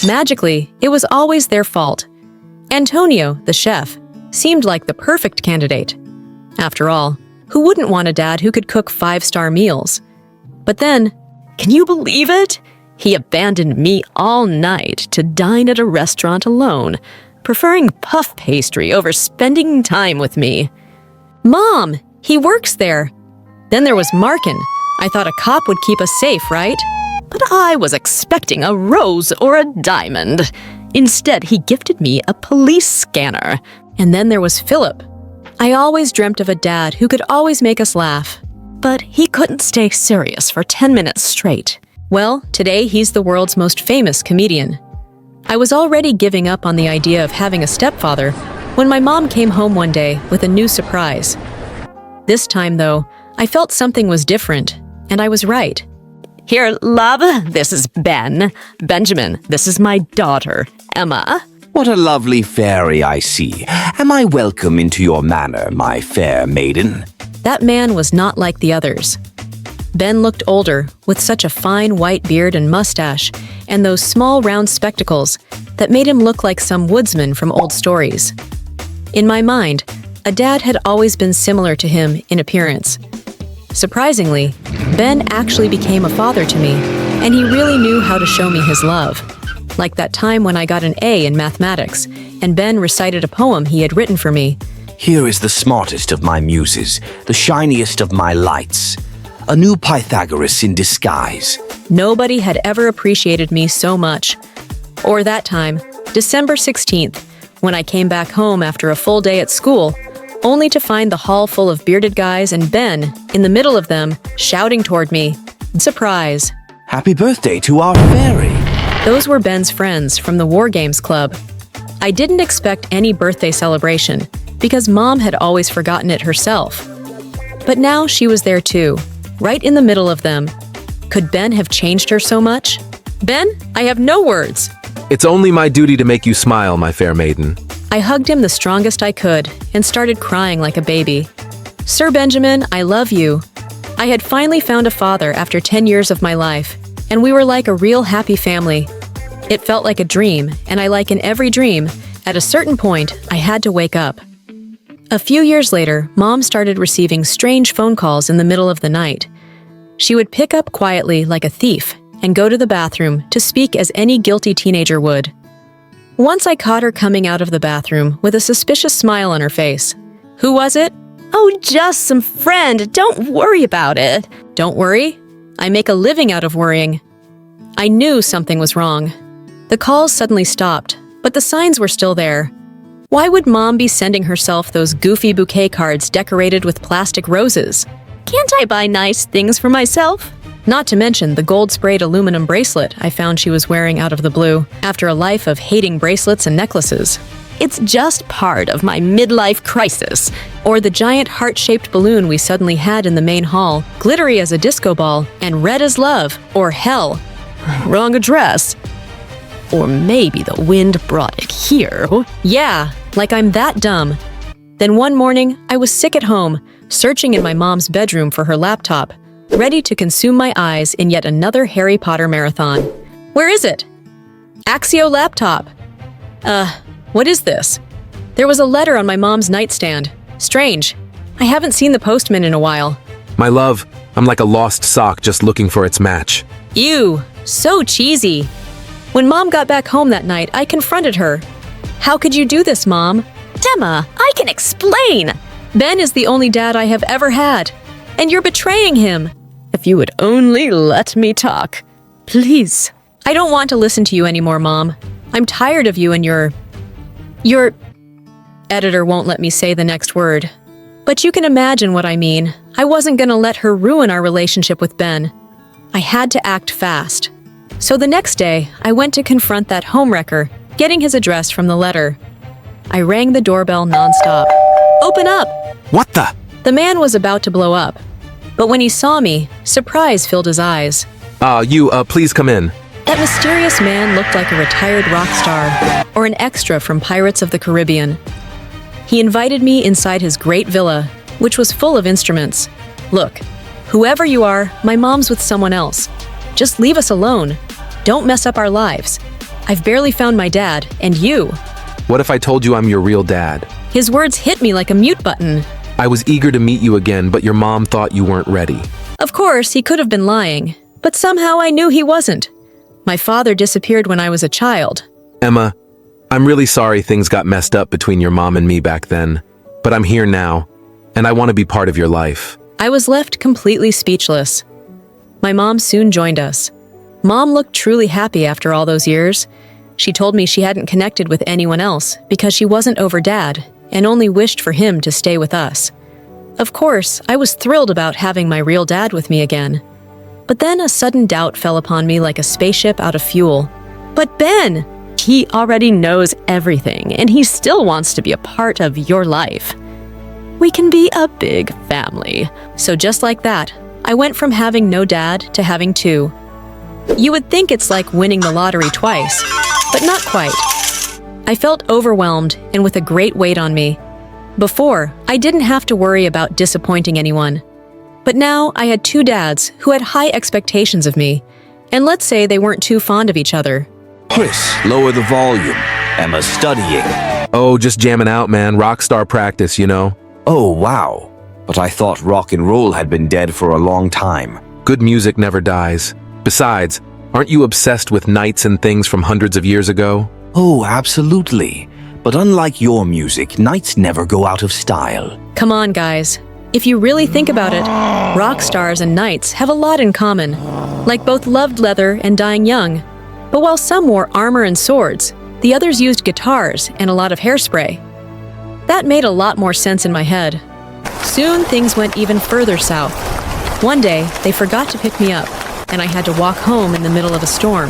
Magically, it was always their fault. Antonio, the chef, seemed like the perfect candidate. After all, who wouldn't want a dad who could cook 5-star meals? But then, can you believe it? He abandoned me all night to dine at a restaurant alone, preferring puff pastry over spending time with me. Mom, he works there. Then there was Markin. I thought a cop would keep us safe, right? But I was expecting a rose or a diamond. Instead, he gifted me a police scanner. And then there was Philip. I always dreamt of a dad who could always make us laugh. But he couldn't stay serious for 10 minutes straight. Well, today he's the world's most famous comedian. I was already giving up on the idea of having a stepfather when my mom came home one day with a new surprise. This time, though, I felt something was different, and I was right. Here, love, this is Ben. Benjamin, this is my daughter, Emma. What a lovely fairy I see. Am I welcome into your manor, my fair maiden? That man was not like the others. Ben looked older, with such a fine white beard and mustache, and those small round spectacles that made him look like some woodsman from old stories. In my mind, a dad had always been similar to him in appearance. Surprisingly, Ben actually became a father to me, and he really knew how to show me his love. Like that time when I got an A in mathematics, and Ben recited a poem he had written for me. Here is the smartest of my muses, the shiniest of my lights. A new Pythagoras in disguise. Nobody had ever appreciated me so much. Or that time, December 16th, when I came back home after a full day at school, only to find the hall full of bearded guys and Ben, in the middle of them, shouting toward me. Surprise. Happy birthday to our fairy. Those were Ben's friends from the War Games Club. I didn't expect any birthday celebration, because Mom had always forgotten it herself. But now she was there too, right in the middle of them. Could Ben have changed her so much? Ben, I have no words. It's only my duty to make you smile, my fair maiden. I hugged him the strongest I could and started crying like a baby. Sir Benjamin, I love you. I had finally found a father after 10 years of my life, and we were like a real happy family. It felt like a dream, and like in every dream, at a certain point, I had to wake up. A few years later, Mom started receiving strange phone calls in the middle of the night. She would pick up quietly like a thief and go to the bathroom to speak as any guilty teenager would. Once I caught her coming out of the bathroom with a suspicious smile on her face. Who was it? Oh, just some friend. Don't worry about it. Don't worry. I make a living out of worrying. I knew something was wrong. The calls suddenly stopped, but the signs were still there. Why would Mom be sending herself those goofy bouquet cards decorated with plastic roses? Can't I buy nice things for myself? Not to mention the gold-sprayed aluminum bracelet I found she was wearing out of the blue, after a life of hating bracelets and necklaces. It's just part of my midlife crisis. Or the giant heart-shaped balloon we suddenly had in the main hall, glittery as a disco ball, and red as love, or hell. Wrong address. Or maybe the wind brought it here. Yeah, like I'm that dumb. Then one morning, I was sick at home, searching in my mom's bedroom for her laptop, ready to consume my eyes in yet another Harry Potter marathon. Where is it? Axio laptop. What is this? There was a letter on my mom's nightstand. Strange. I haven't seen the postman in a while. My love, I'm like a lost sock just looking for its match. Ew, so cheesy. When Mom got back home that night, I confronted her. How could you do this, Mom? Emma, I can explain. Ben is the only dad I have ever had, and you're betraying him. If you would only let me talk. Please. I don't want to listen to you anymore, Mom. I'm tired of you and your... Editor won't let me say the next word. But you can imagine what I mean. I wasn't gonna let her ruin our relationship with Ben. I had to act fast. So the next day, I went to confront that homewrecker, getting his address from the letter. I rang the doorbell nonstop. Open up! What the? The man was about to blow up. But when he saw me, surprise filled his eyes. Please come in. That mysterious man looked like a retired rock star, or an extra from Pirates of the Caribbean. He invited me inside his great villa, which was full of instruments. Look, whoever you are, my mom's with someone else. Just leave us alone. Don't mess up our lives. I've barely found my dad, and you. What if I told you I'm your real dad? His words hit me like a mute button. I was eager to meet you again, but your mom thought you weren't ready. Of course, he could have been lying, but somehow I knew he wasn't. My father disappeared when I was a child. Emma, I'm really sorry things got messed up between your mom and me back then, but I'm here now, and I want to be part of your life. I was left completely speechless. My mom soon joined us. Mom looked truly happy after all those years. She told me she hadn't connected with anyone else because she wasn't over Dad, and only wished for him to stay with us. Of course, I was thrilled about having my real dad with me again. But then a sudden doubt fell upon me like a spaceship out of fuel. But Ben! He already knows everything, and he still wants to be a part of your life. We can be a big family. So just like that, I went from having no dad to having two. You would think it's like winning the lottery twice, but not quite. I felt overwhelmed and with a great weight on me. Before, I didn't have to worry about disappointing anyone. But now I had two dads who had high expectations of me, and let's say they weren't too fond of each other. Chris, lower the volume. Emma's studying. Oh, just jamming out, man. Rockstar practice, you know. Oh, wow. But I thought rock and roll had been dead for a long time. Good music never dies. Besides, aren't you obsessed with knights and things from hundreds of years ago? Oh, absolutely. But unlike your music, knights never go out of style. Come on, guys. If you really think about it, rock stars and knights have a lot in common, like both loved leather and dying young. But while some wore armor and swords, the others used guitars and a lot of hairspray. That made a lot more sense in my head. Soon things went even further south. One day, they forgot to pick me up, and I had to walk home in the middle of a storm.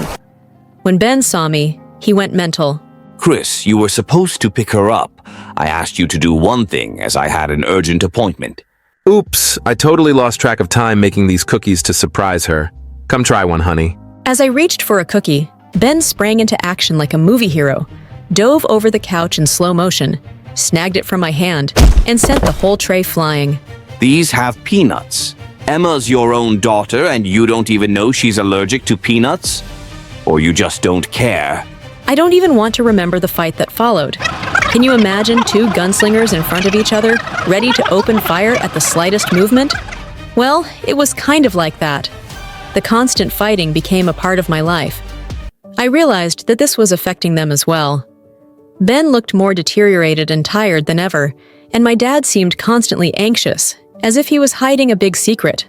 When Ben saw me, he went mental. Chris, you were supposed to pick her up. I asked you to do one thing as I had an urgent appointment. Oops, I totally lost track of time making these cookies to surprise her. Come try one, honey. As I reached for a cookie, Ben sprang into action like a movie hero, dove over the couch in slow motion, snagged it from my hand, and sent the whole tray flying. These have peanuts. Emma's your own daughter and you don't even know she's allergic to peanuts? Or you just don't care? I don't even want to remember the fight that followed. Can you imagine two gunslingers in front of each other, ready to open fire at the slightest movement? Well, it was kind of like that. The constant fighting became a part of my life. I realized that this was affecting them as well. Ben looked more deteriorated and tired than ever, and my dad seemed constantly anxious, as if he was hiding a big secret.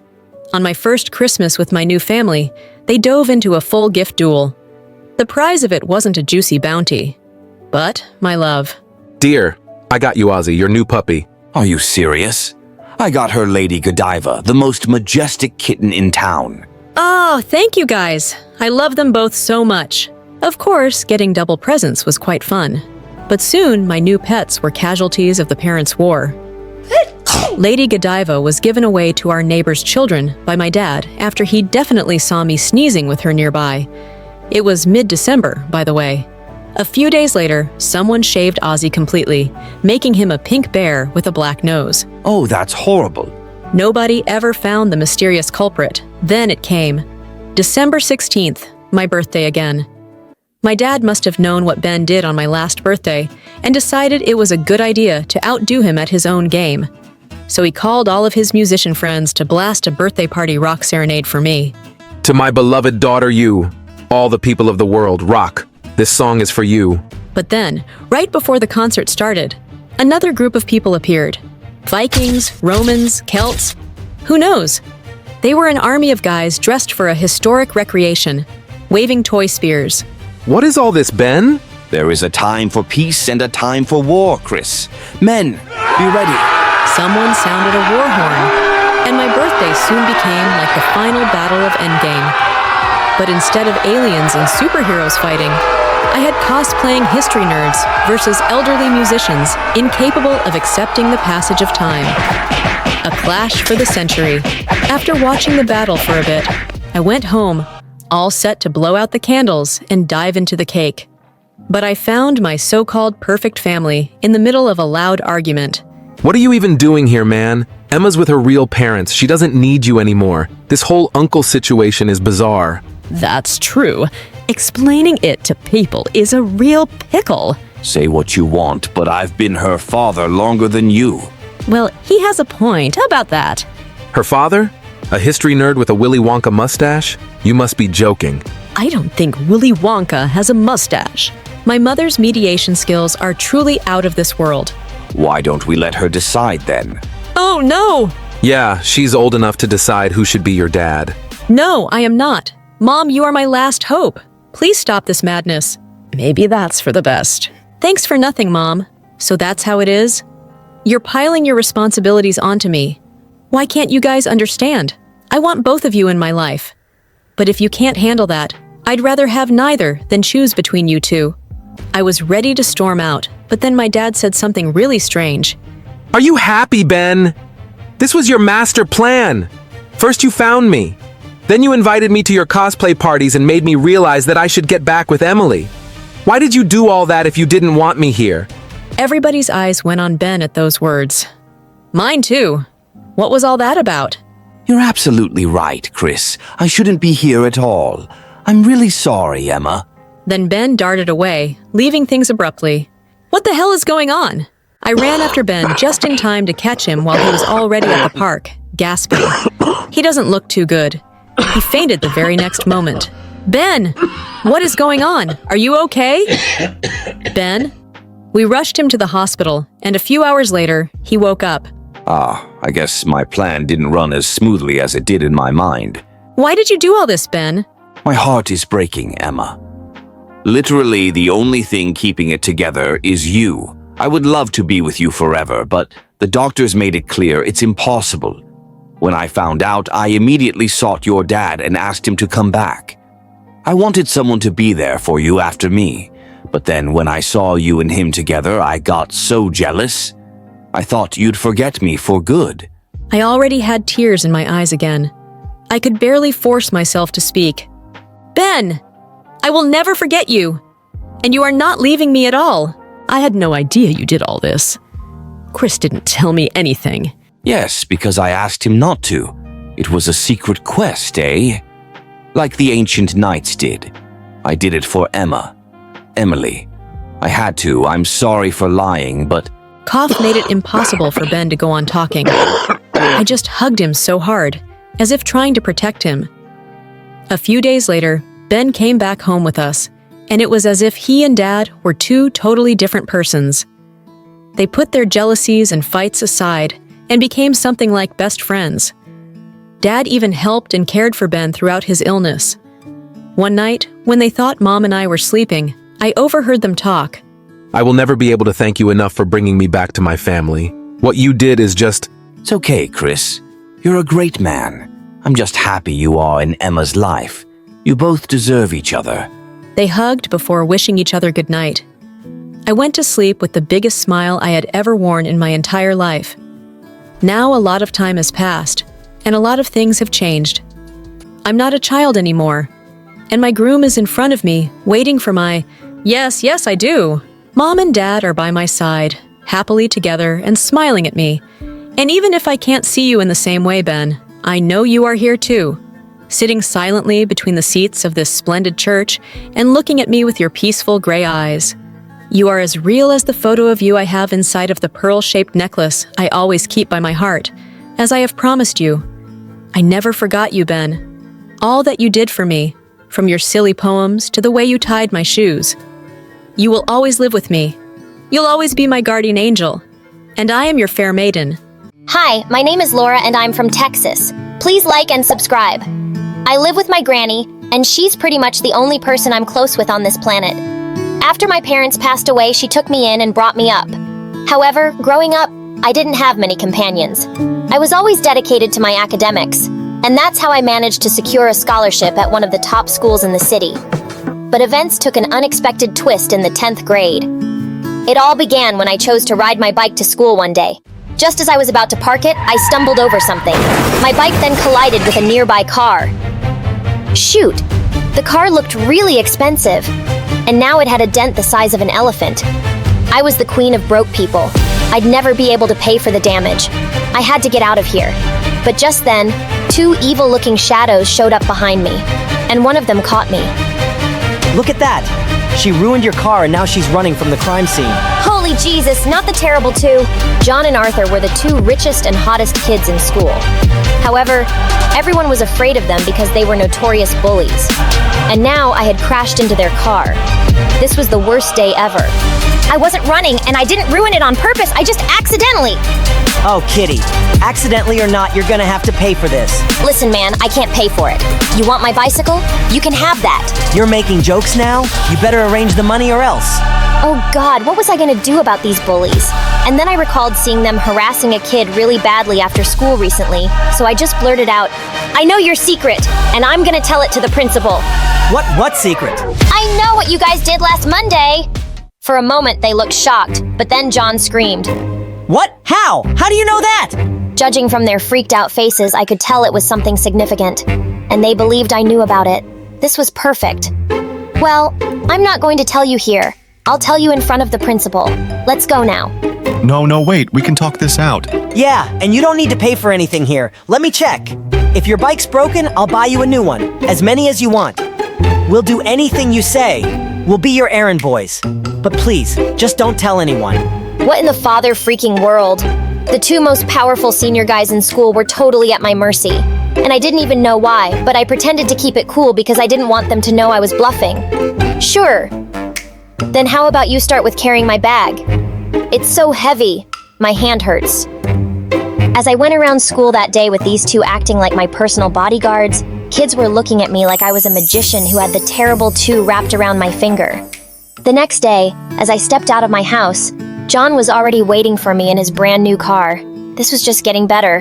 On my first Christmas with my new family, they dove into a full gift duel. The prize of it wasn't a juicy bounty, but my love. Dear, I got you Ozzy, your new puppy. Are you serious? I got her Lady Godiva, the most majestic kitten in town. Oh, thank you guys. I love them both so much. Of course, getting double presents was quite fun. But soon, my new pets were casualties of the parents' war. Lady Godiva was given away to our neighbor's children by my dad after he definitely saw me sneezing with her nearby. It was mid-December, by the way. A few days later, someone shaved Ozzy completely, making him a pink bear with a black nose. Oh, that's horrible. Nobody ever found the mysterious culprit. Then it came. December 16th, my birthday again. My dad must have known what Ben did on my last birthday and decided it was a good idea to outdo him at his own game. So he called all of his musician friends to blast a birthday party rock serenade for me. To my beloved daughter, you, all the people of the world, rock. This song is for you. But then, right before the concert started, another group of people appeared. Vikings, Romans, Celts. Who knows? They were an army of guys dressed for a historic recreation, waving toy spears. What is all this, Ben? There is a time for peace and a time for war, Chris. Men, be ready. Someone sounded a war horn, and my birthday soon became like the final battle of Endgame. But instead of aliens and superheroes fighting, I had cosplaying history nerds versus elderly musicians incapable of accepting the passage of time. A clash for the century. After watching the battle for a bit, I went home, all set to blow out the candles and dive into the cake. But I found my so-called perfect family in the middle of a loud argument. What are you even doing here, man? Emma's with her real parents. She doesn't need you anymore. This whole uncle situation is bizarre. That's true. Explaining it to people is a real pickle. Say what you want, but I've been her father longer than you. Well, he has a point about that. Her father? A history nerd with a Willy Wonka mustache? You must be joking. I don't think Willy Wonka has a mustache. My mother's mediation skills are truly out of this world. Why don't we let her decide then? Oh, no! Yeah, she's old enough to decide who should be your dad. No, I am not. Mom, you are my last hope. Please stop this madness. Maybe that's for the best. Thanks for nothing, Mom. So that's how it is? You're piling your responsibilities onto me. Why can't you guys understand? I want both of you in my life. But if you can't handle that, I'd rather have neither than choose between you two. I was ready to storm out, but then my dad said something really strange. Are you happy, Ben? This was your master plan. First you found me. Then you invited me to your cosplay parties and made me realize that I should get back with Emily. Why did you do all that if you didn't want me here? Everybody's eyes went on Ben at those words. Mine too. What was all that about? You're absolutely right, Chris. I shouldn't be here at all. I'm really sorry, Emma. Then Ben darted away, leaving things abruptly. What the hell is going on? I ran after Ben just in time to catch him while he was already at the park, gasping. He doesn't look too good. He fainted the very next moment. Ben! What is going on? Are you okay? Ben? We rushed him to the hospital, and a few hours later, he woke up. I guess my plan didn't run as smoothly as it did in my mind. Why did you do all this, Ben? My heart is breaking, Emma. Literally, the only thing keeping it together is you. I would love to be with you forever, but the doctors made it clear it's impossible. When I found out, I immediately sought your dad and asked him to come back. I wanted someone to be there for you after me, but then when I saw you and him together, I got so jealous. I thought you'd forget me for good. I already had tears in my eyes again. I could barely force myself to speak. Ben! I will never forget you! And you are not leaving me at all. I had no idea you did all this. Chris didn't tell me anything. Yes, because I asked him not to. It was a secret quest, eh? Like the ancient knights did. I did it for Emily. I had to. I'm sorry for lying, but... Cough made it impossible for Ben to go on talking. I just hugged him so hard, as if trying to protect him. A few days later, Ben came back home with us, and it was as if he and Dad were two totally different persons. They put their jealousies and fights aside and became something like best friends. Dad even helped and cared for Ben throughout his illness. One night, when they thought Mom and I were sleeping, I overheard them talk. I will never be able to thank you enough for bringing me back to my family. What you did is just... It's okay, Chris. You're a great man. I'm just happy you are in Emma's life. You both deserve each other. They hugged before wishing each other goodnight. I went to sleep with the biggest smile I had ever worn in my entire life. Now a lot of time has passed, and a lot of things have changed. I'm not a child anymore, and my groom is in front of me, waiting for my, yes, I do. Mom and Dad are by my side, happily together and smiling at me. And even if I can't see you in the same way, Ben, I know you are here too, sitting silently between the seats of this splendid church and looking at me with your peaceful gray eyes. You are as real as the photo of you I have inside of the pearl-shaped necklace I always keep by my heart, as I have promised you. I never forgot you, Ben. All that you did for me, from your silly poems to the way you tied my shoes. You will always live with me. You'll always be my guardian angel. And I am your fair maiden. Hi, my name is Laura and I'm from Texas. Please like and subscribe. I live with my granny, and she's pretty much the only person I'm close with on this planet. After my parents passed away, she took me in and brought me up. However, growing up, I didn't have many companions. I was always dedicated to my academics, and that's how I managed to secure a scholarship at one of the top schools in the city. But events took an unexpected twist in the 10th grade. It all began when I chose to ride my bike to school one day. Just as I was about to park it, I stumbled over something. My bike then collided with a nearby car. Shoot! The car looked really expensive, and now it had a dent the size of an elephant. I was the queen of broke people. I'd never be able to pay for the damage. I had to get out of here. But just then, two evil-looking shadows showed up behind me, and one of them caught me. Look at that! She ruined your car and now she's running from the crime scene. Holy Jesus, not the terrible two! John and Arthur were the two richest and hottest kids in school. However, everyone was afraid of them because they were notorious bullies. And now I had crashed into their car. This was the worst day ever. I wasn't running, and I didn't ruin it on purpose. I just accidentally. Oh, Kitty. Accidentally or not, you're gonna have to pay for this. Listen, man, I can't pay for it. You want my bicycle? You can have that. You're making jokes now? You better arrange the money or else. Oh God, what was I gonna do about these bullies? And then I recalled seeing them harassing a kid really badly after school recently, so I just blurted out, I know your secret, and I'm gonna tell it to the principal. What secret? I know what you guys did last Monday! For a moment, they looked shocked, but then John screamed. What? How? How do you know that? Judging from their freaked out faces, I could tell it was something significant, and they believed I knew about it. This was perfect. Well, I'm not going to tell you here. I'll tell you in front of the principal. Let's go now. No, wait. We can talk this out. Yeah, and you don't need to pay for anything here. Let me check. If your bike's broken, I'll buy you a new one. As many as you want. We'll do anything you say. We'll be your errand boys. But please, just don't tell anyone. What in the father freaking world? The two most powerful senior guys in school were totally at my mercy. And I didn't even know why, but I pretended to keep it cool because I didn't want them to know I was bluffing. Sure. Then how about you start with carrying my bag? It's so heavy. My hand hurts. As I went around school that day with these two acting like my personal bodyguards, kids were looking at me like I was a magician who had the terrible two wrapped around my finger. The next day, as I stepped out of my house, John was already waiting for me in his brand new car. This was just getting better.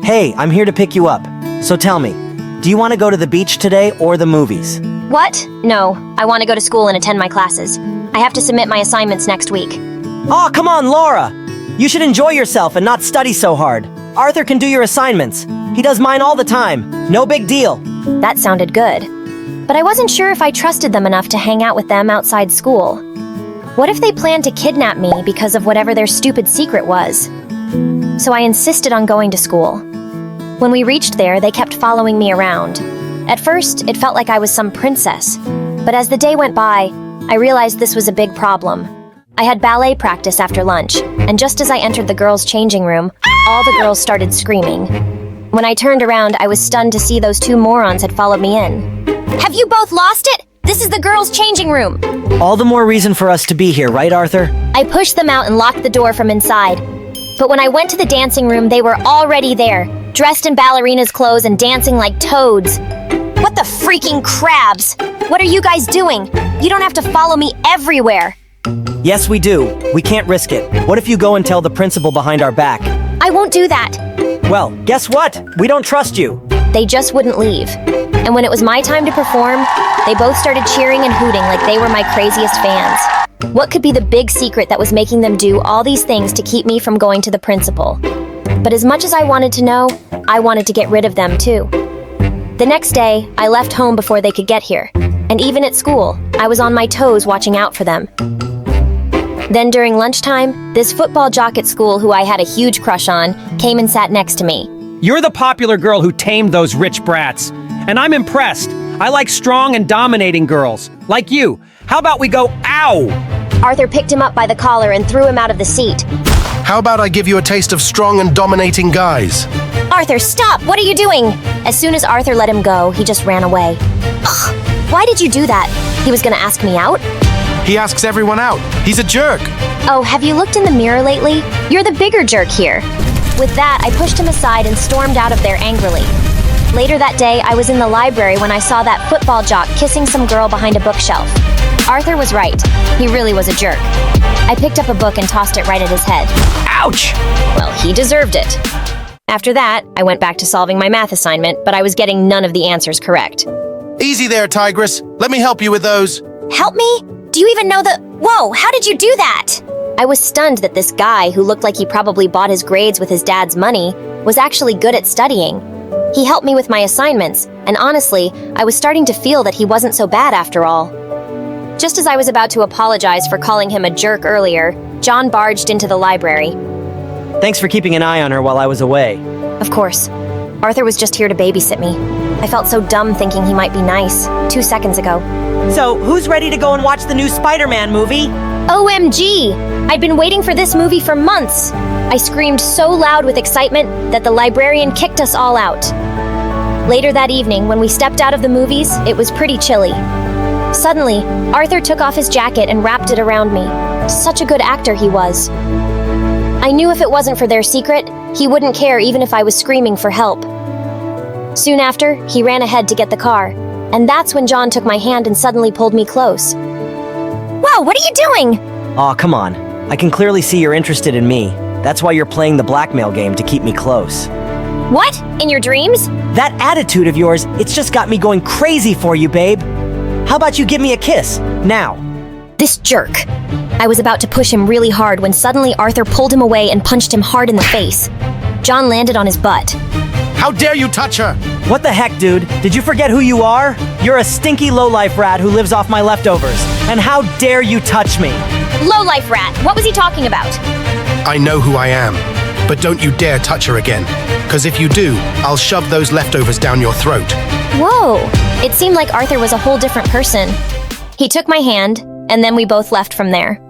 Hey, I'm here to pick you up. So tell me, do you want to go to the beach today or the movies? What? No, I want to go to school and attend my classes. I have to submit my assignments next week. Aw, come on, Laura! You should enjoy yourself and not study so hard. Arthur can do your assignments. He does mine all the time. No big deal. That sounded good. But I wasn't sure if I trusted them enough to hang out with them outside school. What if they planned to kidnap me because of whatever their stupid secret was? So I insisted on going to school. When we reached there, they kept following me around. At first, it felt like I was some princess. But as the day went by, I realized this was a big problem. I had ballet practice after lunch, and just as I entered the girls' changing room, all the girls started screaming. When I turned around, I was stunned to see those two morons had followed me in. Have you both lost it? This is the girls' changing room. All the more reason for us to be here, right, Arthur? I pushed them out and locked the door from inside. But when I went to the dancing room, they were already there, dressed in ballerinas' clothes and dancing like toads. What the freaking crabs? What are you guys doing? You don't have to follow me everywhere. Yes, we do. We can't risk it. What if you go and tell the principal behind our back? I won't do that. Well, guess what? We don't trust you. They just wouldn't leave. And when it was my time to perform, they both started cheering and hooting like they were my craziest fans. What could be the big secret that was making them do all these things to keep me from going to the principal? But as much as I wanted to know, I wanted to get rid of them too. The next day, I left home before they could get here. And even at school, I was on my toes watching out for them. Then during lunchtime, this football jock at school who I had a huge crush on came and sat next to me. You're the popular girl who tamed those rich brats. And I'm impressed. I like strong and dominating girls. Like you. How about we go, ow? Arthur picked him up by the collar and threw him out of the seat. How about I give you a taste of strong and dominating guys? Arthur, stop! What are you doing? As soon as Arthur let him go, he just ran away. Ugh, why did you do that? He was gonna ask me out? He asks everyone out. He's a jerk. Oh, have you looked in the mirror lately? You're the bigger jerk here. With that, I pushed him aside and stormed out of there angrily. Later that day, I was in the library when I saw that football jock kissing some girl behind a bookshelf. Arthur was right. He really was a jerk. I picked up a book and tossed it right at his head. Ouch! Well, he deserved it. After that, I went back to solving my math assignment, but I was getting none of the answers correct. Easy there, Tigress. Let me help you with those. Help me? Do you even know the— Whoa, how did you do that? I was stunned that this guy, who looked like he probably bought his grades with his dad's money, was actually good at studying. He helped me with my assignments, and honestly, I was starting to feel that he wasn't so bad after all. Just as I was about to apologize for calling him a jerk earlier, John barged into the library. Thanks for keeping an eye on her while I was away. Of course. Arthur was just here to babysit me. I felt so dumb thinking he might be nice 2 seconds ago. So, who's ready to go and watch the new Spider-Man movie? OMG! I'd been waiting for this movie for months. I screamed so loud with excitement that the librarian kicked us all out. Later that evening, when we stepped out of the movies, it was pretty chilly. Suddenly, Arthur took off his jacket and wrapped it around me. Such a good actor he was. I knew if it wasn't for their secret, he wouldn't care even if I was screaming for help. Soon after, he ran ahead to get the car, and that's when John took my hand and suddenly pulled me close. Whoa, what are you doing? Aw, come on. I can clearly see you're interested in me. That's why you're playing the blackmail game to keep me close. What? In your dreams? That attitude of yours, it's just got me going crazy for you, babe. How about you give me a kiss, now? This jerk. I was about to push him really hard when suddenly Arthur pulled him away and punched him hard in the face. John landed on his butt. How dare you touch her? What the heck, dude? Did you forget who you are? You're a stinky lowlife rat who lives off my leftovers. And how dare you touch me? Lowlife rat, what was he talking about? I know who I am, but don't you dare touch her again. Because if you do, I'll shove those leftovers down your throat. Whoa! It seemed like Arthur was a whole different person. He took my hand, and then we both left from there.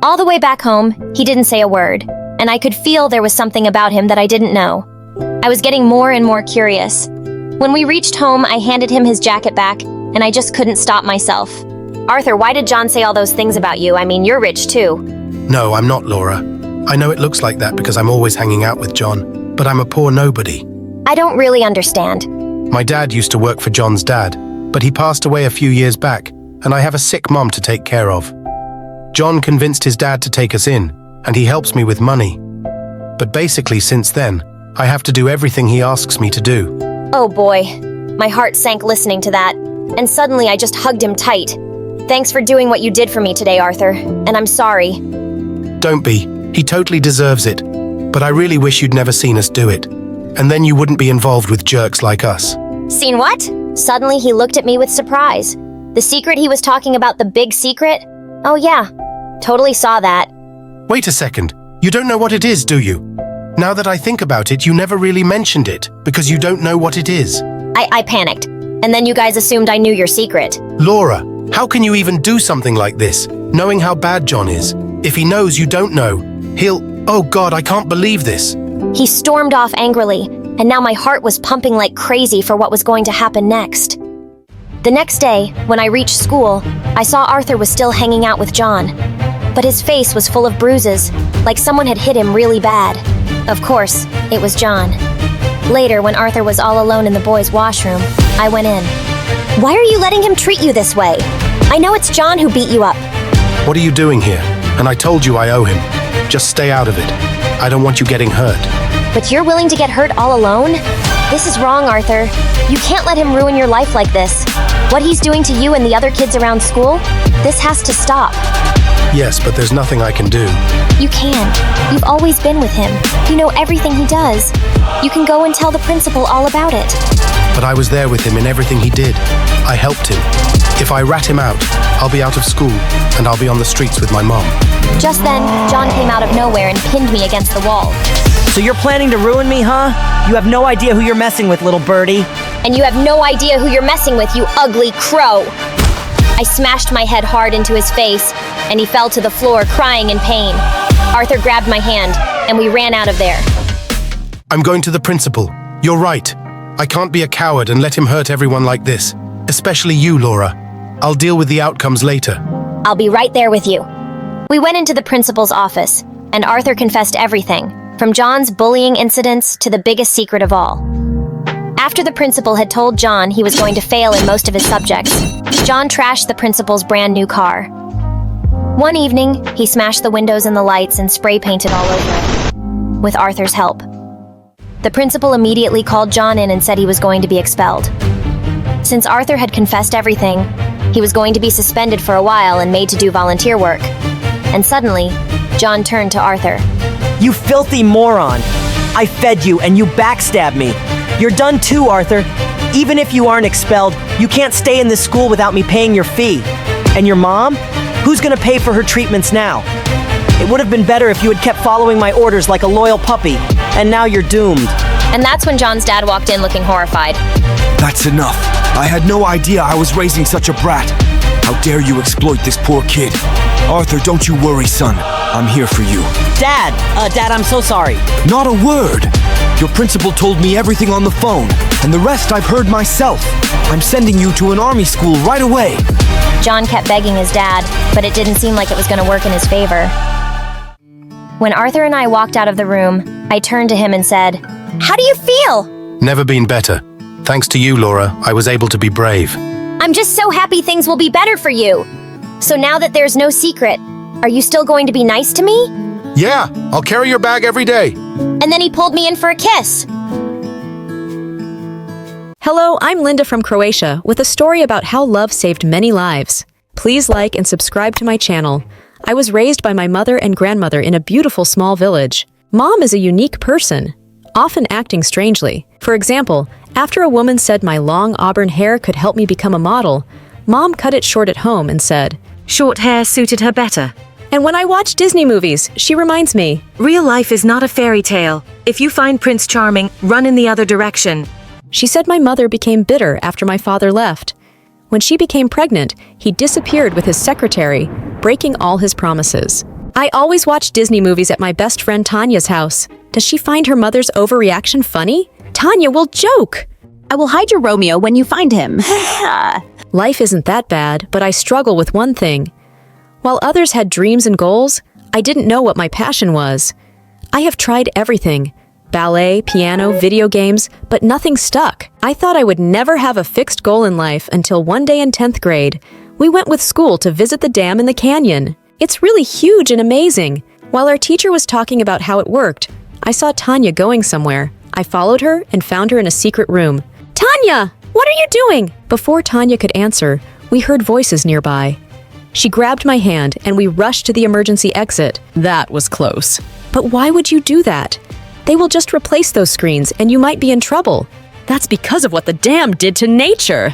All the way back home, he didn't say a word, and I could feel there was something about him that I didn't know. I was getting more and more curious. When we reached home, I handed him his jacket back, and I just couldn't stop myself. Arthur, why did John say all those things about you? I mean, you're rich too. No, I'm not, Laura. I know it looks like that because I'm always hanging out with John, but I'm a poor nobody. I don't really understand. My dad used to work for John's dad, but he passed away a few years back, and I have a sick mom to take care of. John convinced his dad to take us in, and he helps me with money. But basically, since then, I have to do everything he asks me to do. Oh boy. My heart sank listening to that, and suddenly I just hugged him tight. Thanks for doing what you did for me today, Arthur, and I'm sorry. Don't be. He totally deserves it. But I really wish you'd never seen us do it. And then you wouldn't be involved with jerks like us. Seen what? Suddenly he looked at me with surprise. The secret he was talking about, the big secret? Oh yeah, totally saw that. Wait a second. You don't know what it is, do you? Now that I think about it, you never really mentioned it, because you don't know what it is. I panicked, and then you guys assumed I knew your secret. Laura, how can you even do something like this, knowing how bad John is? If he knows you don't know, he'll... Oh God, I can't believe this. He stormed off angrily, and now my heart was pumping like crazy for what was going to happen next. The next day, when I reached school, I saw Arthur was still hanging out with John. But his face was full of bruises, like someone had hit him really bad. Of course, it was John. Later, when Arthur was all alone in the boys' washroom, I went in. Why are you letting him treat you this way? I know it's John who beat you up. What are you doing here? And I told you I owe him. Just stay out of it. I don't want you getting hurt. But you're willing to get hurt all alone? This is wrong, Arthur. You can't let him ruin your life like this. What he's doing to you and the other kids around school, this has to stop. Yes, but there's nothing I can do. You can. You've always been with him. You know everything he does. You can go and tell the principal all about it. But I was there with him in everything he did. I helped him. If I rat him out, I'll be out of school, and I'll be on the streets with my mom. Just then, John came out of nowhere and pinned me against the wall. So you're planning to ruin me, huh? You have no idea who you're messing with, little birdie. And you have no idea who you're messing with, you ugly crow. I smashed my head hard into his face, and he fell to the floor crying in pain. Arthur grabbed my hand, and we ran out of there. I'm going to the principal. You're right. I can't be a coward and let him hurt everyone like this. Especially you, Laura. I'll deal with the outcomes later. I'll be right there with you. We went into the principal's office, and Arthur confessed everything, from John's bullying incidents to the biggest secret of all. After the principal had told John he was going to fail in most of his subjects, John trashed the principal's brand new car. One evening, he smashed the windows and the lights and spray painted all over it, with Arthur's help. The principal immediately called John in and said he was going to be expelled. Since Arthur had confessed everything, he was going to be suspended for a while and made to do volunteer work. And suddenly, John turned to Arthur. You filthy moron! I fed you and you backstabbed me. You're done too, Arthur. Even if you aren't expelled, you can't stay in this school without me paying your fee. And your mom? Who's gonna pay for her treatments now? It would have been better if you had kept following my orders like a loyal puppy. And now you're doomed. And that's when John's dad walked in looking horrified. That's enough. I had no idea I was raising such a brat. How dare you exploit this poor kid? Arthur, don't you worry, son. I'm here for you. Dad, I'm so sorry. Not a word. Your principal told me everything on the phone, and the rest I've heard myself. I'm sending you to an army school right away. John kept begging his dad, but it didn't seem like it was going to work in his favor. When Arthur and I walked out of the room, I turned to him and said, "How do you feel?" Never been better. Thanks to you, Laura, I was able to be brave. I'm just so happy things will be better for you. So now that there's no secret, are you still going to be nice to me? Yeah, I'll carry your bag every day. And then he pulled me in for a kiss. Hello, I'm Linda from Croatia with a story about how love saved many lives. Please like and subscribe to my channel. I was raised by my mother and grandmother in a beautiful small village. Mom is a unique person, often acting strangely. For example, after a woman said my long auburn hair could help me become a model, Mom cut it short at home and said, "Short hair suited her better." And when I watch Disney movies, she reminds me, "Real life is not a fairy tale. If you find Prince Charming, run in the other direction." She said my mother became bitter after my father left. When she became pregnant, he disappeared with his secretary, breaking all his promises. I always watch Disney movies at my best friend Tanya's house. Does she find her mother's overreaction funny? Tanya will joke. "I will hide your Romeo when you find him." Life isn't that bad, but I struggle with one thing. While others had dreams and goals, I didn't know what my passion was. I have tried everything. Ballet, piano, video games, but nothing stuck. I thought I would never have a fixed goal in life until one day in 10th grade, we went with school to visit the dam in the canyon. It's really huge and amazing. While our teacher was talking about how it worked, I saw Tanya going somewhere. I followed her and found her in a secret room. "Tanya, what are you doing?" Before Tanya could answer, we heard voices nearby. She grabbed my hand and we rushed to the emergency exit. That was close. But why would you do that? They will just replace those screens and you might be in trouble. That's because of what the dam did to nature.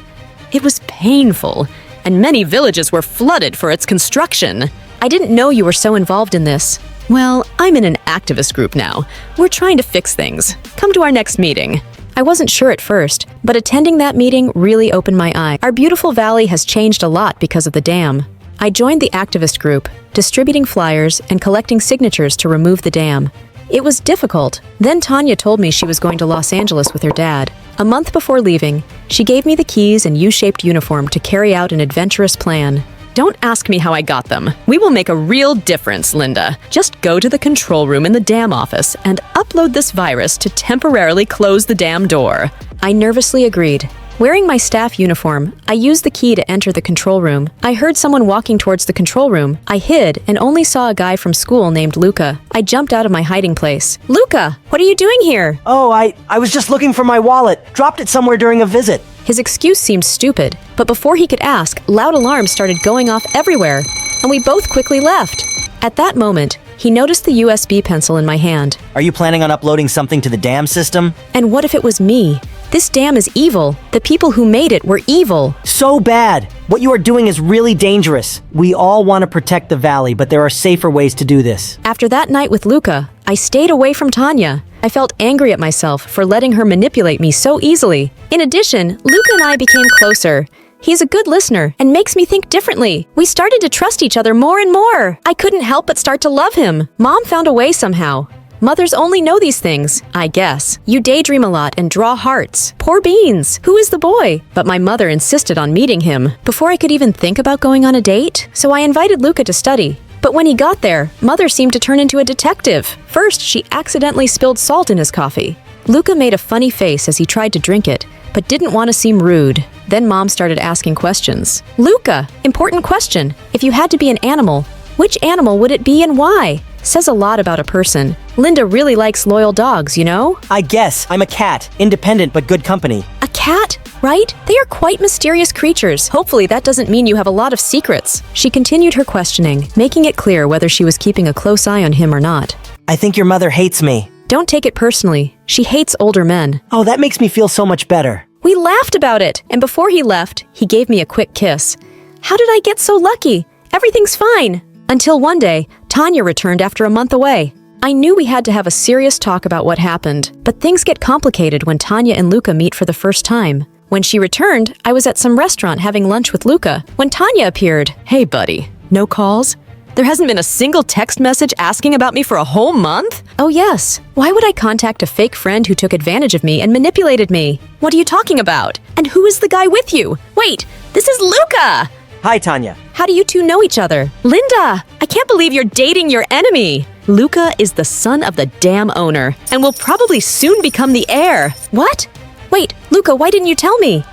It was painful, and many villages were flooded for its construction. I didn't know you were so involved in this. Well, I'm in an activist group now. We're trying to fix things. Come to our next meeting. I wasn't sure at first, but attending that meeting really opened my eye. Our beautiful valley has changed a lot because of the dam. I joined the activist group, distributing flyers and collecting signatures to remove the dam. It was difficult. Then Tanya told me she was going to Los Angeles with her dad. A month before leaving, she gave me the keys and U-shaped uniform to carry out an adventurous plan. Don't ask me how I got them. We will make a real difference, Linda. Just go to the control room in the dam office and upload this virus to temporarily close the dam door. I nervously agreed. Wearing my staff uniform, I used the key to enter the control room. I heard someone walking towards the control room. I hid and only saw a guy from school named Luca. I jumped out of my hiding place. "Luca, what are you doing here?" Oh, I was just looking for my wallet. Dropped it somewhere during a visit. His excuse seemed stupid, but before he could ask, loud alarms started going off everywhere, and we both quickly left. At that moment, he noticed the USB pencil in my hand. Are you planning on uploading something to the dam system? And what if it was me? This dam is evil. The people who made it were evil. So bad. What you are doing is really dangerous. We all want to protect the valley, but there are safer ways to do this. After that night with Luca, I stayed away from Tanya. I felt angry at myself for letting her manipulate me so easily. In addition, Luca and I became closer. He's a good listener and makes me think differently. We started to trust each other more and more. I couldn't help but start to love him. Mom found a way somehow. Mothers only know these things, I guess. You daydream a lot and draw hearts. Poor beans. Who is the boy? But my mother insisted on meeting him before I could even think about going on a date. So I invited Luca to study. But when he got there, Mother seemed to turn into a detective. First, she accidentally spilled salt in his coffee. Luca made a funny face as he tried to drink it, but didn't want to seem rude. Then Mom started asking questions. "Luca, important question. If you had to be an animal, which animal would it be and why?" Says a lot about a person. Linda really likes loyal dogs, you know? I guess. I'm a cat. Independent but good company. A cat, right? They are quite mysterious creatures. Hopefully that doesn't mean you have a lot of secrets. She continued her questioning, making it clear whether she was keeping a close eye on him or not. I think your mother hates me. Don't take it personally. She hates older men. Oh, that makes me feel so much better. We laughed about it, and before he left, he gave me a quick kiss. How did I get so lucky? Everything's fine. Until one day, Tanya returned after a month away. I knew we had to have a serious talk about what happened, but things get complicated when Tanya and Luca meet for the first time. When she returned, I was at some restaurant having lunch with Luca when Tanya appeared. "Hey, buddy. No calls?" There hasn't been a single text message asking about me for a whole month? Oh yes, why would I contact a fake friend who took advantage of me and manipulated me? What are you talking about? And who is the guy with you? Wait, this is Luca! Hi, Tanya. How do you two know each other? Linda, I can't believe you're dating your enemy. Luca is the son of the dam owner and will probably soon become the heir. What? Wait, Luca, why didn't you tell me?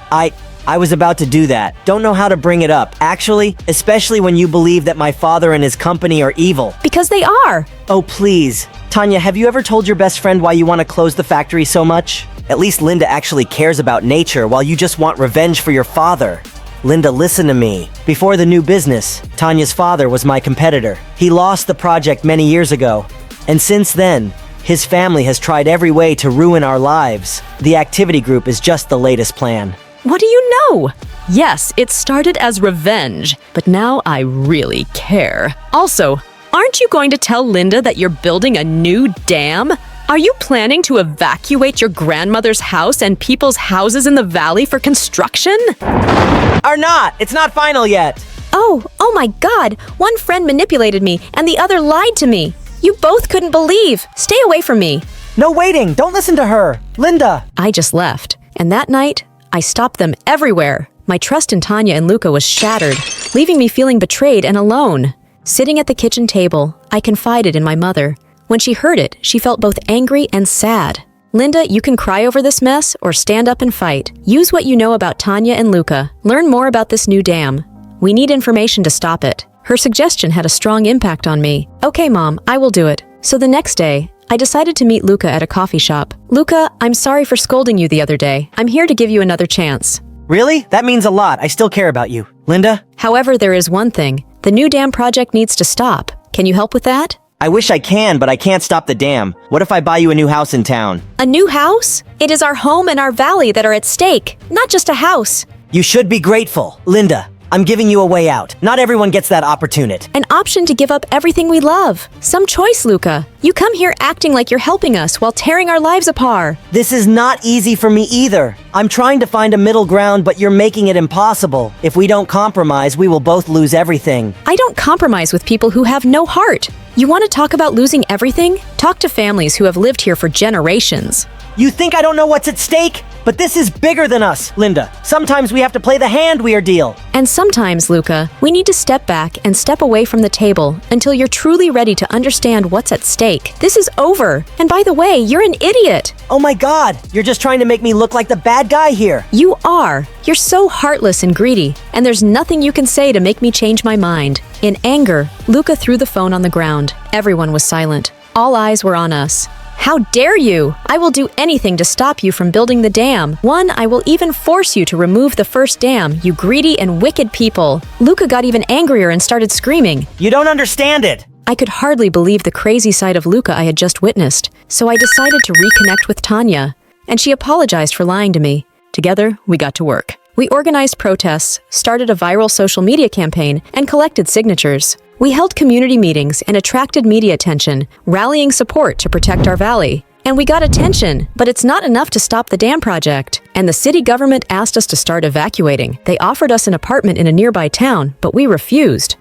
I was about to do that. Don't know how to bring it up. Actually, especially when you believe that my father and his company are evil. Because they are. Oh, please. Tanya, have you ever told your best friend why you want to close the factory so much? At least Linda actually cares about nature while you just want revenge for your father. Linda, listen to me. Before the new business, Tanya's father was my competitor. He lost the project many years ago. And since then, his family has tried every way to ruin our lives. The activity group is just the latest plan. What do you know? Yes, it started as revenge, but now I really care. Also, aren't you going to tell Linda that you're building a new dam? Are you planning to evacuate your grandmother's house and people's houses in the valley for construction? Are not! It's not final yet! Oh my God! One friend manipulated me and the other lied to me. You both couldn't believe. Stay away from me. No, waiting! Don't listen to her! Linda! I just left, and that night, I stopped them everywhere. My trust in Tanya and Luca was shattered, leaving me feeling betrayed and alone. Sitting at the kitchen table, I confided in my mother. When she heard it, she felt both angry and sad. Linda, you can cry over this mess or stand up and fight. Use what you know about Tanya and Luca. Learn more about this new dam. We need information to stop it. Her suggestion had a strong impact on me. Okay, Mom, I will do it. So the next day, I decided to meet Luca at a coffee shop. Luca, I'm sorry for scolding you the other day. I'm here to give you another chance. Really? That means a lot. I still care about you. Linda? However, there is one thing. The new dam project needs to stop. Can you help with that? I wish I can, but I can't stop the dam. What if I buy you a new house in town? A new house? It is our home and our valley that are at stake, not just a house. You should be grateful. Linda, I'm giving you a way out. Not everyone gets that opportunity. An option to give up everything we love. Some choice, Luca. You come here acting like you're helping us while tearing our lives apart. This is not easy for me either. I'm trying to find a middle ground, but you're making it impossible. If we don't compromise, we will both lose everything. I don't compromise with people who have no heart. You want to talk about losing everything? Talk to families who have lived here for generations. You think I don't know what's at stake? But this is bigger than us, Linda. Sometimes we have to play the hand we are dealt. And sometimes, Luca, we need to step back and step away from the table until you're truly ready to understand what's at stake. This is over. And by the way, you're an idiot. Oh my God, you're just trying to make me look like the bad guy here. You are. You're so heartless and greedy, and there's nothing you can say to make me change my mind. In anger, Luca threw the phone on the ground. Everyone was silent. All eyes were on us. How dare you! I will do anything to stop you from building the dam. I will even force you to remove the first dam, you greedy and wicked people. Luca got even angrier and started screaming. You don't understand it! I could hardly believe the crazy side of Luca I had just witnessed, so I decided to reconnect with Tanya, and she apologized for lying to me. Together, we got to work. We organized protests, started a viral social media campaign, and collected signatures. We held community meetings and attracted media attention, rallying support to protect our valley. And we got attention, but it's not enough to stop the dam project. And the city government asked us to start evacuating. They offered us an apartment in a nearby town, but we refused.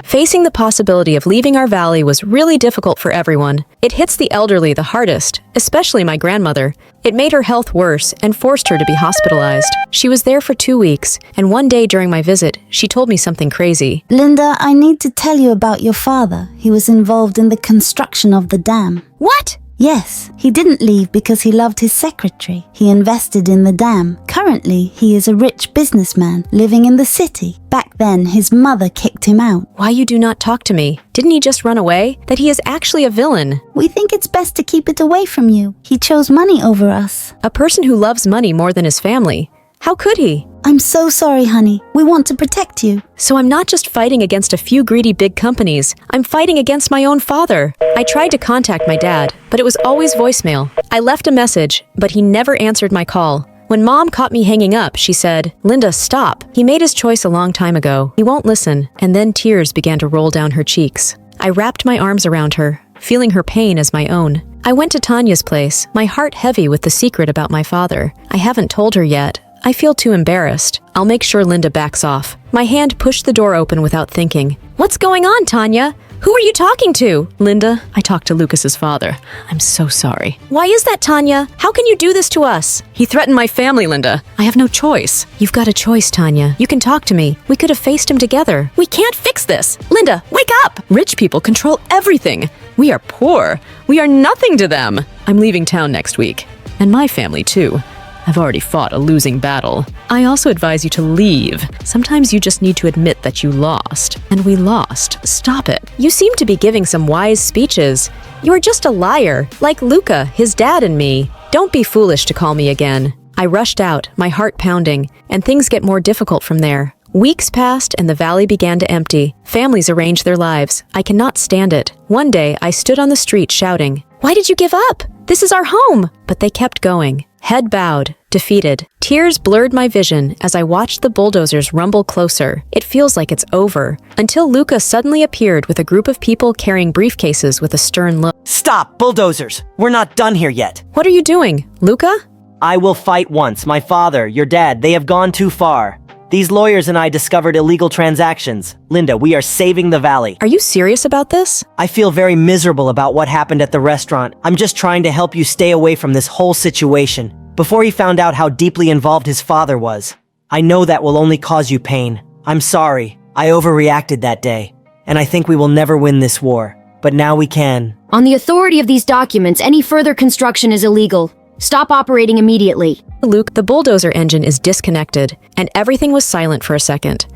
Facing the possibility of leaving our valley was really difficult for everyone. It hits the elderly the hardest, especially my grandmother. It made her health worse and forced her to be hospitalized. She was there for 2 weeks, and one day during my visit, she told me something crazy. Linda, I need to tell you about your father. He was involved in the construction of the dam. What? Yes, he didn't leave because he loved his secretary. He invested in the dam. Currently, he is a rich businessman living in the city. Back then, his mother kicked him out. Why you do not talk to me? Didn't he just run away? That he is actually a villain. We think it's best to keep it away from you. He chose money over us. A person who loves money more than his family. How could he? I'm so sorry, honey. We want to protect you. So I'm not just fighting against a few greedy big companies. I'm fighting against my own father. I tried to contact my dad, but it was always voicemail. I left a message, but he never answered my call. When Mom caught me hanging up, she said, "Linda, stop. He made his choice a long time ago. He won't listen." And then tears began to roll down her cheeks. I wrapped my arms around her, feeling her pain as my own. I went to Tanya's place, my heart heavy with the secret about my father. I haven't told her yet. I feel too embarrassed. I'll make sure Linda backs off. My hand pushed the door open without thinking. What's going on, Tanya? Who are you talking to? Linda, I talked to Lucas's father. I'm so sorry. Why is that, Tanya? How can you do this to us? He threatened my family, Linda. I have no choice. You've got a choice, Tanya. You can talk to me. We could have faced him together. We can't fix this. Linda, wake up! Rich people control everything. We are poor. We are nothing to them. I'm leaving town next week. And my family, too. I've already fought a losing battle. I also advise you to leave. Sometimes you just need to admit that you lost. And we lost. Stop it. You seem to be giving some wise speeches. You are just a liar, like Luca, his dad, and me. Don't be foolish to call me again. I rushed out, my heart pounding, and things get more difficult from there. Weeks passed and the valley began to empty. Families arranged their lives. I cannot stand it. One day, I stood on the street shouting, "Why did you give up? This is our home!" But they kept going. Head bowed, defeated. Tears blurred my vision as I watched the bulldozers rumble closer. It feels like it's over. Until Luca suddenly appeared with a group of people carrying briefcases with a stern look. Stop, bulldozers! We're not done here yet. What are you doing, Luca? I will fight once. My father, your dad, they have gone too far. These lawyers and I discovered illegal transactions. Linda, we are saving the valley. Are you serious about this? I feel very miserable about what happened at the restaurant. I'm just trying to help you stay away from this whole situation. Before he found out how deeply involved his father was. I know that will only cause you pain. I'm sorry. I overreacted that day. And I think we will never win this war. But now we can. On the authority of these documents, any further construction is illegal. Stop operating immediately. Luke, the bulldozer engine is disconnected, and everything was silent for a second.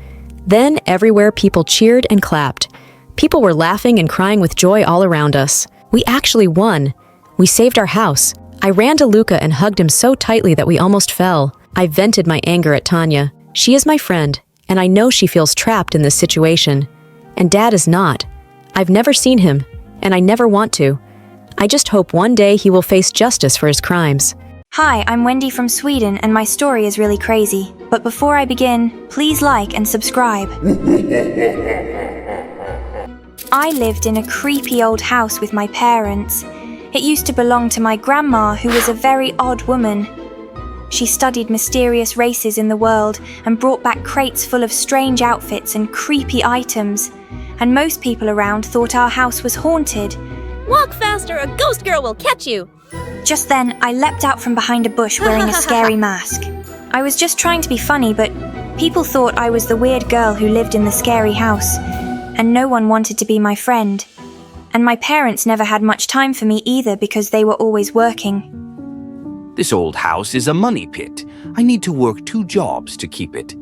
Then, everywhere, people cheered and clapped. People were laughing and crying with joy all around us. We actually won. We saved our house. I ran to Luca and hugged him so tightly that we almost fell. I vented my anger at Tanya. She is my friend, and I know she feels trapped in this situation. And Dad is not. I've never seen him, and I never want to. I just hope one day he will face justice for his crimes. Hi, I'm Wendy from Sweden, and my story is really crazy. But before I begin, please like and subscribe. I lived in a creepy old house with my parents. It used to belong to my grandma, who was a very odd woman. She studied mysterious races in the world and brought back crates full of strange outfits and creepy items. And most people around thought our house was haunted. Walk faster, a ghost girl will catch you! Just then, I leapt out from behind a bush wearing a scary mask. I was just trying to be funny, but people thought I was the weird girl who lived in the scary house, and no one wanted to be my friend. And my parents never had much time for me either because they were always working. This old house is a money pit. I need to work 2 jobs to keep it.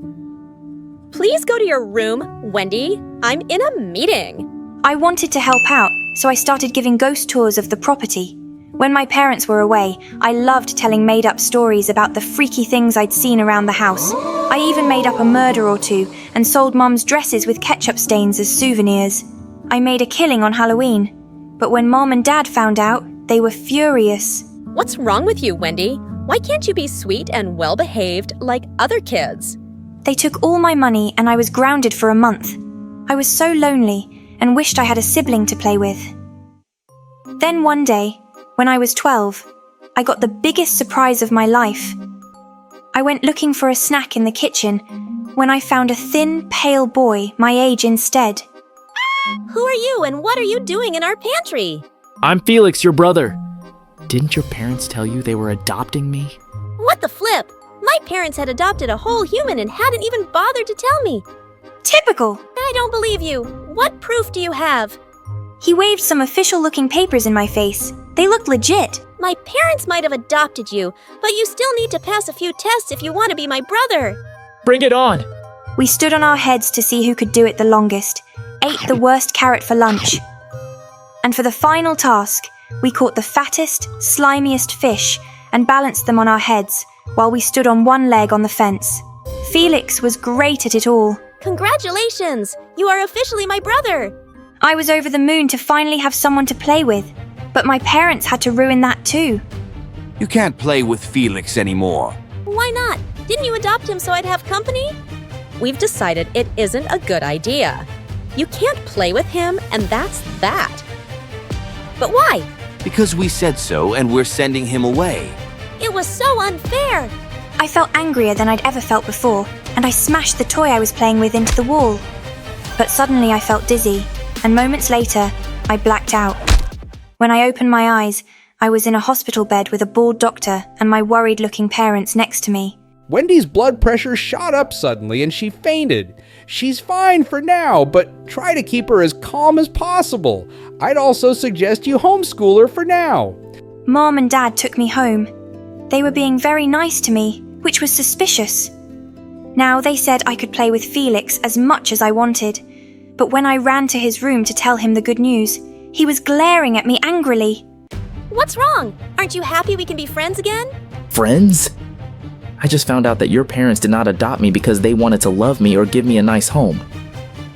Please go to your room, Wendy. I'm in a meeting. I wanted to help out, so I started giving ghost tours of the property. When my parents were away, I loved telling made-up stories about the freaky things I'd seen around the house. I even made up a murder or 2 and sold Mom's dresses with ketchup stains as souvenirs. I made a killing on Halloween, but when Mom and Dad found out, they were furious. What's wrong with you, Wendy? Why can't you be sweet and well-behaved like other kids? They took all my money and I was grounded for a month. I was so lonely and wished I had a sibling to play with. Then one day, when I was 12, I got the biggest surprise of my life. I went looking for a snack in the kitchen when I found a thin, pale boy my age instead. Who are you and what are you doing in our pantry? I'm Felix, your brother. Didn't your parents tell you they were adopting me? What the flip? My parents had adopted a whole human and hadn't even bothered to tell me. Typical! I don't believe you. What proof do you have? He waved some official-looking papers in my face. They looked legit. My parents might have adopted you, but you still need to pass a few tests if you want to be my brother. Bring it on! We stood on our heads to see who could do it the longest, ate the worst carrot for lunch. And for the final task, we caught the fattest, slimiest fish and balanced them on our heads while we stood on one leg on the fence. Felix was great at it all. Congratulations! You are officially my brother! I was over the moon to finally have someone to play with, but my parents had to ruin that too. You can't play with Felix anymore. Why not? Didn't you adopt him so I'd have company? We've decided it isn't a good idea. You can't play with him, and that's that. But why? Because we said so, and we're sending him away. It was so unfair. I felt angrier than I'd ever felt before, and I smashed the toy I was playing with into the wall. But suddenly I felt dizzy, and moments later, I blacked out. When I opened my eyes, I was in a hospital bed with a bald doctor and my worried-looking parents next to me. Wendy's blood pressure shot up suddenly and she fainted. She's fine for now, but try to keep her as calm as possible. I'd also suggest you homeschool her for now. Mom and Dad took me home. They were being very nice to me, which was suspicious. Now they said I could play with Felix as much as I wanted, but when I ran to his room to tell him the good news, he was glaring at me angrily. What's wrong? Aren't you happy we can be friends again? Friends? I just found out that your parents did not adopt me because they wanted to love me or give me a nice home.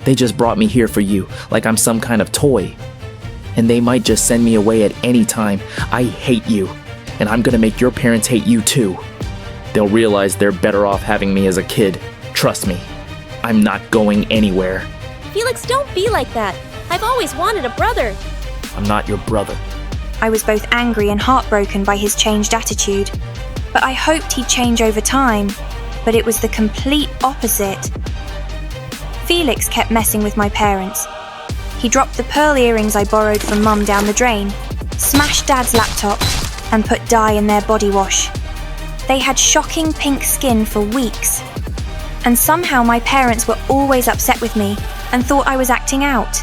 They just brought me here for you, like I'm some kind of toy. And they might just send me away at any time. I hate you, and I'm gonna make your parents hate you too. They'll realize they're better off having me as a kid. Trust me, I'm not going anywhere. Felix, don't be like that. I've always wanted a brother. I'm not your brother. I was both angry and heartbroken by his changed attitude. But I hoped he'd change over time, but it was the complete opposite. Felix kept messing with my parents. He dropped the pearl earrings I borrowed from Mum down the drain, smashed Dad's laptop, and put dye in their body wash. They had shocking pink skin for weeks. And somehow my parents were always upset with me and thought I was acting out.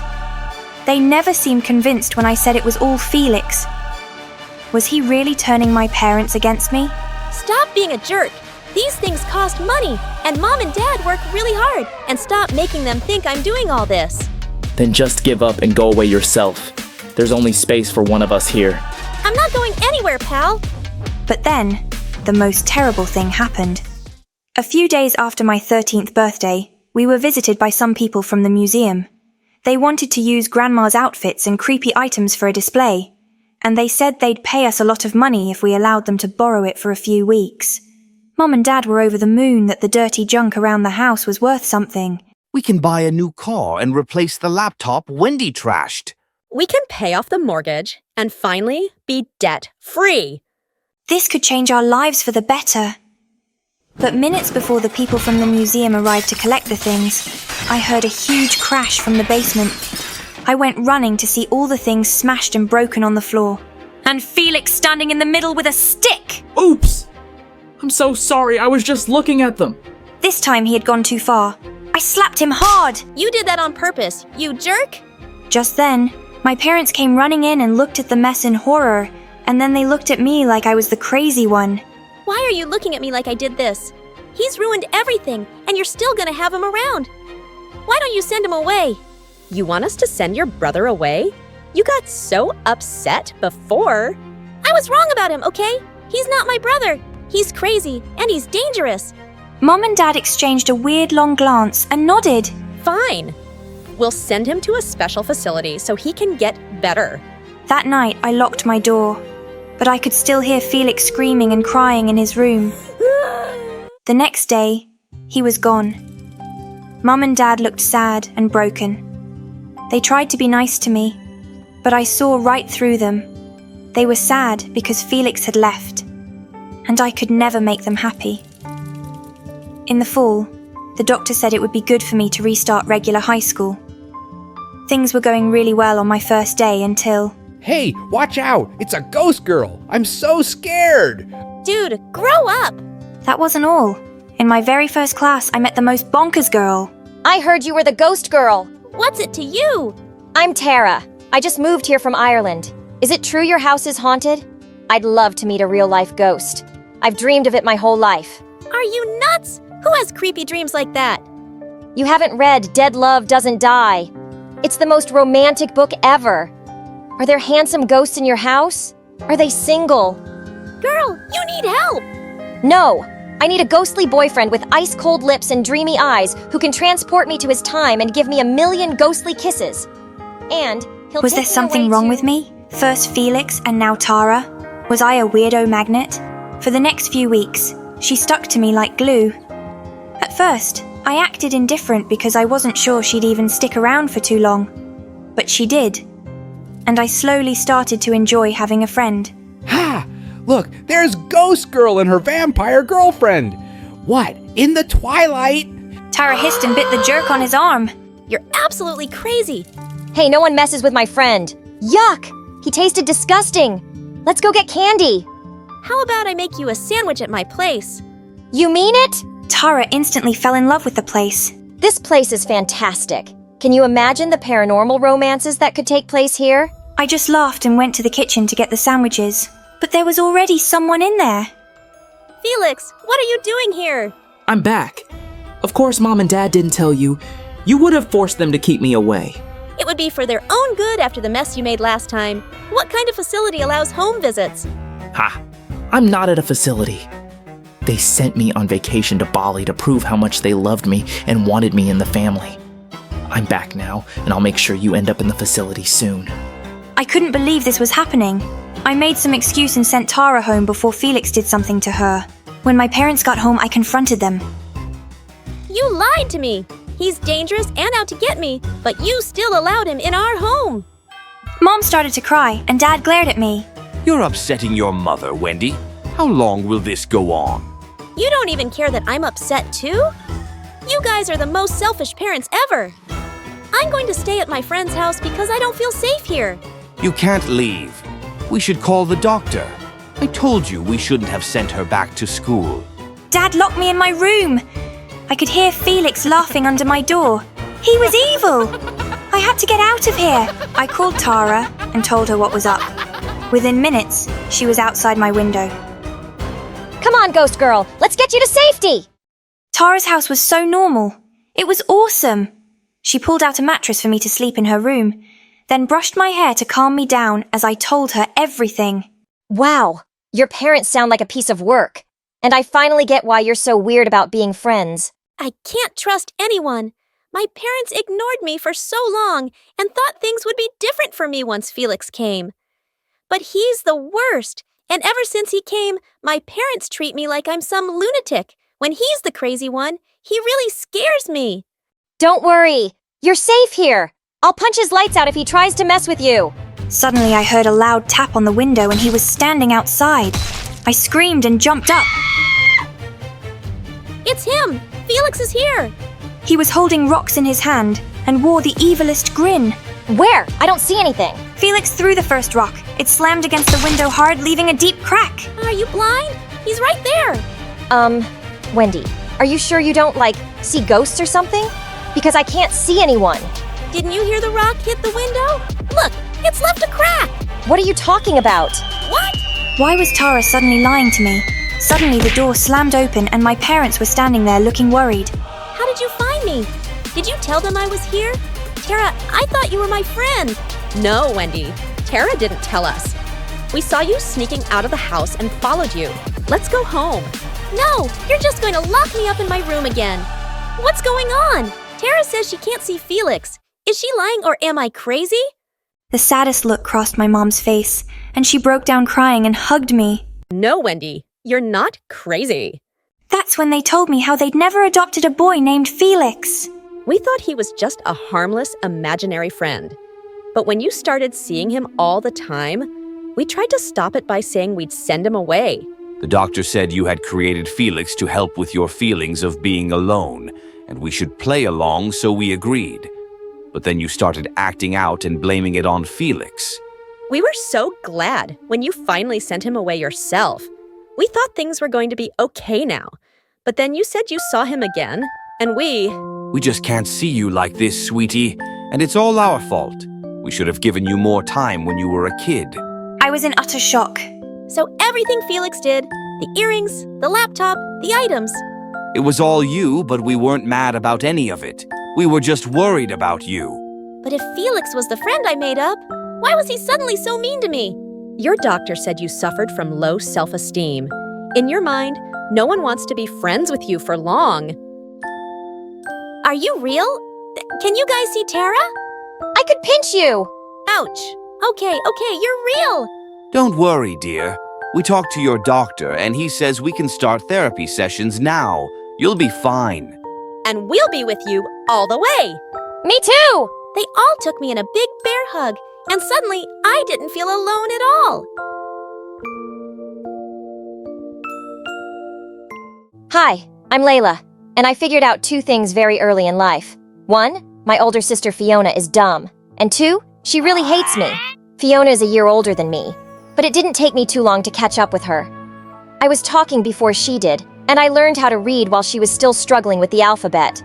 They never seemed convinced when I said it was all Felix. Was he really turning my parents against me? Stop being a jerk. These things cost money, and Mom and Dad work really hard, and stop making them think I'm doing all this. Then just give up and go away yourself. There's only space for one of us here. I'm not going anywhere, pal. But then, the most terrible thing happened. A few days after my 13th birthday, we were visited by some people from the museum. They wanted to use Grandma's outfits and creepy items for a display, and they said they'd pay us a lot of money if we allowed them to borrow it for a few weeks. Mom and Dad were over the moon that the dirty junk around the house was worth something. We can buy a new car and replace the laptop Wendy trashed. We can pay off the mortgage and finally be debt-free. This could change our lives for the better. But minutes before the people from the museum arrived to collect the things, I heard a huge crash from the basement. I went running to see all the things smashed and broken on the floor. And Felix standing in the middle with a stick! Oops! I'm so sorry, I was just looking at them. This time he had gone too far. I slapped him hard! You did that on purpose, you jerk! Just then, my parents came running in and looked at the mess in horror, and then they looked at me like I was the crazy one. Why are you looking at me like I did this? He's ruined everything, and you're still gonna have him around. Why don't you send him away? You want us to send your brother away? You got so upset before. I was wrong about him, okay? He's not my brother. He's crazy, and he's dangerous. Mom and Dad exchanged a weird long glance and nodded. Fine. We'll send him to a special facility so he can get better. That night, I locked my door, but I could still hear Felix screaming and crying in his room. The next day, he was gone. Mum and Dad looked sad and broken. They tried to be nice to me, but I saw right through them. They were sad because Felix had left, and I could never make them happy. In the fall, the doctor said it would be good for me to restart regular high school. Things were going really well on my first day until... Hey, watch out! It's a ghost girl! I'm so scared! Dude, grow up! That wasn't all. In my very first class, I met the most bonkers girl. I heard you were the ghost girl. What's it to you? I'm Tara. I just moved here from Ireland. Is it true your house is haunted? I'd love to meet a real-life ghost. I've dreamed of it my whole life. Are you nuts? Who has creepy dreams like that? You haven't read Dead Love Doesn't Die. It's the most romantic book ever. Are there handsome ghosts in your house? Are they single? Girl, you need help! No! I need a ghostly boyfriend with ice-cold lips and dreamy eyes who can transport me to his time and give me 1,000,000 ghostly kisses. And he'll Was take there something me away wrong to... with me? First Felix and now Tara? Was I a weirdo magnet? For the next few weeks, she stuck to me like glue. At first, I acted indifferent because I wasn't sure she'd even stick around for too long. But she did. And I slowly started to enjoy having a friend. Ha! Look, there's Ghost Girl and her vampire girlfriend. What, in the twilight? Tara hissed and bit the jerk on his arm. You're absolutely crazy. Hey, no one messes with my friend. Yuck! He tasted disgusting. Let's go get candy. How about I make you a sandwich at my place? You mean it? Tara instantly fell in love with the place. This place is fantastic. Can you imagine the paranormal romances that could take place here? I just laughed and went to the kitchen to get the sandwiches. But there was already someone in there. Felix, what are you doing here? I'm back. Of course, Mom and Dad didn't tell you. You would have forced them to keep me away. It would be for their own good after the mess you made last time. What kind of facility allows home visits? Ha! I'm not at a facility. They sent me on vacation to Bali to prove how much they loved me and wanted me in the family. I'm back now, and I'll make sure you end up in the facility soon. I couldn't believe this was happening. I made some excuse and sent Tara home before Felix did something to her. When my parents got home, I confronted them. You lied to me. He's dangerous and out to get me, but you still allowed him in our home. Mom started to cry, and Dad glared at me. You're upsetting your mother, Wendy. How long will this go on? You don't even care that I'm upset too? You guys are the most selfish parents ever. I'm going to stay at my friend's house because I don't feel safe here. You can't leave. We should call the doctor. I told you we shouldn't have sent her back to school. Dad locked me in my room. I could hear Felix laughing under my door. He was evil. I had to get out of here. I called Tara and told her what was up. Within minutes, she was outside my window. Come on, Ghost Girl. Let's get you to safety. Tara's house was so normal. It was awesome. She pulled out a mattress for me to sleep in her room, then brushed my hair to calm me down as I told her everything. Wow, your parents sound like a piece of work. And I finally get why you're so weird about being friends. I can't trust anyone. My parents ignored me for so long and thought things would be different for me once Felix came. But he's the worst, and ever since he came, my parents treat me like I'm some lunatic. When he's the crazy one, he really scares me. Don't worry, you're safe here. I'll punch his lights out if he tries to mess with you. Suddenly I heard a loud tap on the window and he was standing outside. I screamed and jumped up. It's him! Felix is here! He was holding rocks in his hand and wore the evilest grin. Where? I don't see anything. Felix threw the first rock. It slammed against the window hard, leaving a deep crack. Are you blind? He's right there! Wendy, are you sure you don't, see ghosts or something? Because I can't see anyone. Didn't you hear the rock hit the window? Look, it's left a crack! What are you talking about? What? Why was Tara suddenly lying to me? Suddenly the door slammed open and my parents were standing there looking worried. How did you find me? Did you tell them I was here? Tara, I thought you were my friend. No, Wendy. Tara didn't tell us. We saw you sneaking out of the house and followed you. Let's go home. No, you're just going to lock me up in my room again. What's going on? Tara says she can't see Felix. Is she lying or am I crazy? The saddest look crossed my mom's face, and she broke down crying and hugged me. No, Wendy, you're not crazy. That's when they told me how they'd never adopted a boy named Felix. We thought he was just a harmless, imaginary friend. But when you started seeing him all the time, we tried to stop it by saying we'd send him away. The doctor said you had created Felix to help with your feelings of being alone, and we should play along, so we agreed. But then you started acting out and blaming it on Felix. We were so glad when you finally sent him away yourself. We thought things were going to be okay now. But then you said you saw him again, and We just can't see you like this, sweetie, and it's all our fault. We should have given you more time when you were a kid. I was in utter shock. So everything Felix did, the earrings, the laptop, the items. It was all you, but we weren't mad about any of it. We were just worried about you. But if Felix was the friend I made up, why was he suddenly so mean to me? Your doctor said you suffered from low self-esteem. In your mind, no one wants to be friends with you for long. Are you real? Can you guys see Tara? I could pinch you! Ouch. Okay, you're real. Don't worry, dear. We talked to your doctor, and he says we can start therapy sessions now. You'll be fine. And we'll be with you all the way. Me too! They all took me in a big bear hug, and suddenly I didn't feel alone at all. Hi, I'm Layla, and I figured out 2 things very early in life. 1, my older sister Fiona is dumb, and 2, she really hates me. Fiona is a year older than me, but it didn't take me too long to catch up with her. I was talking before she did, and I learned how to read while she was still struggling with the alphabet.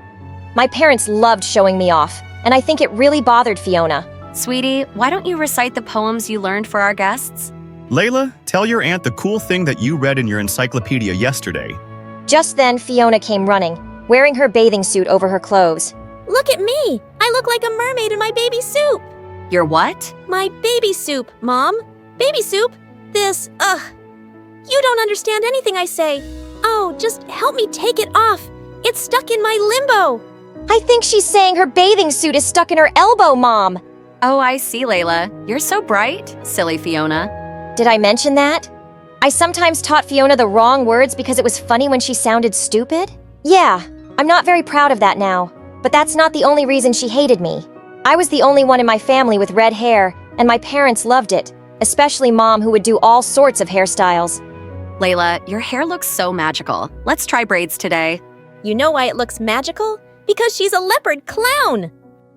My parents loved showing me off, and I think it really bothered Fiona. Sweetie, why don't you recite the poems you learned for our guests? Layla, tell your aunt the cool thing that you read in your encyclopedia yesterday. Just then, Fiona came running, wearing her bathing suit over her clothes. Look at me! I look like a mermaid in my baby soup! Your what? My baby soup, Mom. Baby soup? This, You don't understand anything I say. Oh, just help me take it off. It's stuck in my limbo. I think she's saying her bathing suit is stuck in her elbow, Mom. Oh, I see, Layla. You're so bright, silly Fiona. Did I mention that? I sometimes taught Fiona the wrong words because it was funny when she sounded stupid? Yeah, I'm not very proud of that now, but that's not the only reason she hated me. I was the only one in my family with red hair, and my parents loved it, especially Mom, who would do all sorts of hairstyles. Layla, your hair looks so magical. Let's try braids today. You know why it looks magical? Because she's a leopard clown.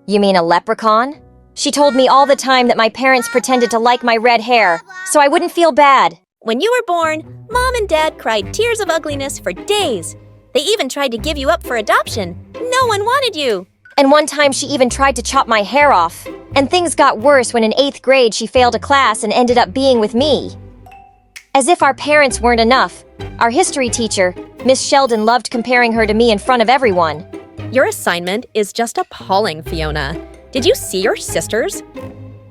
You mean a leprechaun? She told me all the time that my parents pretended to like my red hair, so I wouldn't feel bad. When you were born, Mom and Dad cried tears of ugliness for days. They even tried to give you up for adoption. No one wanted you. And one time she even tried to chop my hair off. And things got worse when in 8th grade she failed a class and ended up being with me. As if our parents weren't enough, our history teacher, Miss Sheldon, loved comparing her to me in front of everyone. Your assignment is just appalling, Fiona. Did you see your sisters?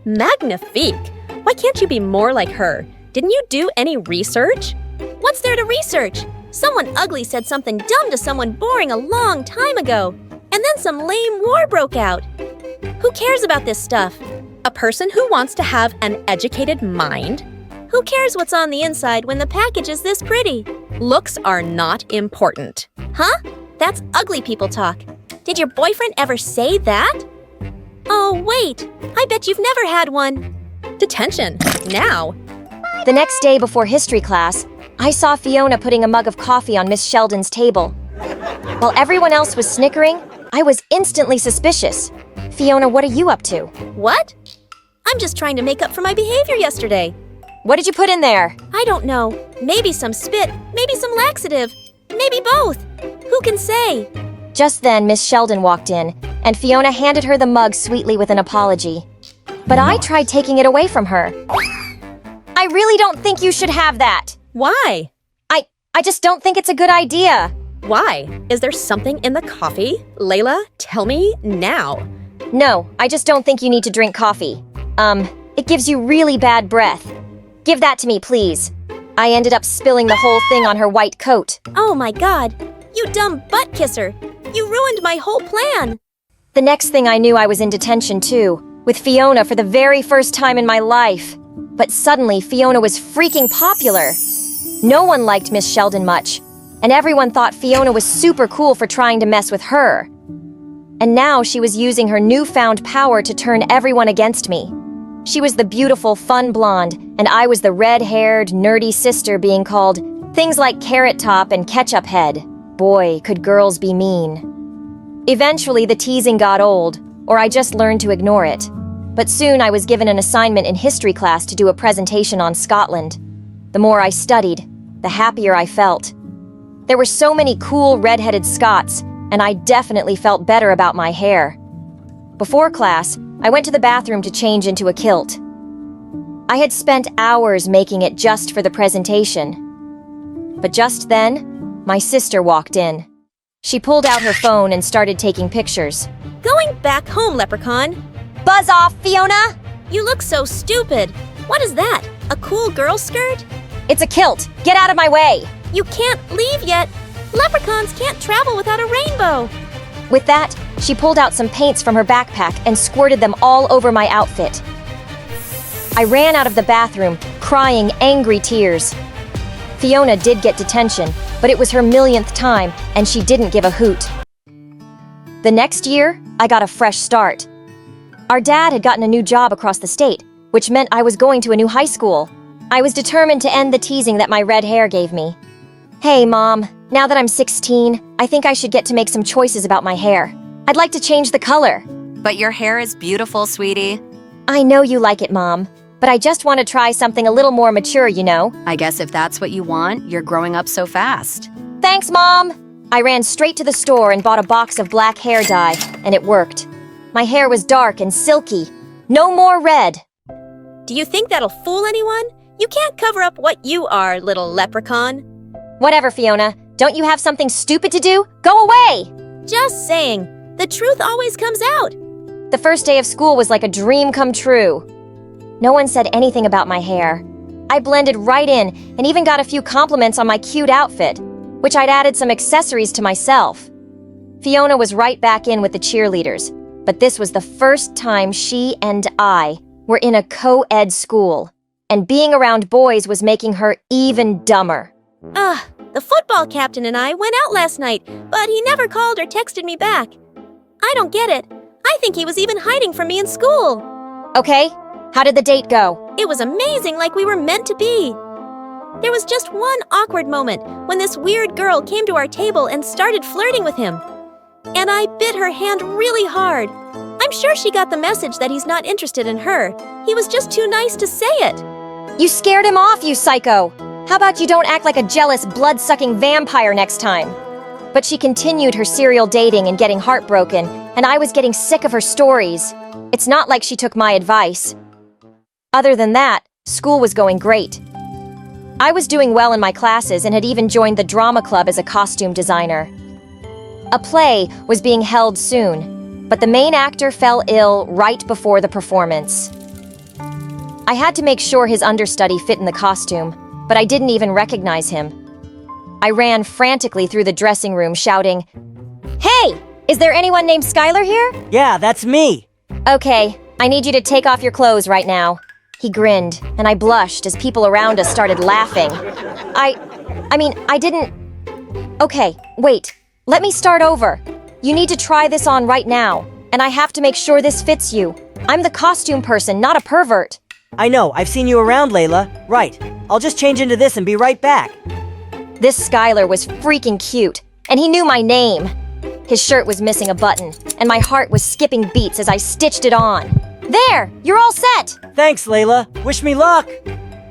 Magnifique! Why can't you be more like her? Didn't you do any research? What's there to research? Someone ugly said something dumb to someone boring a long time ago. And then some lame war broke out. Who cares about this stuff? A person who wants to have an educated mind? Who cares what's on the inside when the package is this pretty? Looks are not important. Huh? That's ugly people talk. Did your boyfriend ever say that? Oh, wait. I bet you've never had one. Detention. Now. The next day before history class, I saw Fiona putting a mug of coffee on Miss Sheldon's table. While everyone else was snickering, I was instantly suspicious. Fiona, what are you up to? What? I'm just trying to make up for my behavior yesterday. What did you put in there? I don't know. Maybe some spit, maybe some laxative, maybe both. Who can say? Just then, Miss Sheldon walked in, and Fiona handed her the mug sweetly with an apology. But I tried taking it away from her. I really don't think you should have that. Why? I just don't think it's a good idea. Why? Is there something in the coffee? Layla, tell me now. No, I just don't think you need to drink coffee. It gives you really bad breath. Give that to me, please. I ended up spilling the whole thing on her white coat. Oh my God, you dumb butt kisser. You ruined my whole plan. The next thing I knew, I was in detention too, with Fiona for the very first time in my life. But suddenly, Fiona was freaking popular. No one liked Miss Sheldon much, and everyone thought Fiona was super cool for trying to mess with her. And now she was using her newfound power to turn everyone against me. She was the beautiful, fun blonde, and I was the red-haired, nerdy sister being called things like Carrot Top and Ketchup Head. Boy, could girls be mean. Eventually, the teasing got old, or I just learned to ignore it. But soon I was given an assignment in history class to do a presentation on Scotland. The more I studied, the happier I felt. There were so many cool red-headed Scots, and I definitely felt better about my hair. Before class, I went to the bathroom to change into a kilt. I had spent hours making it just for the presentation. But just then, my sister walked in. She pulled out her phone and started taking pictures. Going back home, leprechaun. Buzz off, Fiona! You look so stupid. What is that? A cool girl skirt? It's a kilt. Get out of my way! You can't leave yet. Leprechauns can't travel without a rainbow. With that, she pulled out some paints from her backpack and squirted them all over my outfit. I ran out of the bathroom, crying angry tears. Fiona did get detention, but it was her millionth time, and she didn't give a hoot. The next year, I got a fresh start. Our dad had gotten a new job across the state, which meant I was going to a new high school. I was determined to end the teasing that my red hair gave me. Hey, Mom, Now that I'm 16, I think I should get to make some choices about my hair. I'd like to change the color. But your hair is beautiful, sweetie. I know you like it, Mom. But I just want to try something a little more mature, you know? I guess if that's what you want, you're growing up so fast. Thanks, Mom! I ran straight to the store and bought a box of black hair dye, and it worked. My hair was dark and silky. No more red. Do you think that'll fool anyone? You can't cover up what you are, little leprechaun. Whatever, Fiona. Don't you have something stupid to do? Go away! Just saying. The truth always comes out. The first day of school was like a dream come true. No one said anything about my hair. I blended right in and even got a few compliments on my cute outfit, which I'd added some accessories to myself. Fiona was right back in with the cheerleaders, but this was the first time she and I were in a co-ed school, and being around boys was making her even dumber. The football captain and I went out last night, but he never called or texted me back. I don't get it. I think he was even hiding from me in school. Okay, how did the date go? It was amazing, like we were meant to be. There was just one awkward moment when this weird girl came to our table and started flirting with him. And I bit her hand really hard. I'm sure she got the message that he's not interested in her. He was just too nice to say it. You scared him off, you psycho! How about you don't act like a jealous, blood-sucking vampire next time? But she continued her serial dating and getting heartbroken, and I was getting sick of her stories. It's not like she took my advice. Other than that, school was going great. I was doing well in my classes and had even joined the drama club as a costume designer. A play was being held soon, but the main actor fell ill right before the performance. I had to make sure his understudy fit in the costume, but I didn't even recognize him. I ran frantically through the dressing room shouting, "Hey! Is there anyone named Skylar here?" Yeah, that's me. Okay, I need you to take off your clothes right now. He grinned, and I blushed as people around us started laughing. I didn't... Okay, wait. Let me start over. You need to try this on right now, and I have to make sure this fits you. I'm the costume person, not a pervert. I know, I've seen you around, Layla. Right. I'll just change into this and be right back. This Skylar was freaking cute, and he knew my name. His shirt was missing a button, and my heart was skipping beats as I stitched it on. There! You're all set! Thanks, Layla. Wish me luck!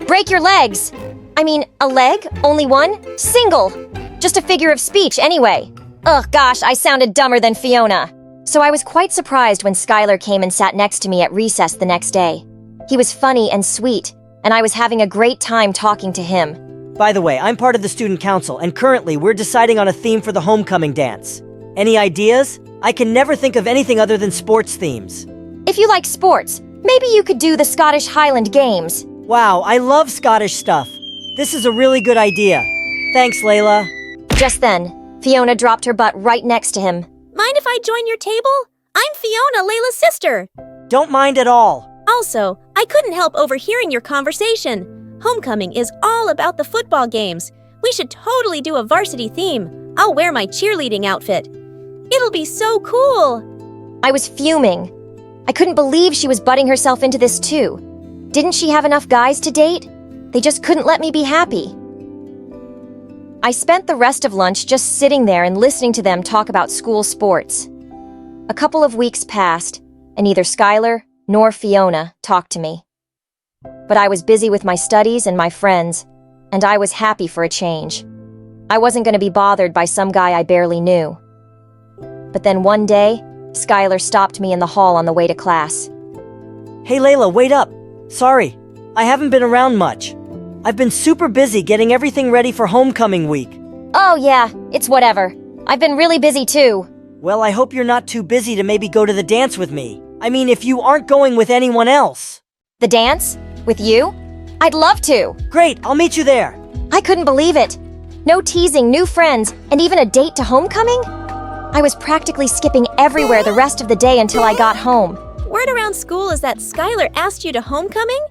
Break your legs! A leg? Only one? Single! Just a figure of speech, anyway. Ugh, gosh, I sounded dumber than Fiona. So I was quite surprised when Skylar came and sat next to me at recess the next day. He was funny and sweet, and I was having a great time talking to him. By the way, I'm part of the student council, and currently we're deciding on a theme for the homecoming dance. Any ideas? I can never think of anything other than sports themes. If you like sports, maybe you could do the Scottish Highland Games. Wow, I love Scottish stuff. This is a really good idea. Thanks, Layla. Just then, Fiona dropped her butt right next to him. Mind if I join your table? I'm Fiona, Layla's sister. Don't mind at all. Also, I couldn't help overhearing your conversation. Homecoming is all about the football games. We should totally do a varsity theme. I'll wear my cheerleading outfit. It'll be so cool. I was fuming. I couldn't believe she was butting herself into this too. Didn't she have enough guys to date? They just couldn't let me be happy. I spent the rest of lunch just sitting there and listening to them talk about school sports. A couple of weeks passed, and neither Skylar nor Fiona talked to me. But I was busy with my studies and my friends, and I was happy for a change. I wasn't going to be bothered by some guy I barely knew. But then one day, Skylar stopped me in the hall on the way to class. Hey Layla, wait up. Sorry, I haven't been around much. I've been super busy getting everything ready for homecoming week. Oh yeah, it's whatever. I've been really busy too. Well, I hope you're not too busy to maybe go to the dance with me. I mean, if you aren't going with anyone else. The dance? With you? I'd love to. Great, I'll meet you there. I couldn't believe it. No teasing, new friends, and even a date to homecoming? I was practically skipping everywhere the rest of the day until I got home. Word around school is that Skylar asked you to homecoming?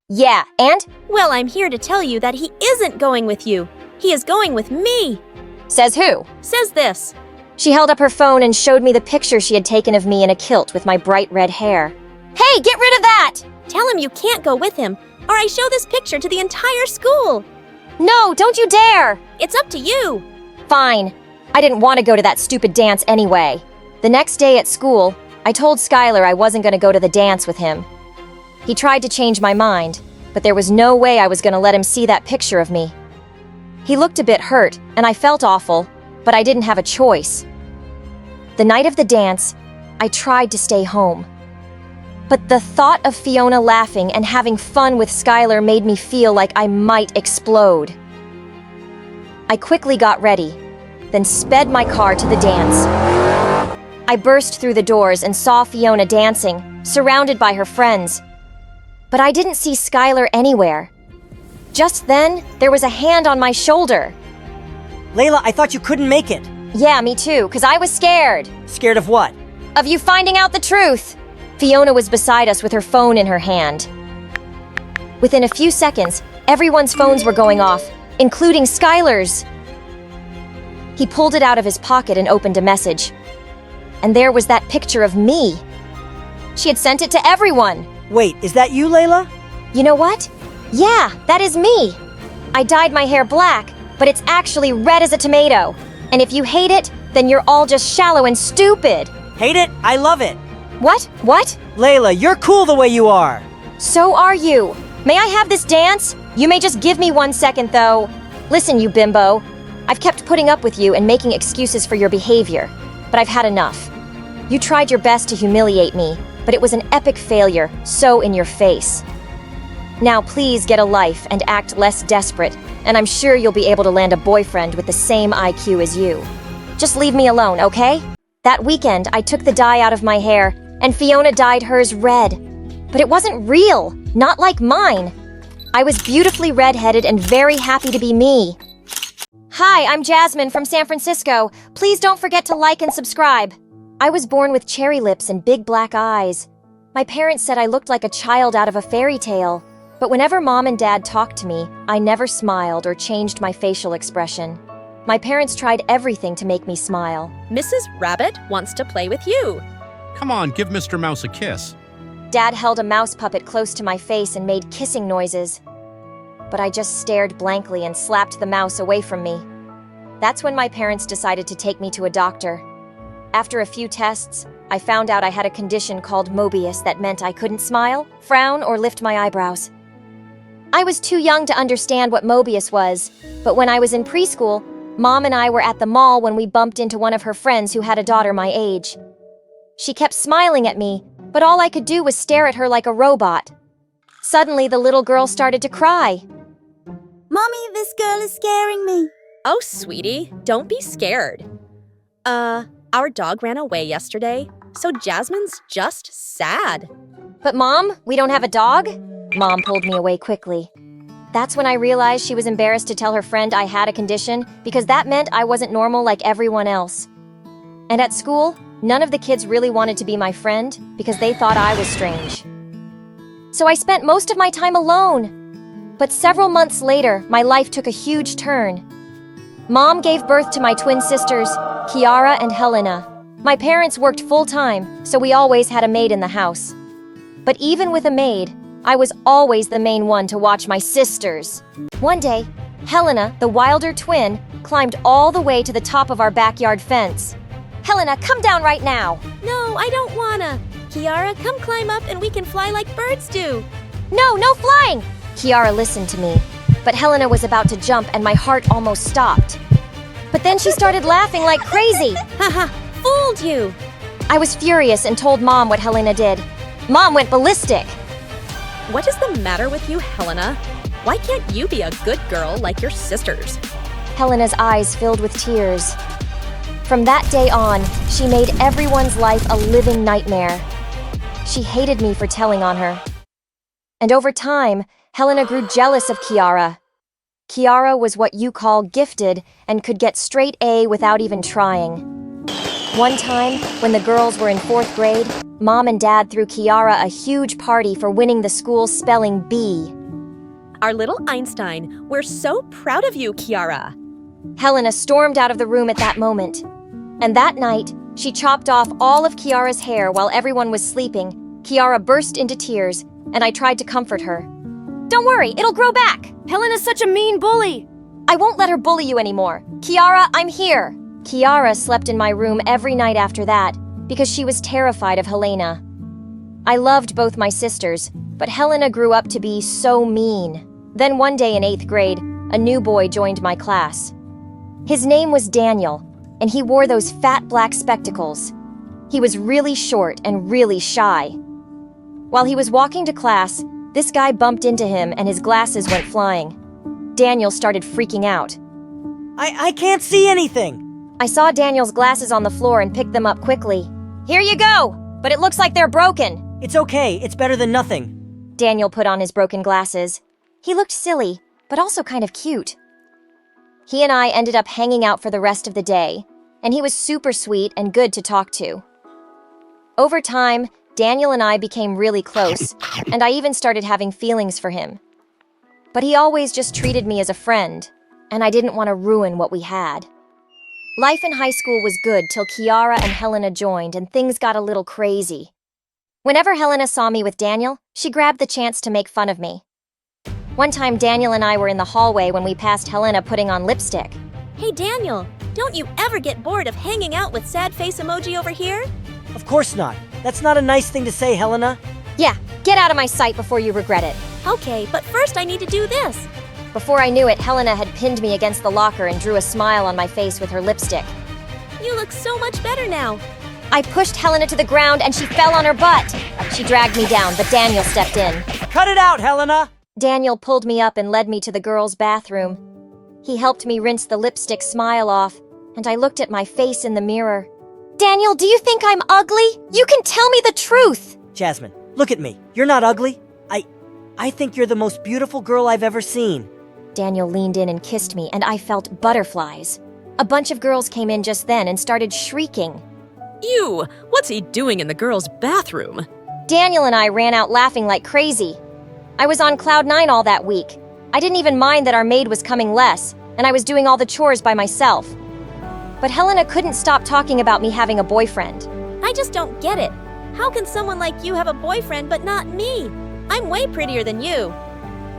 Yeah, and? Well, I'm here to tell you that he isn't going with you. He is going with me. Says who? Says this. She held up her phone and showed me the picture she had taken of me in a kilt with my bright red hair. Hey, get rid of that! Tell him you can't go with him, or I show this picture to the entire school. No, don't you dare! It's up to you. Fine. I didn't want to go to that stupid dance anyway. The next day at school, I told Skylar I wasn't going to go to the dance with him. He tried to change my mind, but there was no way I was going to let him see that picture of me. He looked a bit hurt, and I felt awful, but I didn't have a choice. The night of the dance, I tried to stay home. But the thought of Fiona laughing and having fun with Skylar made me feel like I might explode. I quickly got ready, then sped my car to the dance. I burst through the doors and saw Fiona dancing, surrounded by her friends. But I didn't see Skylar anywhere. Just then, there was a hand on my shoulder. Layla, I thought you couldn't make it. Yeah, me too, 'cause I was scared. Scared of what? Of you finding out the truth. Fiona was beside us with her phone in her hand. Within a few seconds, everyone's phones were going off, including Skylar's. He pulled it out of his pocket and opened a message. And there was that picture of me. She had sent it to everyone. Wait, is that you, Layla? You know what? Yeah, that is me. I dyed my hair black, but it's actually red as a tomato. And if you hate it, then you're all just shallow and stupid. Hate it? I love it. What? What? Layla, you're cool the way you are. So are you. May I have this dance? You may just give me 1 second, though. Listen, you bimbo. I've kept putting up with you and making excuses for your behavior, but I've had enough. You tried your best to humiliate me, but it was an epic failure, so in your face. Now please get a life and act less desperate, and I'm sure you'll be able to land a boyfriend with the same IQ as you. Just leave me alone, okay? That weekend, I took the dye out of my hair, and Fiona dyed hers red. But it wasn't real, not like mine. I was beautifully red-headed and very happy to be me. Hi, I'm Jasmine from San Francisco. Please don't forget to like and subscribe. I was born with cherry lips and big black eyes. My parents said I looked like a child out of a fairy tale. But whenever Mom and Dad talked to me, I never smiled or changed my facial expression. My parents tried everything to make me smile. Mrs. Rabbit wants to play with you. Come on, give Mr. Mouse a kiss. Dad held a mouse puppet close to my face and made kissing noises. But I just stared blankly and slapped the mouse away from me. That's when my parents decided to take me to a doctor. After a few tests, I found out I had a condition called Mobius that meant I couldn't smile, frown, or lift my eyebrows. I was too young to understand what Mobius was, but when I was in preschool, Mom and I were at the mall when we bumped into one of her friends who had a daughter my age. She kept smiling at me, but all I could do was stare at her like a robot. Suddenly, the little girl started to cry. Mommy, this girl is scaring me. Oh, sweetie, don't be scared. Our dog ran away yesterday, so Jasmine's just sad. But Mom, we don't have a dog? Mom pulled me away quickly. That's when I realized she was embarrassed to tell her friend I had a condition because that meant I wasn't normal like everyone else. And at school, none of the kids really wanted to be my friend because they thought I was strange. So I spent most of my time alone. But several months later, my life took a huge turn. Mom gave birth to my twin sisters, Kiara and Helena. My parents worked full-time, so we always had a maid in the house. But even with a maid, I was always the main one to watch my sisters. One day, Helena, the wilder twin, climbed all the way to the top of our backyard fence. Helena, come down right now! No, I don't wanna. Kiara, come climb up and we can fly like birds do. No, no flying! Kiara listened to me, but Helena was about to jump and my heart almost stopped. But then she started laughing like crazy. Haha, fooled you! I was furious and told Mom what Helena did. Mom went ballistic. What is the matter with you, Helena? Why can't you be a good girl like your sisters? Helena's eyes filled with tears. From that day on, she made everyone's life a living nightmare. She hated me for telling on her. And over time, Helena grew jealous of Kiara. Kiara was what you call gifted and could get straight A without even trying. One time, when the girls were in 4th grade, Mom and Dad threw Kiara a huge party for winning the school's spelling bee. Our little Einstein, we're so proud of you, Kiara. Helena stormed out of the room at that moment. And that night, she chopped off all of Kiara's hair while everyone was sleeping. Kiara burst into tears, and I tried to comfort her. Don't worry, it'll grow back. Helena's such a mean bully. I won't let her bully you anymore. Kiara, I'm here. Kiara slept in my room every night after that because she was terrified of Helena. I loved both my sisters, but Helena grew up to be so mean. Then one day in 8th grade, a new boy joined my class. His name was Daniel, and he wore those fat black spectacles. He was really short and really shy. While he was walking to class, this guy bumped into him and his glasses went flying. Daniel started freaking out. I can't see anything. I saw Daniel's glasses on the floor and picked them up quickly. Here you go, but it looks like they're broken. It's okay, it's better than nothing. Daniel put on his broken glasses. He looked silly, but also kind of cute. He and I ended up hanging out for the rest of the day, and he was super sweet and good to talk to. Over time, Daniel and I became really close, and I even started having feelings for him. But he always just treated me as a friend, and I didn't want to ruin what we had. Life in high school was good till Kiara and Helena joined and things got a little crazy. Whenever Helena saw me with Daniel, she grabbed the chance to make fun of me. One time Daniel and I were in the hallway when we passed Helena putting on lipstick. Hey Daniel, don't you ever get bored of hanging out with sad face emoji over here? Of course not. That's not a nice thing to say, Helena. Yeah, get out of my sight before you regret it. Okay, but first I need to do this. Before I knew it, Helena had pinned me against the locker and drew a smile on my face with her lipstick. You look so much better now. I pushed Helena to the ground and she fell on her butt. She dragged me down, but Daniel stepped in. Cut it out, Helena! Daniel pulled me up and led me to the girls' bathroom. He helped me rinse the lipstick smile off, and I looked at my face in the mirror. Daniel, do you think I'm ugly? You can tell me the truth! Jasmine, look at me. You're not ugly. I think you're the most beautiful girl I've ever seen. Daniel leaned in and kissed me, and I felt butterflies. A bunch of girls came in just then and started shrieking. Ew! What's he doing in the girls' bathroom? Daniel and I ran out laughing like crazy. I was on cloud 9 all that week. I didn't even mind that our maid was coming less, and I was doing all the chores by myself. But Helena couldn't stop talking about me having a boyfriend. I just don't get it. How can someone like you have a boyfriend but not me? I'm way prettier than you.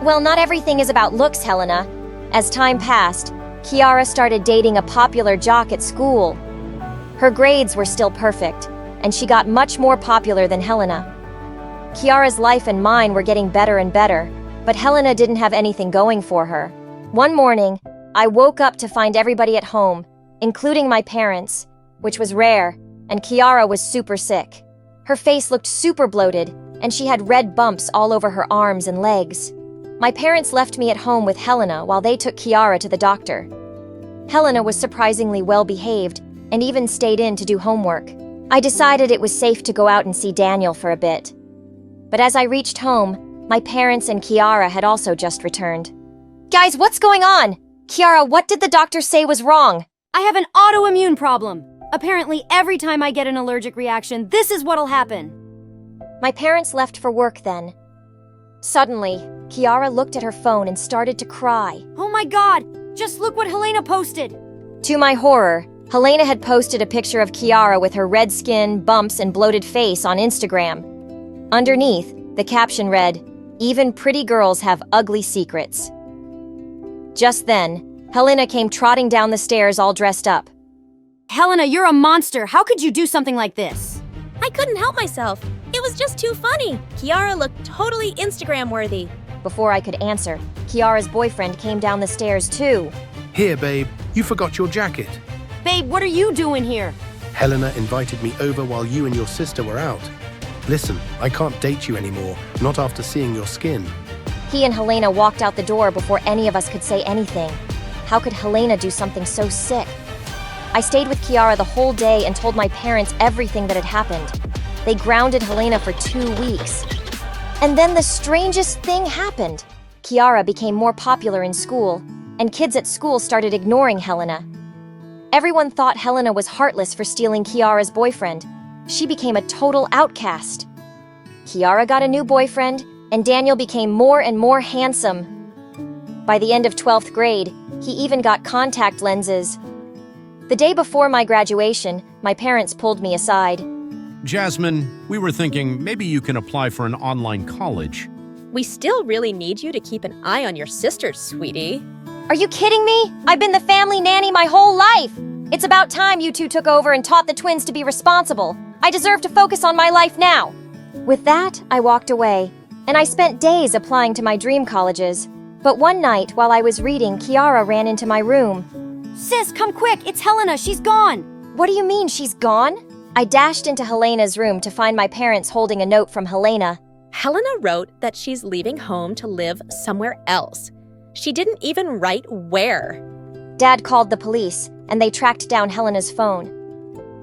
Well, not everything is about looks, Helena. As time passed, Kiara started dating a popular jock at school. Her grades were still perfect, and she got much more popular than Helena. Kiara's life and mine were getting better and better, but Helena didn't have anything going for her. One morning, I woke up to find everybody at home, including my parents, which was rare, and Kiara was super sick. Her face looked super bloated, and she had red bumps all over her arms and legs. My parents left me at home with Helena while they took Kiara to the doctor. Helena was surprisingly well-behaved and even stayed in to do homework. I decided it was safe to go out and see Daniel for a bit. But as I reached home, my parents and Kiara had also just returned. Guys, what's going on? Kiara, what did the doctor say was wrong? I have an autoimmune problem. Apparently, every time I get an allergic reaction, this is what'll happen. My parents left for work then. Suddenly, Kiara looked at her phone and started to cry. Oh my god! Just look what Helena posted! To my horror, Helena had posted a picture of Kiara with her red skin, bumps, and bloated face on Instagram. Underneath, the caption read, "Even pretty girls have ugly secrets." Just then, Helena came trotting down the stairs all dressed up. Helena, you're a monster! How could you do something like this? I couldn't help myself. It was just too funny. Kiara looked totally Instagram-worthy. Before I could answer, Kiara's boyfriend came down the stairs too. Here, babe, you forgot your jacket. Babe, what are you doing here? Helena invited me over while you and your sister were out. Listen, I can't date you anymore, not after seeing your skin. He and Helena walked out the door before any of us could say anything. How could Helena do something so sick? I stayed with Kiara the whole day and told my parents everything that had happened. They grounded Helena for 2 weeks. And then the strangest thing happened. Kiara became more popular in school, and kids at school started ignoring Helena. Everyone thought Helena was heartless for stealing Kiara's boyfriend. She became a total outcast. Kiara got a new boyfriend, and Daniel became more and more handsome. By the end of 12th grade, he even got contact lenses. The day before my graduation, my parents pulled me aside. Jasmine, we were thinking maybe you can apply for an online college. We still really need you to keep an eye on your sisters, sweetie. Are you kidding me? I've been the family nanny my whole life. It's about time you two took over and taught the twins to be responsible. I deserve to focus on my life now. With that, I walked away, and I spent days applying to my dream colleges. But one night, while I was reading, Kiara ran into my room. Sis, come quick! It's Helena! She's gone! What do you mean she's gone? I dashed into Helena's room to find my parents holding a note from Helena. Helena wrote that she's leaving home to live somewhere else. She didn't even write where. Dad called the police, and they tracked down Helena's phone.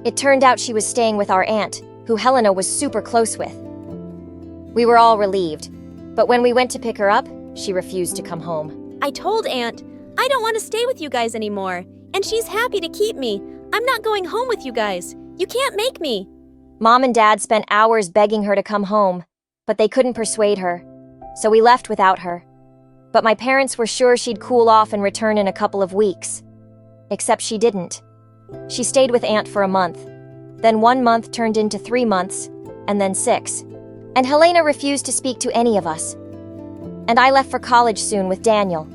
It turned out she was staying with our aunt, who Helena was super close with. We were all relieved, but when we went to pick her up, she refused to come home. I told Aunt, I don't want to stay with you guys anymore, and she's happy to keep me. I'm not going home with you guys. You can't make me. Mom and Dad spent hours begging her to come home, but they couldn't persuade her, so we left without her. But my parents were sure she'd cool off and return in a couple of weeks. Except she didn't. She stayed with Aunt for a month. Then 1 month turned into 3 months, and then 6. And Helena refused to speak to any of us. And I left for college soon with Daniel.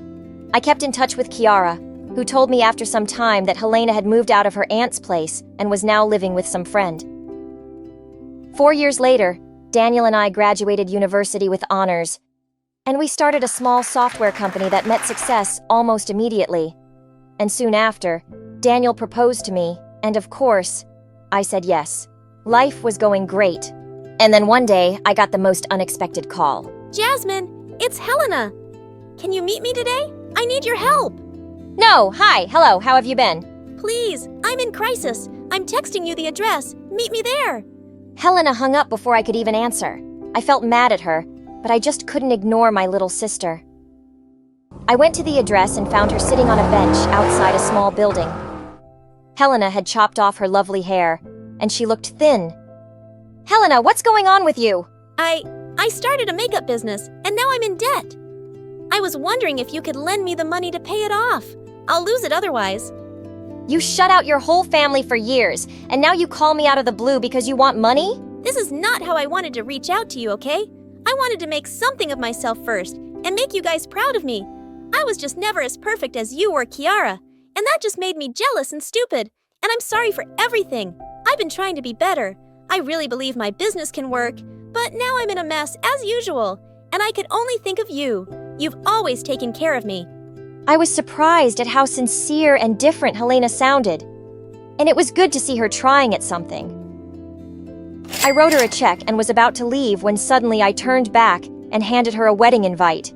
I kept in touch with Kiara, who told me after some time that Helena had moved out of her aunt's place and was now living with some friend. 4 years later, Daniel and I graduated university with honors, and we started a small software company that met success almost immediately. And soon after, Daniel proposed to me, and of course, I said yes. Life was going great. And then one day, I got the most unexpected call. Jasmine, it's Helena. Can you meet me today? I need your help. No, hi, hello, how have you been? Please, I'm in crisis. I'm texting you the address. Meet me there. Helena hung up before I could even answer. I felt mad at her, but I just couldn't ignore my little sister. I went to the address and found her sitting on a bench outside a small building. Helena had chopped off her lovely hair, and she looked thin. Helena, what's going on with you? I started a makeup business, and now I'm in debt. I was wondering if you could lend me the money to pay it off. I'll lose it otherwise. You shut out your whole family for years, and now you call me out of the blue because you want money? This is not how I wanted to reach out to you, okay? I wanted to make something of myself first, and make you guys proud of me. I was just never as perfect as you or Kiara, and that just made me jealous and stupid, and I'm sorry for everything. I've been trying to be better. I really believe my business can work, but now I'm in a mess as usual, and I could only think of you. You've always taken care of me. I was surprised at how sincere and different Helena sounded, and it was good to see her trying at something. I wrote her a check and was about to leave when suddenly I turned back and handed her a wedding invite.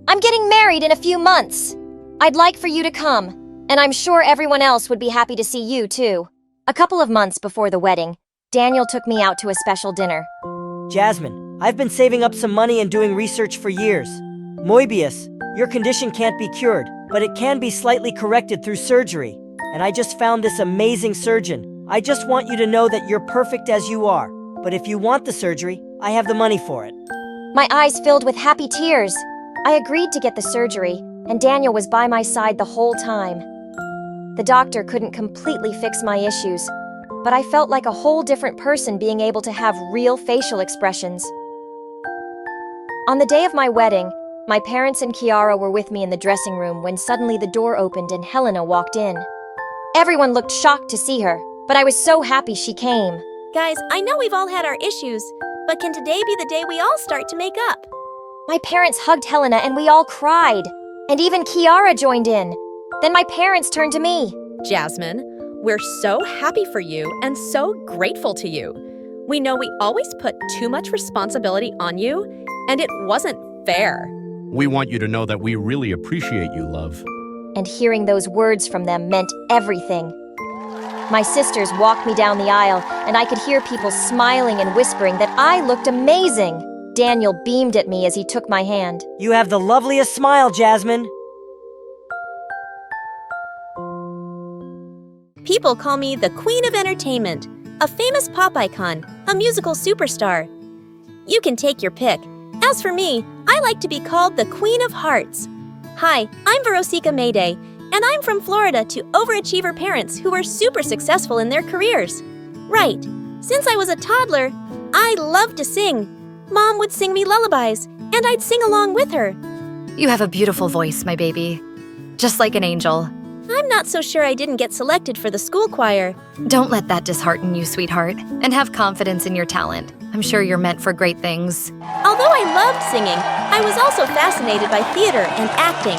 I'm getting married in a few months. I'd like for you to come, and I'm sure everyone else would be happy to see you too. A couple of months before the wedding, Daniel took me out to a special dinner. Jasmine, I've been saving up some money and doing research for years. Moebius, your condition can't be cured, but it can be slightly corrected through surgery. And I just found this amazing surgeon. I just want you to know that you're perfect as you are. But if you want the surgery, I have the money for it. My eyes filled with happy tears. I agreed to get the surgery, and Daniel was by my side the whole time. The doctor couldn't completely fix my issues, but I felt like a whole different person being able to have real facial expressions. On the day of my wedding, my parents and Kiara were with me in the dressing room when suddenly the door opened and Helena walked in. Everyone looked shocked to see her, but I was so happy she came. Guys, I know we've all had our issues, but can today be the day we all start to make up? My parents hugged Helena and we all cried, and even Kiara joined in. Then my parents turned to me. Jasmine, we're so happy for you and so grateful to you. We know we always put too much responsibility on you, and it wasn't fair. We want you to know that we really appreciate you, love. And hearing those words from them meant everything. My sisters walked me down the aisle, and I could hear people smiling and whispering that I looked amazing. Daniel beamed at me as he took my hand. You have the loveliest smile, Jasmine. People call me the Queen of Entertainment, a famous pop icon, a musical superstar. You can take your pick. As for me, I like to be called the Queen of Hearts. Hi, I'm Verosika Mayday, and I'm from Florida to overachiever parents who were super successful in their careers. Right, since I was a toddler, I loved to sing. Mom would sing me lullabies, and I'd sing along with her. You have a beautiful voice, my baby. Just like an angel. I'm not so sure I didn't get selected for the school choir. Don't let that dishearten you, sweetheart, and have confidence in your talent. I'm sure you're meant for great things. Although I loved singing, I was also fascinated by theater and acting.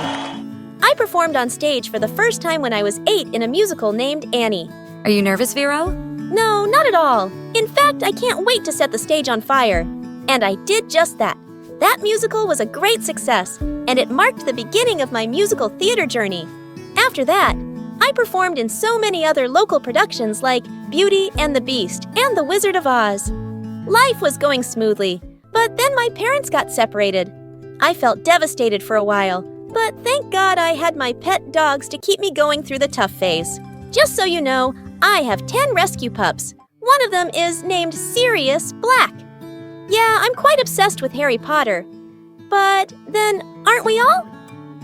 I performed on stage for the first time when I was 8 in a musical named Annie. Are you nervous, Vero? No, not at all. In fact, I can't wait to set the stage on fire. And I did just that. That musical was a great success, and it marked the beginning of my musical theater journey. After that, I performed in so many other local productions like Beauty and the Beast and The Wizard of Oz. Life was going smoothly, but then my parents got separated. I felt devastated for a while, but thank God I had my pet dogs to keep me going through the tough phase. Just so you know, I have 10 rescue pups. One of them is named Sirius Black. Yeah, I'm quite obsessed with Harry Potter. But then, aren't we all?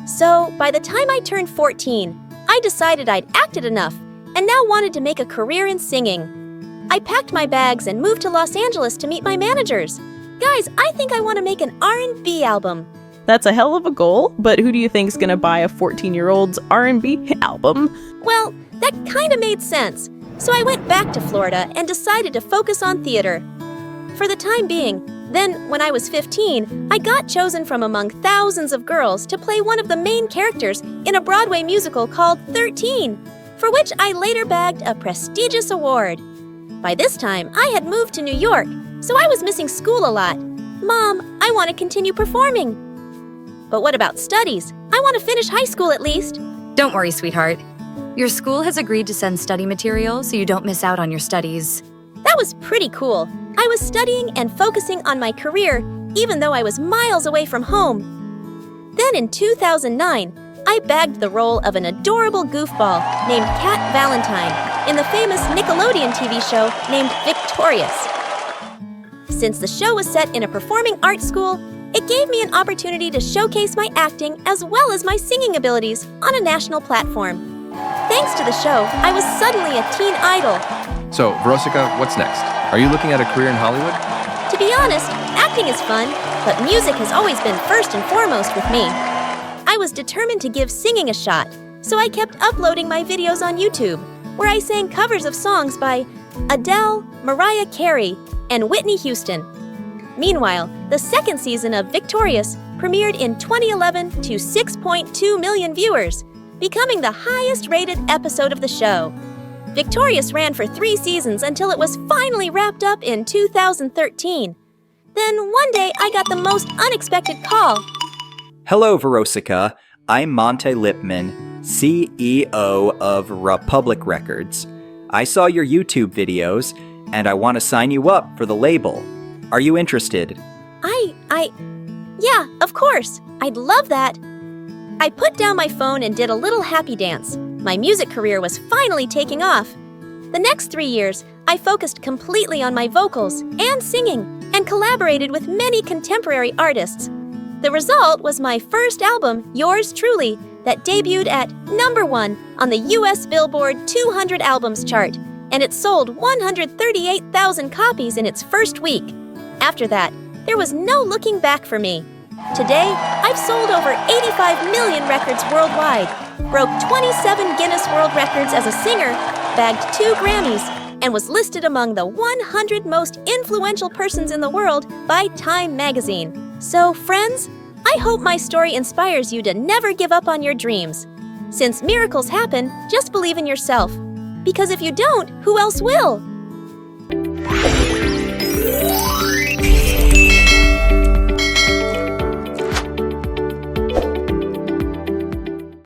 So, by the time I turned 14, I decided I'd acted enough and now wanted to make a career in singing. I packed my bags and moved to Los Angeles to meet my managers. Guys, I think I want to make an R&B album. That's a hell of a goal, but who do you think's gonna buy a 14-year-old's R&B album? Well, that kind of made sense. So I went back to Florida and decided to focus on theater. For the time being, then when I was 15, I got chosen from among thousands of girls to play one of the main characters in a Broadway musical called 13, for which I later bagged a prestigious award. By this time, I had moved to New York, so I was missing school a lot. Mom, I want to continue performing. But what about studies? I want to finish high school at least. Don't worry, sweetheart. Your school has agreed to send study material so you don't miss out on your studies. That was pretty cool. I was studying and focusing on my career, even though I was miles away from home. Then in 2009, I bagged the role of an adorable goofball named Cat Valentine in the famous Nickelodeon TV show named Victorious. Since the show was set in a performing arts school, it gave me an opportunity to showcase my acting as well as my singing abilities on a national platform. Thanks to the show, I was suddenly a teen idol. So, Verosica, what's next? Are you looking at a career in Hollywood? To be honest, acting is fun, but music has always been first and foremost with me. I was determined to give singing a shot, so I kept uploading my videos on YouTube, where I sang covers of songs by Adele, Mariah Carey, and Whitney Houston. Meanwhile, the second season of Victorious premiered in 2011 to 6.2 million viewers, becoming the highest-rated episode of the show. Victorious ran for 3 seasons until it was finally wrapped up in 2013. Then one day I got the most unexpected call. Hello, Verosica. I'm Monte Lipman, CEO of Republic Records. I saw your YouTube videos, and I want to sign you up for the label. Are you interested? Yeah, of course. I'd love that. I put down my phone and did a little happy dance. My music career was finally taking off. The next 3 years, I focused completely on my vocals and singing and collaborated with many contemporary artists. The result was my first album, Yours Truly, that debuted at #1 on the US Billboard 200 Albums chart, and it sold 138,000 copies in its first week. After that, there was no looking back for me. Today, I've sold over 85 million records worldwide, broke 27 Guinness World Records as a singer, bagged 2 Grammys, and was listed among the 100 most influential persons in the world by Time magazine. So, friends, I hope my story inspires you to never give up on your dreams. Since miracles happen, just believe in yourself. Because if you don't, who else will?